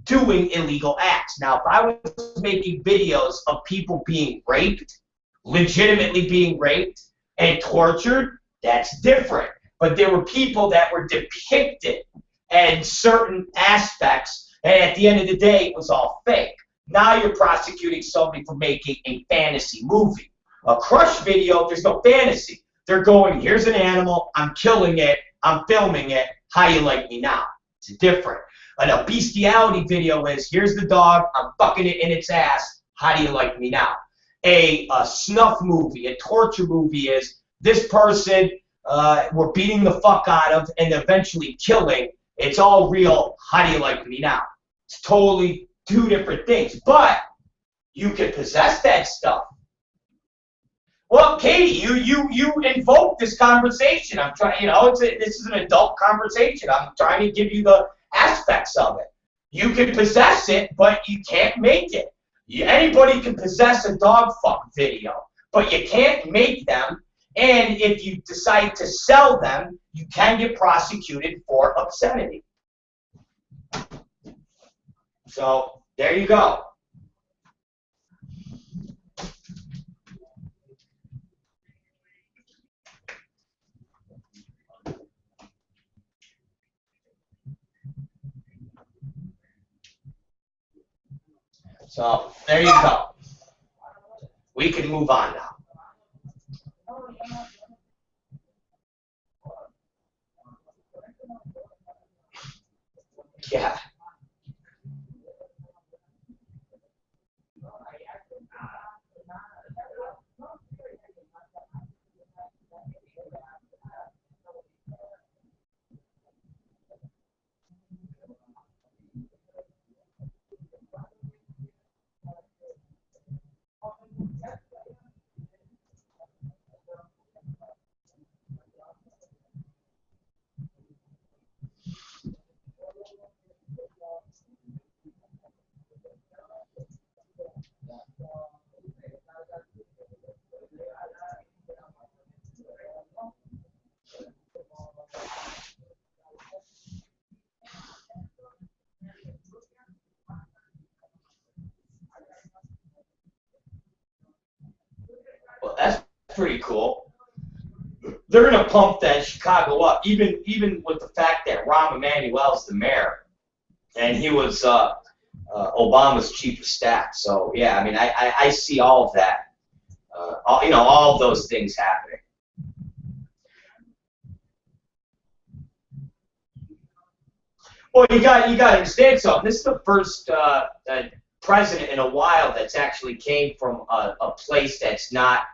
doing illegal acts. Now, if I was making videos of people being raped, legitimately being raped and tortured, that's different. But there were people that were depicted and certain aspects, and at the end of the day, it was all fake. Now you're prosecuting somebody for making a fantasy movie. A crush video, there's no fantasy. They're going, here's an animal, I'm killing it, I'm filming it, how you like me now? It's different. And a bestiality video is, here's the dog, I'm fucking it in its ass, how do you like me now? A snuff movie, a torture movie is, this person we're beating the fuck out of and eventually killing. It's all real. How do you like me now? It's totally two different things. But you can possess that stuff. Well, Katie, you invoked this conversation. I'm trying, this is an adult conversation. I'm trying to give you the aspects of it. You can possess it, but you can't make it. Anybody can possess a dog fuck video, but you can't make them. And if you decide to sell them, you can get prosecuted for obscenity. So, there you go. So, there you go. We can move on now. Yeah. pretty cool. They're gonna pump that Chicago up, even with the fact that Rahm Emanuel's the mayor, and he was Obama's chief of staff. So yeah, I mean, I see all of that, all of those things happening. Well, you got to understand something. This is the first president in a while that's actually came from a place that's not,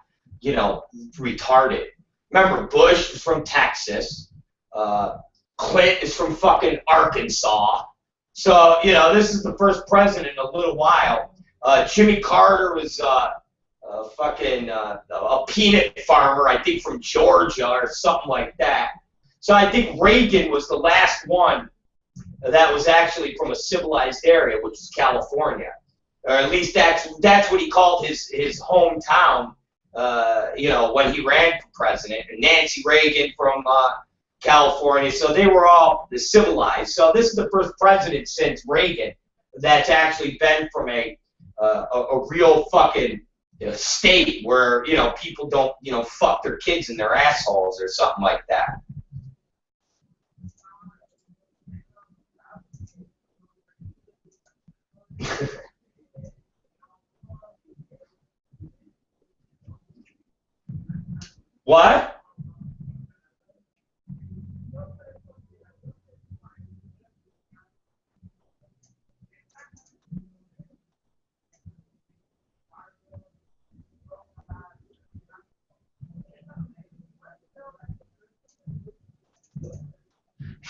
retarded. Remember, Bush is from Texas. Clinton is from fucking Arkansas. So, this is the first president in a little while. Jimmy Carter was fucking a peanut farmer, I think from Georgia or something like that. So I think Reagan was the last one that was actually from a civilized area, which is California. Or at least that's what he called his hometown, when he ran for president. And Nancy Reagan from California, so they were all civilized. So this is the first president since Reagan that's actually been from a real fucking state where people don't fuck their kids in their assholes or something like that. What?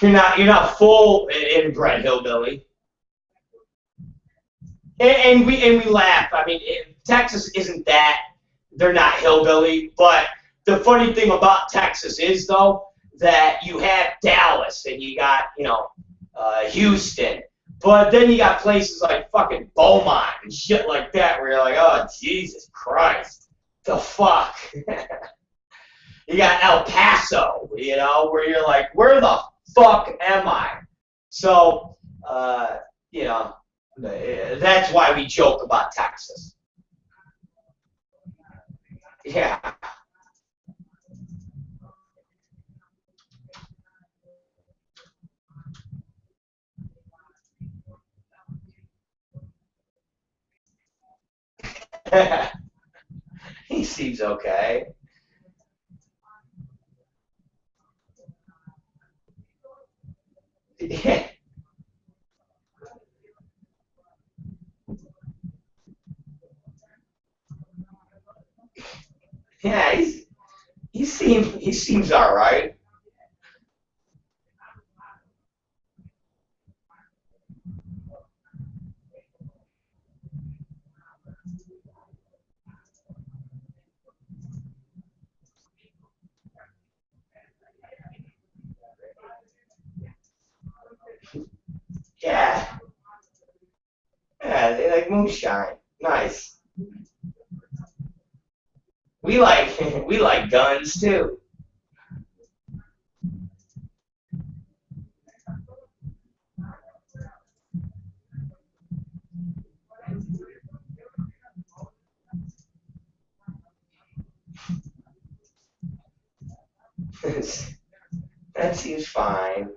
You're not full inbred hillbilly. And we laugh. I mean, Texas isn't that. They're not hillbilly. But the funny thing about Texas is, though, that you have Dallas and you got, Houston. But then you got places like fucking Beaumont and shit like that where you're like, oh, Jesus Christ. The fuck? You got El Paso, where you're like, where the fuck am I? So, that's why we joke about Texas. Yeah. He seems okay. Yeah. Yeah, he seems all right. Yeah. Yeah, they like moonshine. Nice. We like we like guns too. That seems fine.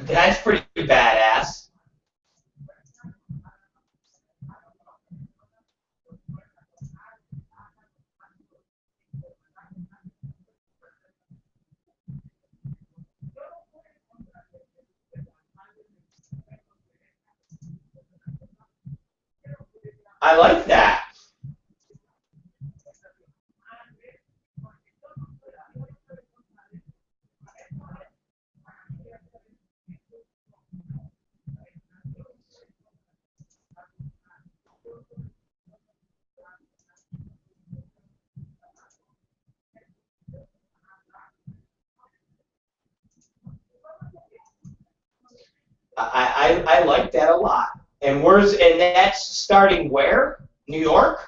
That's pretty badass. I like that. I like that a lot. And that's starting where? New York?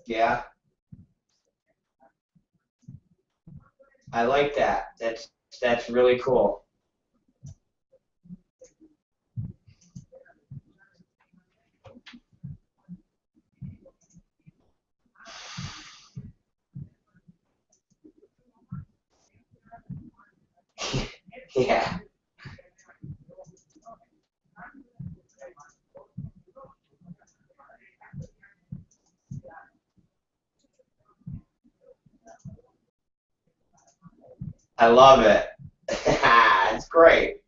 Yeah, I like that. That's really cool. Yeah, I love it. It's great.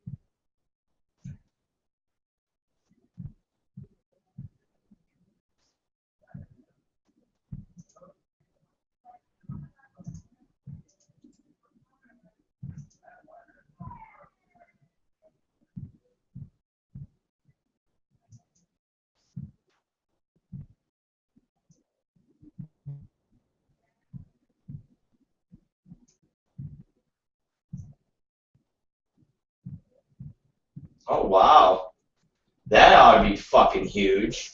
Oh wow, that ought to be fucking huge.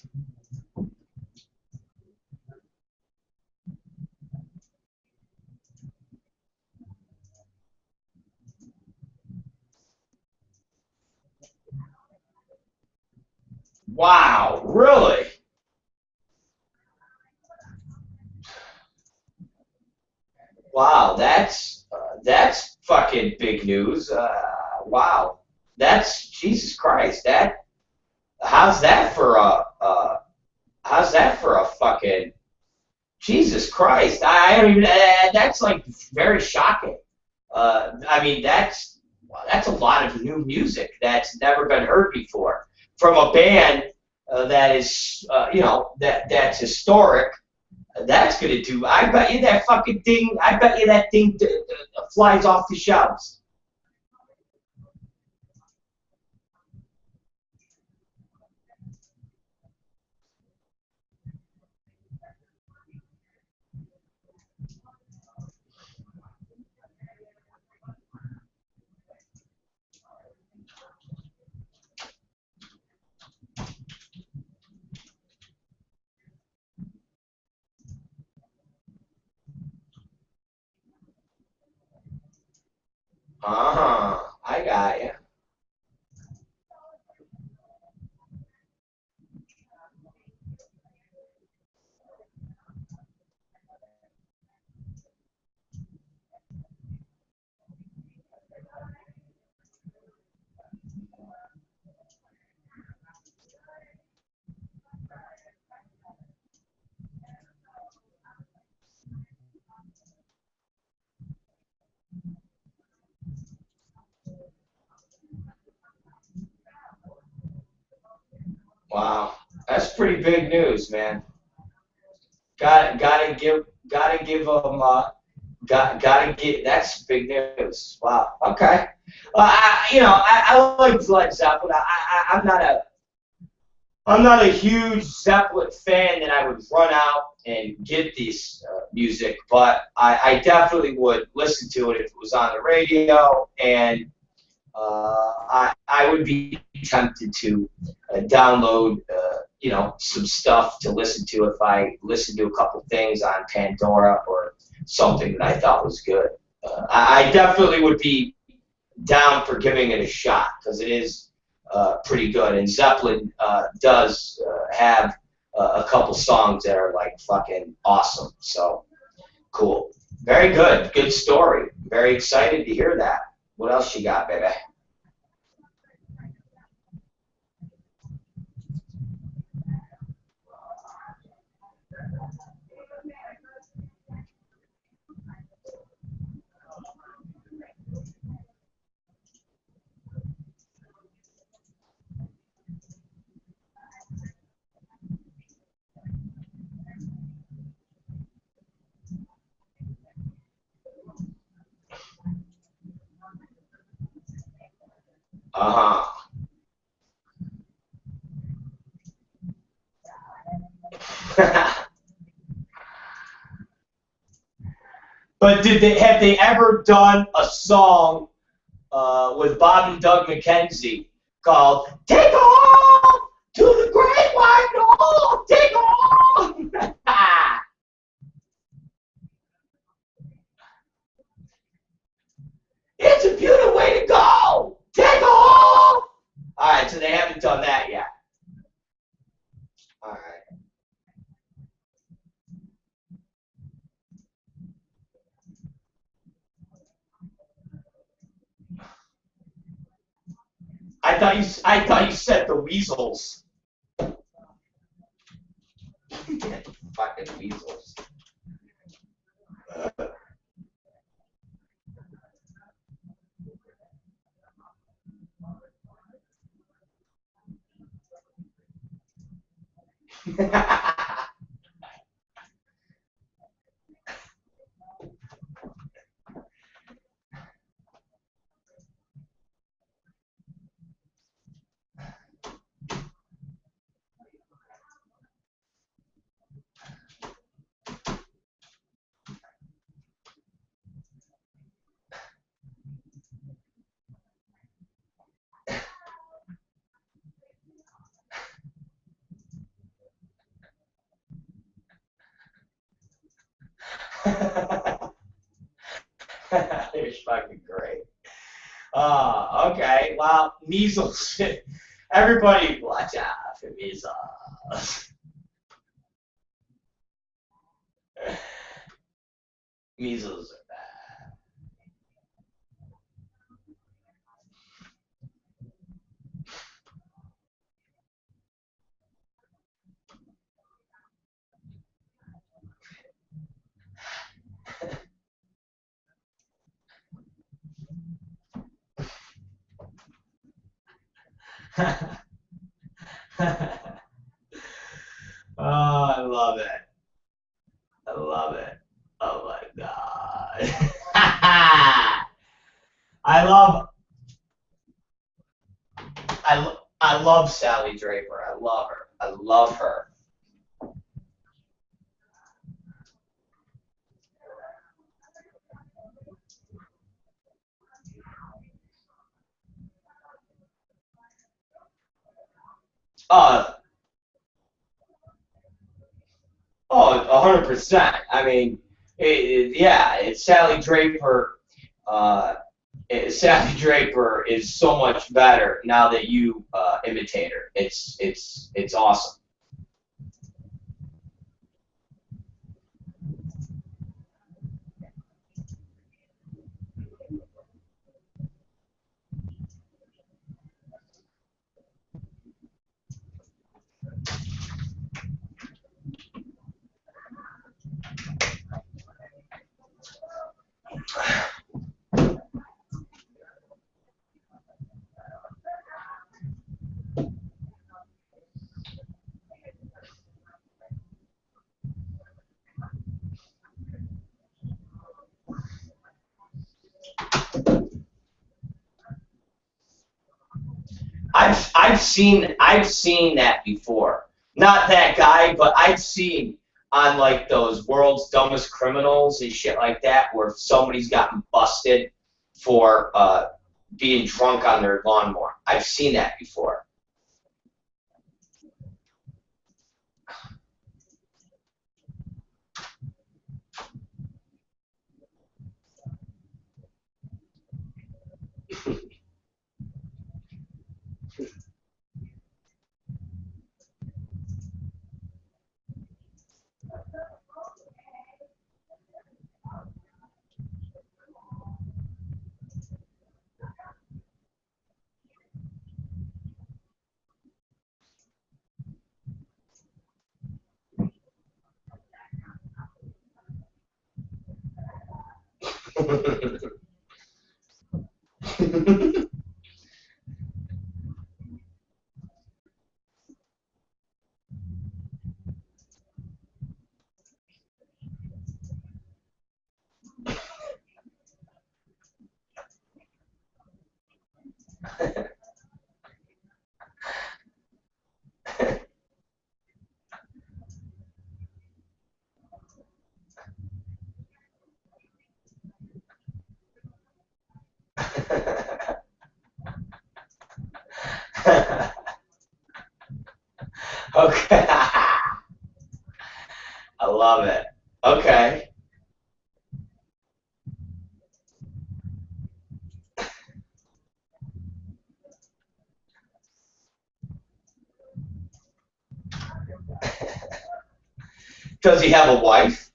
Wow, really? Wow, that's fucking big news. Wow, that's Jesus Christ. How's that for how's that for a fucking Jesus Christ? I don't even. That's like very shocking. I mean, that's a lot of new music that's never been heard before from a band that is, that's historic. That's gonna do. I bet you that fucking thing. I bet you that thing flies off the shelves. I got you. Wow, that's pretty big news, man. Gotta give them gotta get that's big news. Wow. Okay. I like Led Zeppelin. I'm not a huge Zeppelin fan that I would run out and get this music, but I definitely would listen to it if it was on the radio, and I would be tempted to download, some stuff to listen to if I listened to a couple things on Pandora or something that I thought was good. I definitely would be down for giving it a shot because it is pretty good. And Zeppelin does have a couple songs that are like fucking awesome. So cool. Very good. Good story. Very excited to hear that. What else you got, baby? Uh-huh. But have they ever done a song with Bobby Doug McKenzie called "Take Off to the Great White North"? Take off. It's a beautiful way to go. Take off. All right, so they haven't done that yet. All right. I thought you said the Weasels. Fucking Weasels. They're fucking great. Okay. Well, measles. Everybody, watch out for measles. Measles are bad. Oh, I love it. I love it. Oh my god. I love I love Sally Draper. I love her. I love her. Oh, 100%. I mean, yeah, it's Sally Draper. Sally Draper is so much better now that you imitate her. It's awesome. I've seen that before. Not that guy, but I've seen on like those world's dumbest criminals and shit like that, where somebody's gotten busted for being drunk on their lawnmower. I've seen that before. Okay. I love it. Okay. Does he have a wife?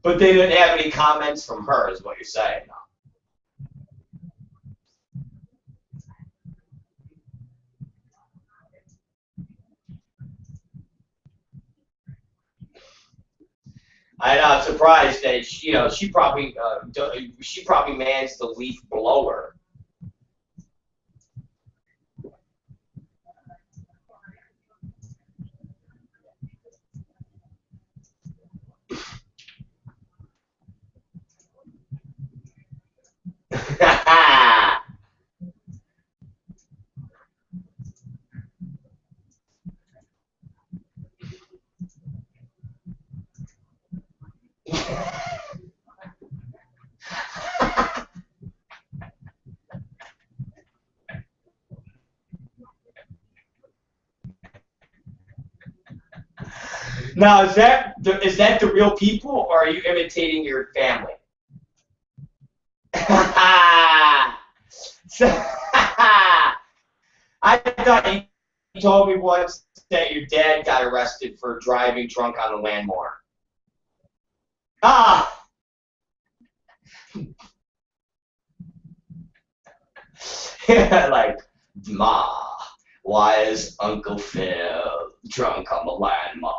But they didn't have any comments from her, is what you're saying. I'm surprised that she probably mans the leaf blower. Now, is that the real people, or are you imitating your family? So, I thought you told me once that your dad got arrested for driving drunk on a landmark. Ah! Like, Ma, why is Uncle Phil drunk on the landmark?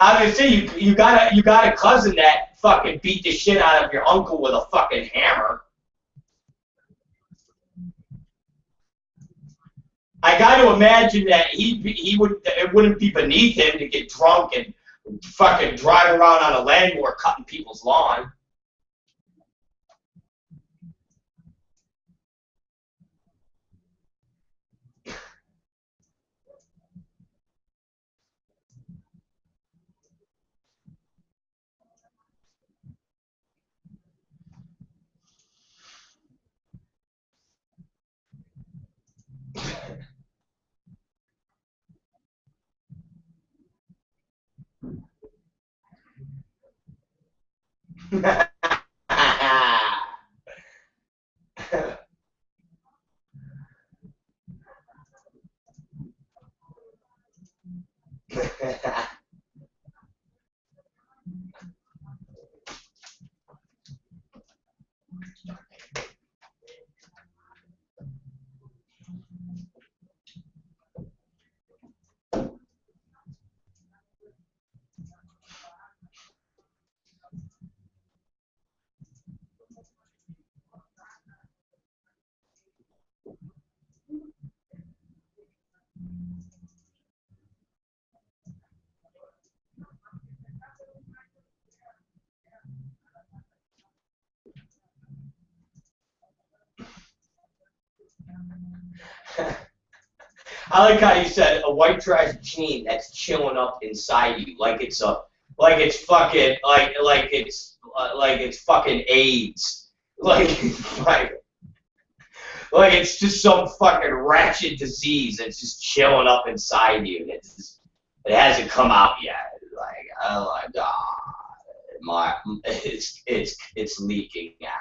I mean, see, you got a cousin that fucking beat the shit out of your uncle with a fucking hammer. I got to imagine that it wouldn't be beneath him to get drunk and fucking drive around on a landmark cutting people's lawn. I like how you said a white trash gene that's chilling up inside you, like it's fucking AIDS, like Like it's just some fucking wretched disease that's just chilling up inside you. And it hasn't come out yet. Like, oh my god, it's leaking out.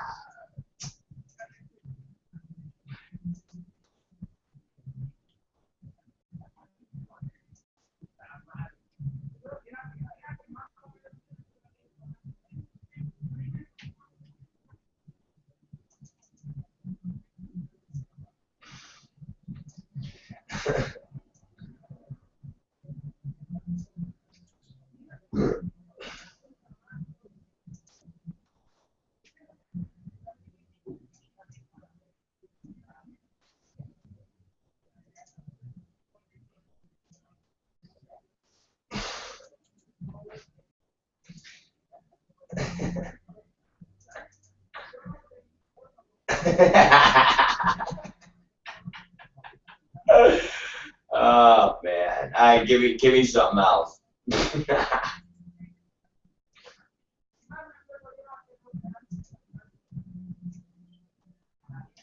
Oh man, give me something else.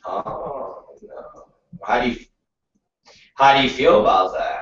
Oh no. How do you feel about that?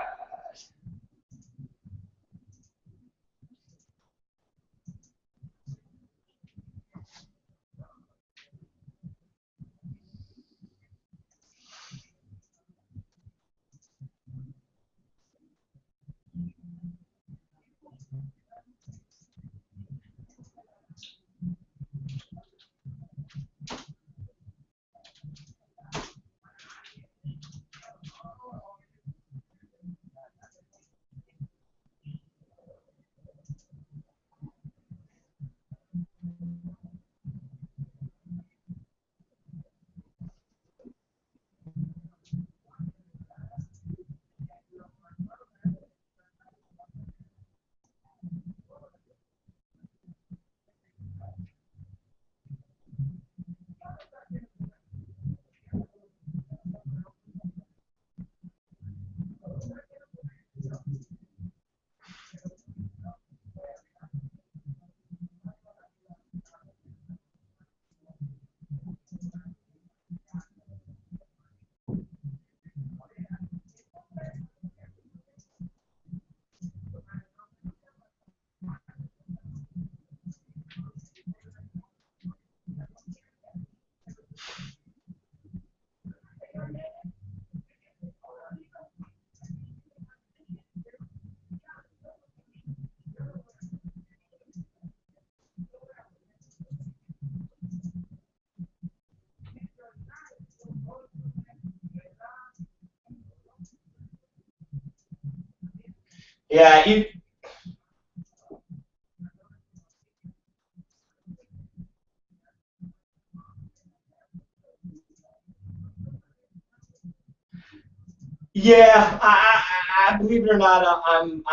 Yeah, yeah. I believe it or not, I'm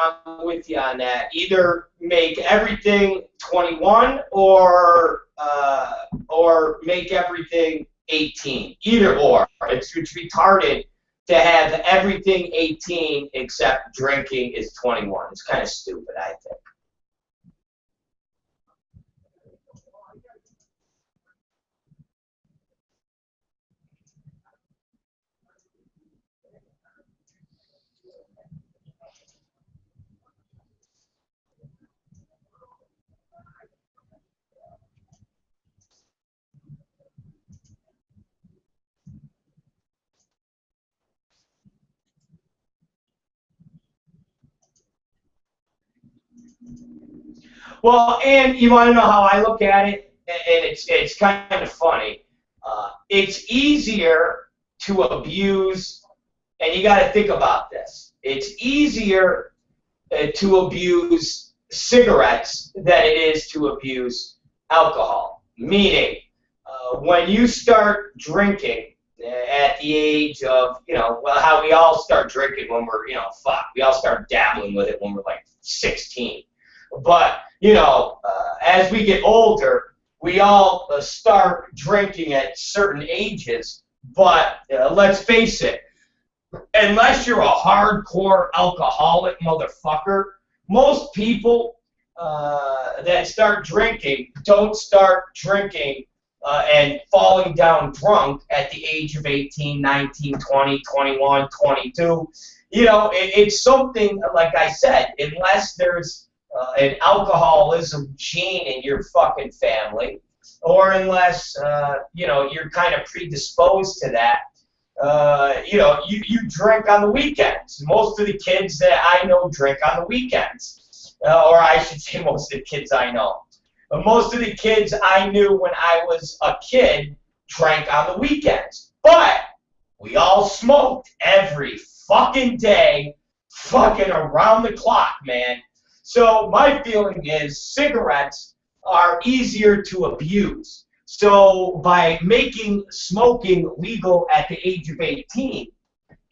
with you on that. Either make everything 21 or make everything 18. Either or. It's retarded to have everything 18 except drinking is 21. It's kind of stupid, I think. Well, and you want to know how I look at it, and it's kind of funny. It's easier to abuse, and you got to think about this. It's easier to abuse cigarettes than it is to abuse alcohol. Meaning, when you start drinking at the age of, well, how we all start drinking when we're, we all start dabbling with it when we're like 16. But, as we get older, we all start drinking at certain ages. But let's face it, unless you're a hardcore alcoholic motherfucker, most people that start drinking don't start drinking and falling down drunk at the age of 18, 19, 20, 21, 22. You know, it's something, like I said, unless there's an alcoholism gene in your fucking family, or unless, you know, you're kind of predisposed to that, you know, you drink on the weekends. Most of the kids that I know drink on the weekends. Or I should say most of the kids I know. But most of the kids I knew when I was a kid drank on the weekends. But we all smoked every fucking day, fucking around the clock, man. So my feeling is cigarettes are easier to abuse. So by making smoking legal at the age of 18,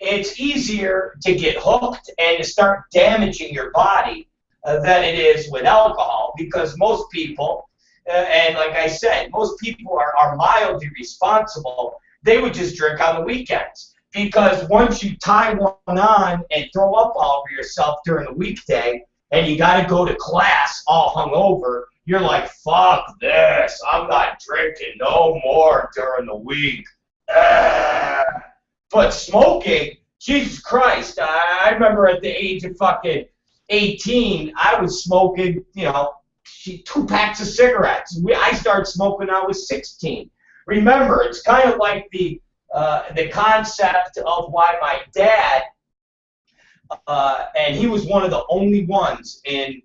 it's easier to get hooked and to start damaging your body than it is with alcohol, because most people, and like I said, most people are mildly responsible. They would just drink on the weekends, because once you tie one on and throw up all over yourself during the weekday and you got to go to class all hungover, you're like, fuck this, I'm not drinking no more during the week. But smoking, Jesus Christ, I remember at the age of fucking 18, I was smoking, you know, 2 packs of cigarettes. I started smoking when I was 16. Remember, it's kind of like the concept of why my dad, and he was one of the only ones in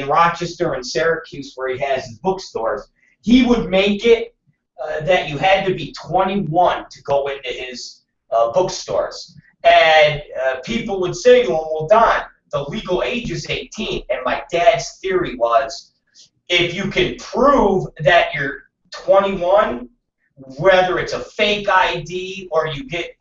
Rochester and Syracuse where he has his bookstores. He would make it that you had to be 21 to go into his bookstores. And people would say to him, well, Don, the legal age is 18. And my dad's theory was, if you can prove that you're 21, whether it's a fake ID or you get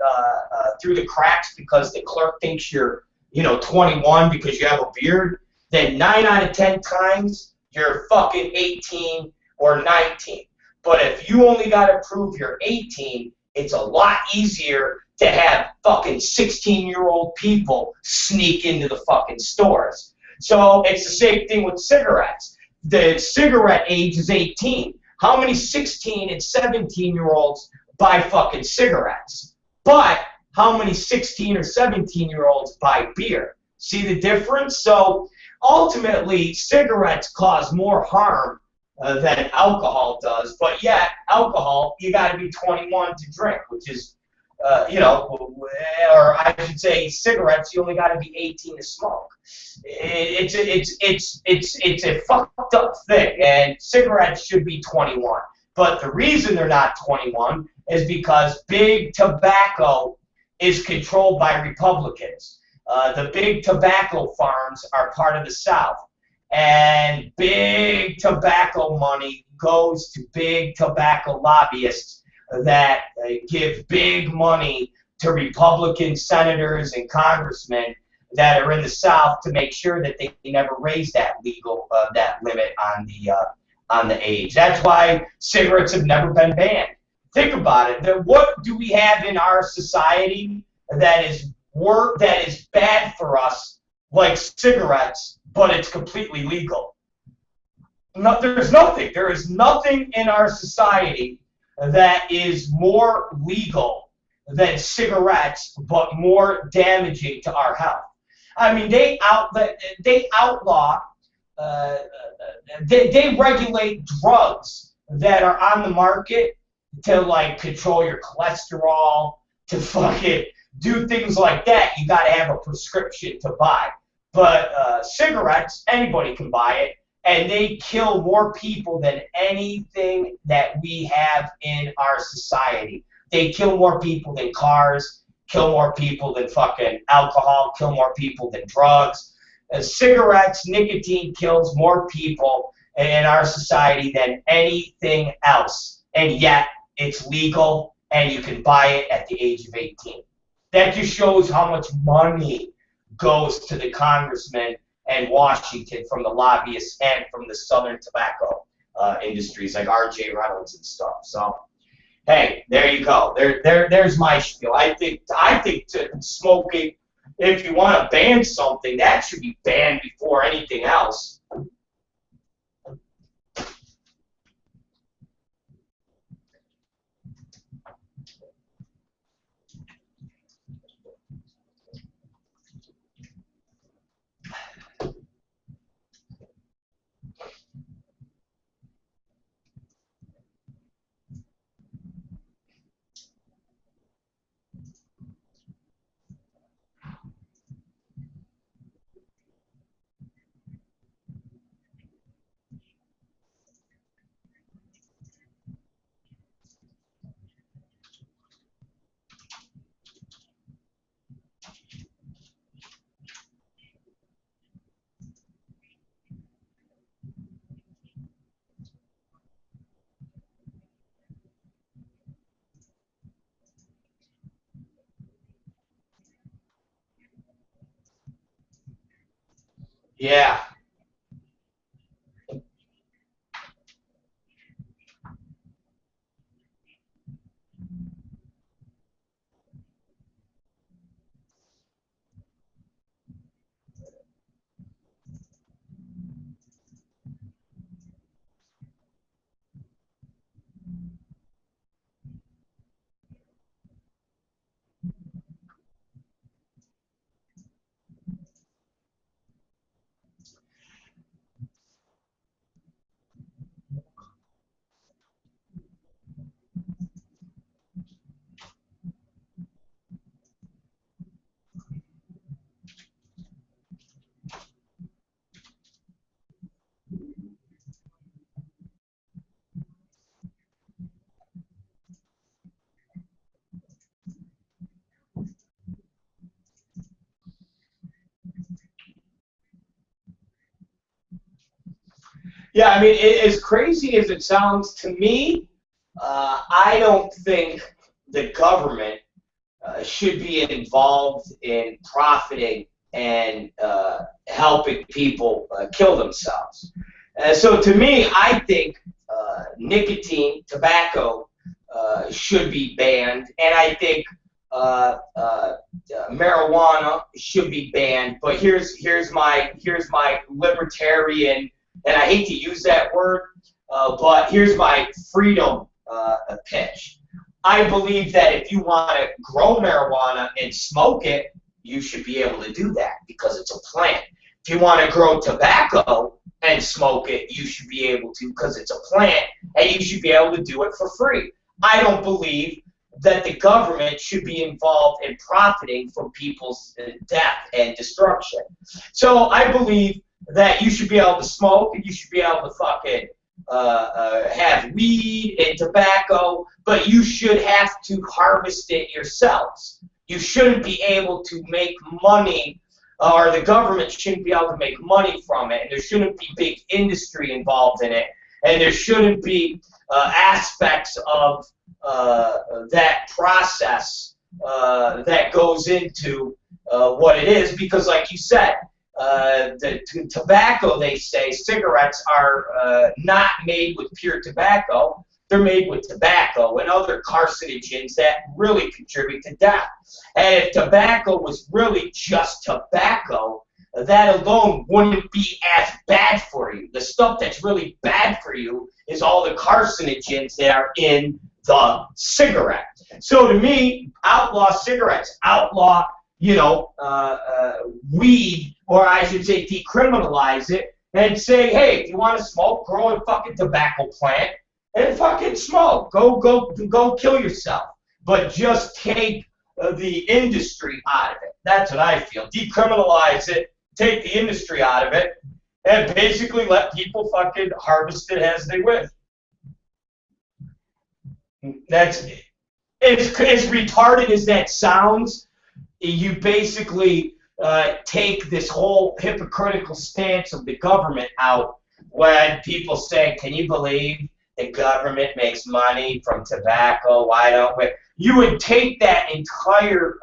through the cracks because the clerk thinks you're, you know, 21 because you have a beard, then 9 out of 10 times you're fucking 18 or 19. But if you only got to prove you're 18, it's a lot easier to have fucking 16-year-old people sneak into the fucking stores. So it's the same thing with cigarettes. The cigarette age is 18. How many 16 and 17-year-olds buy fucking cigarettes? But how many 16 or 17-year-olds buy beer? See the difference? So ultimately, cigarettes cause more harm than alcohol does. But yet, alcohol, you got to be 21 to drink, which is, you know, or I should say, cigarettes, you only got to be 18 to smoke. It's a fucked up thing, and cigarettes should be 21. But the reason they're not 21 is because big tobacco is controlled by Republicans. The big tobacco farms are part of the South, and big tobacco money goes to big tobacco lobbyists that give big money to Republican senators and congressmen that are in the South to make sure that they never raise that that limit on the age. That's why cigarettes have never been banned. Think about it. What do we have in our society that is bad for us, like cigarettes, but it's completely legal? No, there's nothing. There is nothing in our society that is more legal than cigarettes, but more damaging to our health. I mean, they outlaw, they regulate drugs that are on the market to, like, control your cholesterol, to fucking do things like that. You got to have a prescription to buy. But cigarettes, anybody can buy it, and they kill more people than anything that we have in our society. They kill more people than cars, kill more people than fucking alcohol, kill more people than drugs. Cigarettes, nicotine kills more people in our society than anything else. And yet, it's legal, and you can buy it at the age of 18. That just shows how much money goes to the congressmen and Washington from the lobbyists and from the southern tobacco industries like R.J. Reynolds and stuff. So, hey, there you go. There's my spiel. I think to smoking, if you want to ban something, that should be banned before anything else. Yeah. Yeah, I mean, as crazy as it sounds to me, I don't think the government should be involved in profiting and helping people kill themselves. So to me, I think nicotine, tobacco should be banned, and I think marijuana should be banned. But here's my libertarian, and I hate to use that word, but here's my freedom pitch. I believe that if you want to grow marijuana and smoke it, you should be able to do that because it's a plant. If you want to grow tobacco and smoke it, you should be able to because it's a plant, and you should be able to do it for free. I don't believe that the government should be involved in profiting from people's death and destruction. So I believe that you should be able to smoke and you should be able to fucking have weed and tobacco, but you should have to harvest it yourselves. You shouldn't be able to make money, or the government shouldn't be able to make money from it, and there shouldn't be big industry involved in it, and there shouldn't be aspects of that process that goes into what it is, because like you said, the tobacco, they say, cigarettes are not made with pure tobacco. They're made with tobacco and other carcinogens that really contribute to death. And if tobacco was really just tobacco, that alone wouldn't be as bad for you. The stuff that's really bad for you is all the carcinogens that are in the cigarette. So to me, outlaw cigarettes, outlaw, weed, or I should say decriminalize it, and say, hey, if you want to smoke, grow a fucking tobacco plant and fucking smoke. Go kill yourself. But just take the industry out of it. That's what I feel. Decriminalize it, take the industry out of it, and basically let people fucking harvest it as they wish. That's as retarded as that sounds. You basically take this whole hypocritical stance of the government out when people say, can you believe the government makes money from tobacco? Why don't we? You would take that entire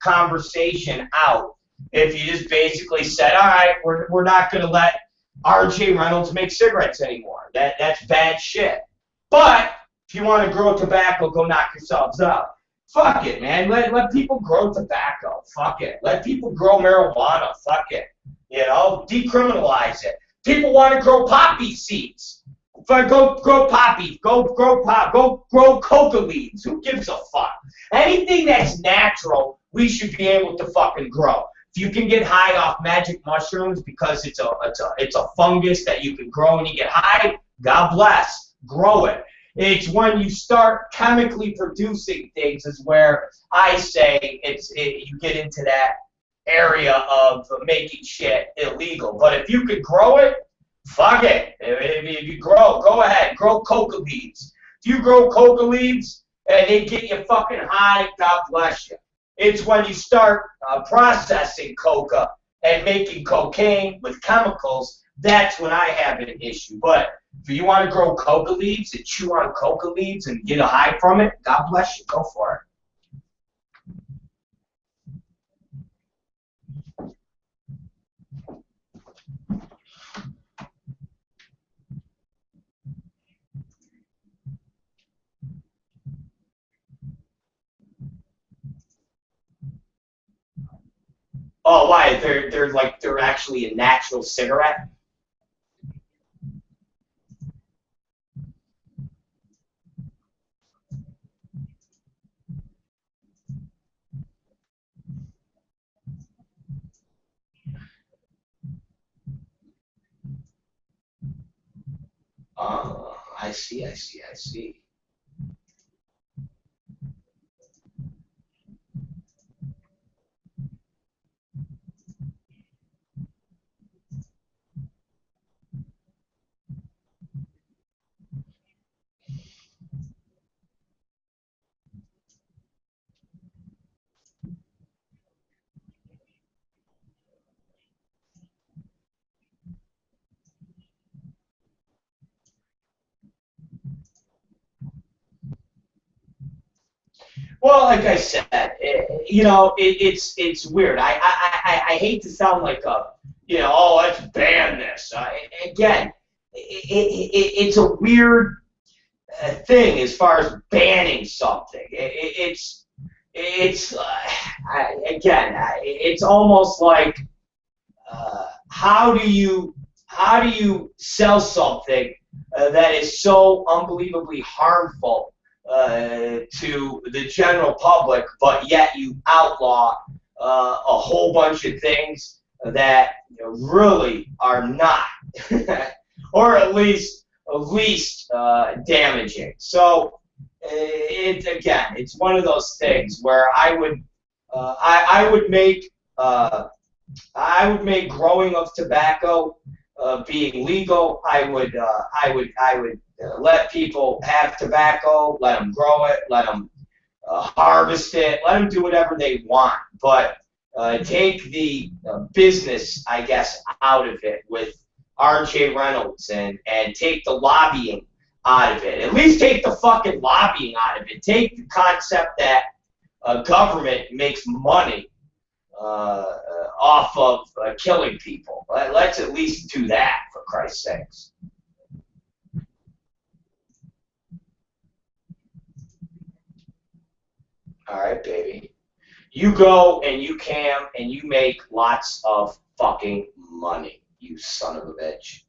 conversation out if you just basically said, all right, we're not going to let R.J. Reynolds make cigarettes anymore. That's bad shit. But if you want to grow tobacco, go knock yourselves out. Fuck it, man. Let people grow tobacco. Fuck it. Let people grow marijuana. Fuck it. Decriminalize it. People want to grow poppy seeds. Go grow poppy. Go grow coca leaves. Who gives a fuck? Anything that's natural, we should be able to fucking grow. If you can get high off magic mushrooms because it's a fungus that you can grow and you get high, God bless. Grow it. It's when you start chemically producing things is where I say you get into that area of making shit illegal. But if you could grow it, fuck it. If you grow, go ahead. Grow coca leaves. If you grow coca leaves and they get you fucking high, God bless you. It's when you start processing coca and making cocaine with chemicals, that's when I have an issue. But if you want to grow coca leaves and chew on coca leaves and get a high from it, God bless you. Go for it. that they're actually a natural cigarette. I see. Well, like I said, it's weird. I hate to sound like oh, let's ban this. Again, it's a weird thing as far as banning something. It's almost like how do you sell something that is so unbelievably harmful to the general public, but yet you outlaw a whole bunch of things that really are not, or at least damaging. So it's one of those things where I would make growing of tobacco being legal. I would let people have tobacco, let them grow it, let them harvest it, let them do whatever they want, but take the business, I guess, out of it with R.J. Reynolds and take the lobbying out of it. At least take the fucking lobbying out of it. Take the concept that government makes money off of killing people. Let's at least do that, for Christ's sakes. All right, baby. You go and you cam and you make lots of fucking money, you son of a bitch.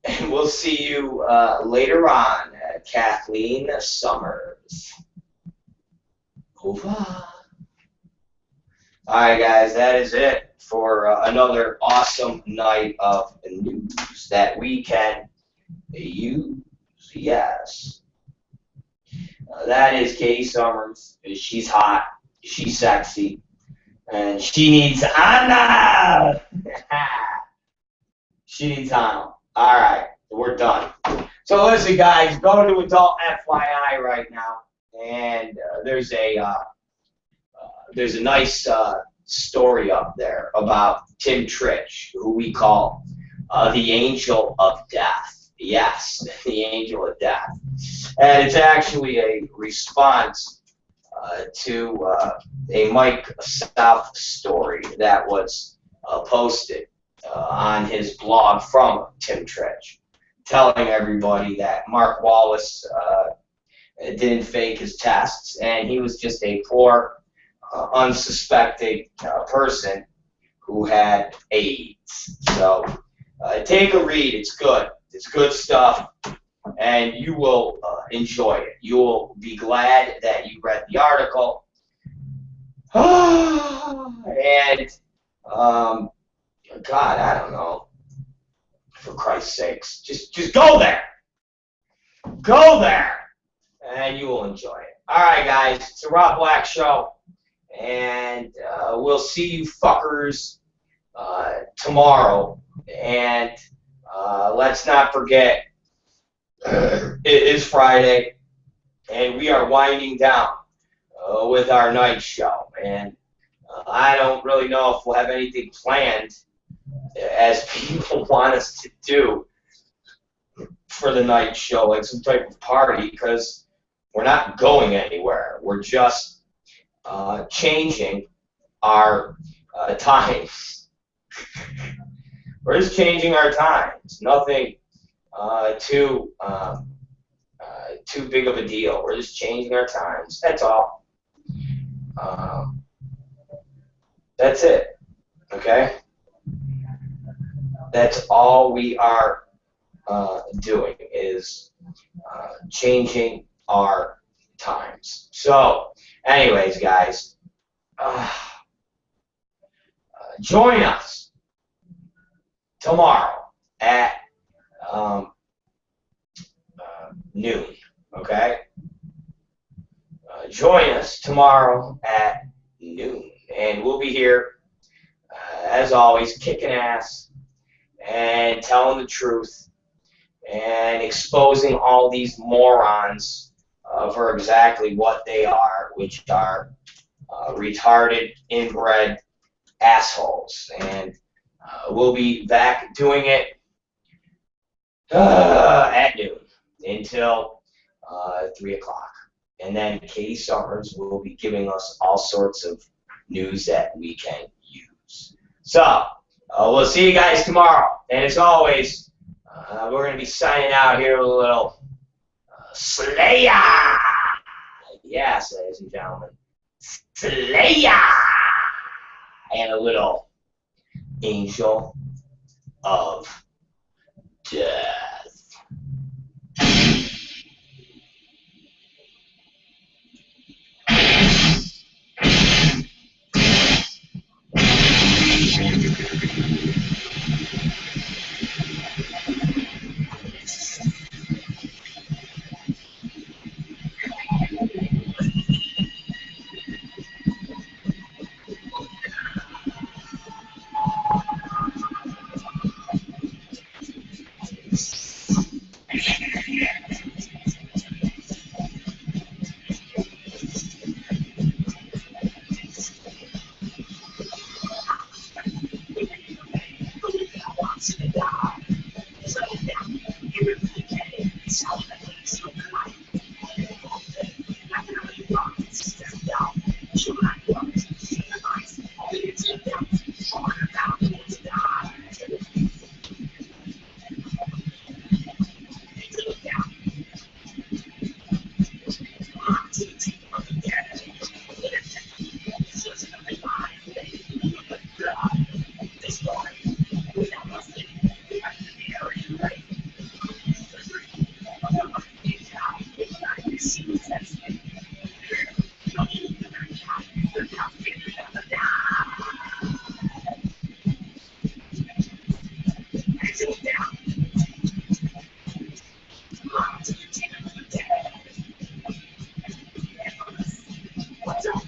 And we'll see you later on, Kathleen Summers. Over. All right, guys, that is it for another awesome night of news that we can use. Yes. That is Katie Summers. She's hot. She's sexy. And she needs Anna. She needs Anna. All right, we're done. So listen, guys, go to Adult FYI right now, and there's a nice story up there about Tim Tritch, who we call the Angel of Death. Yes, the Angel of Death, and it's actually a response to a Mike South story that was posted on his blog from Tim Tritch, telling everybody that Mark Wallace didn't fake his tests, and he was just a poor, unsuspecting person who had AIDS. So take a read. It's good. It's good stuff, and you will enjoy it. You will be glad that you read the article. And God, I don't know. For Christ's sakes, just go there. Go there, and you will enjoy it. All right, guys, it's the Rob Black Show, and we'll see you fuckers tomorrow. And let's not forget, it is Friday, and we are winding down with our night show. And I don't really know if we'll have anything planned as people want us to do for the night show, like some type of party, because we're not going anywhere. We're just changing our times. We're just changing our times. Nothing too too big of a deal. We're just changing our times. That's all. That's it. Okay? That's all we are doing is changing our times. So, anyways, guys, join us tomorrow at noon. Okay? Join us tomorrow at noon, and we'll be here as always, kicking ass and telling the truth and exposing all these morons for exactly what they are, which are retarded, inbred assholes. And we'll be back doing it at noon until 3 o'clock. And then Katie Summers will be giving us all sorts of news that we can use. So, we'll see you guys tomorrow. And as always, we're going to be signing out here with a little Slayer. Yes, ladies and gentlemen. Slayer. And a little Angel of Death. What's up?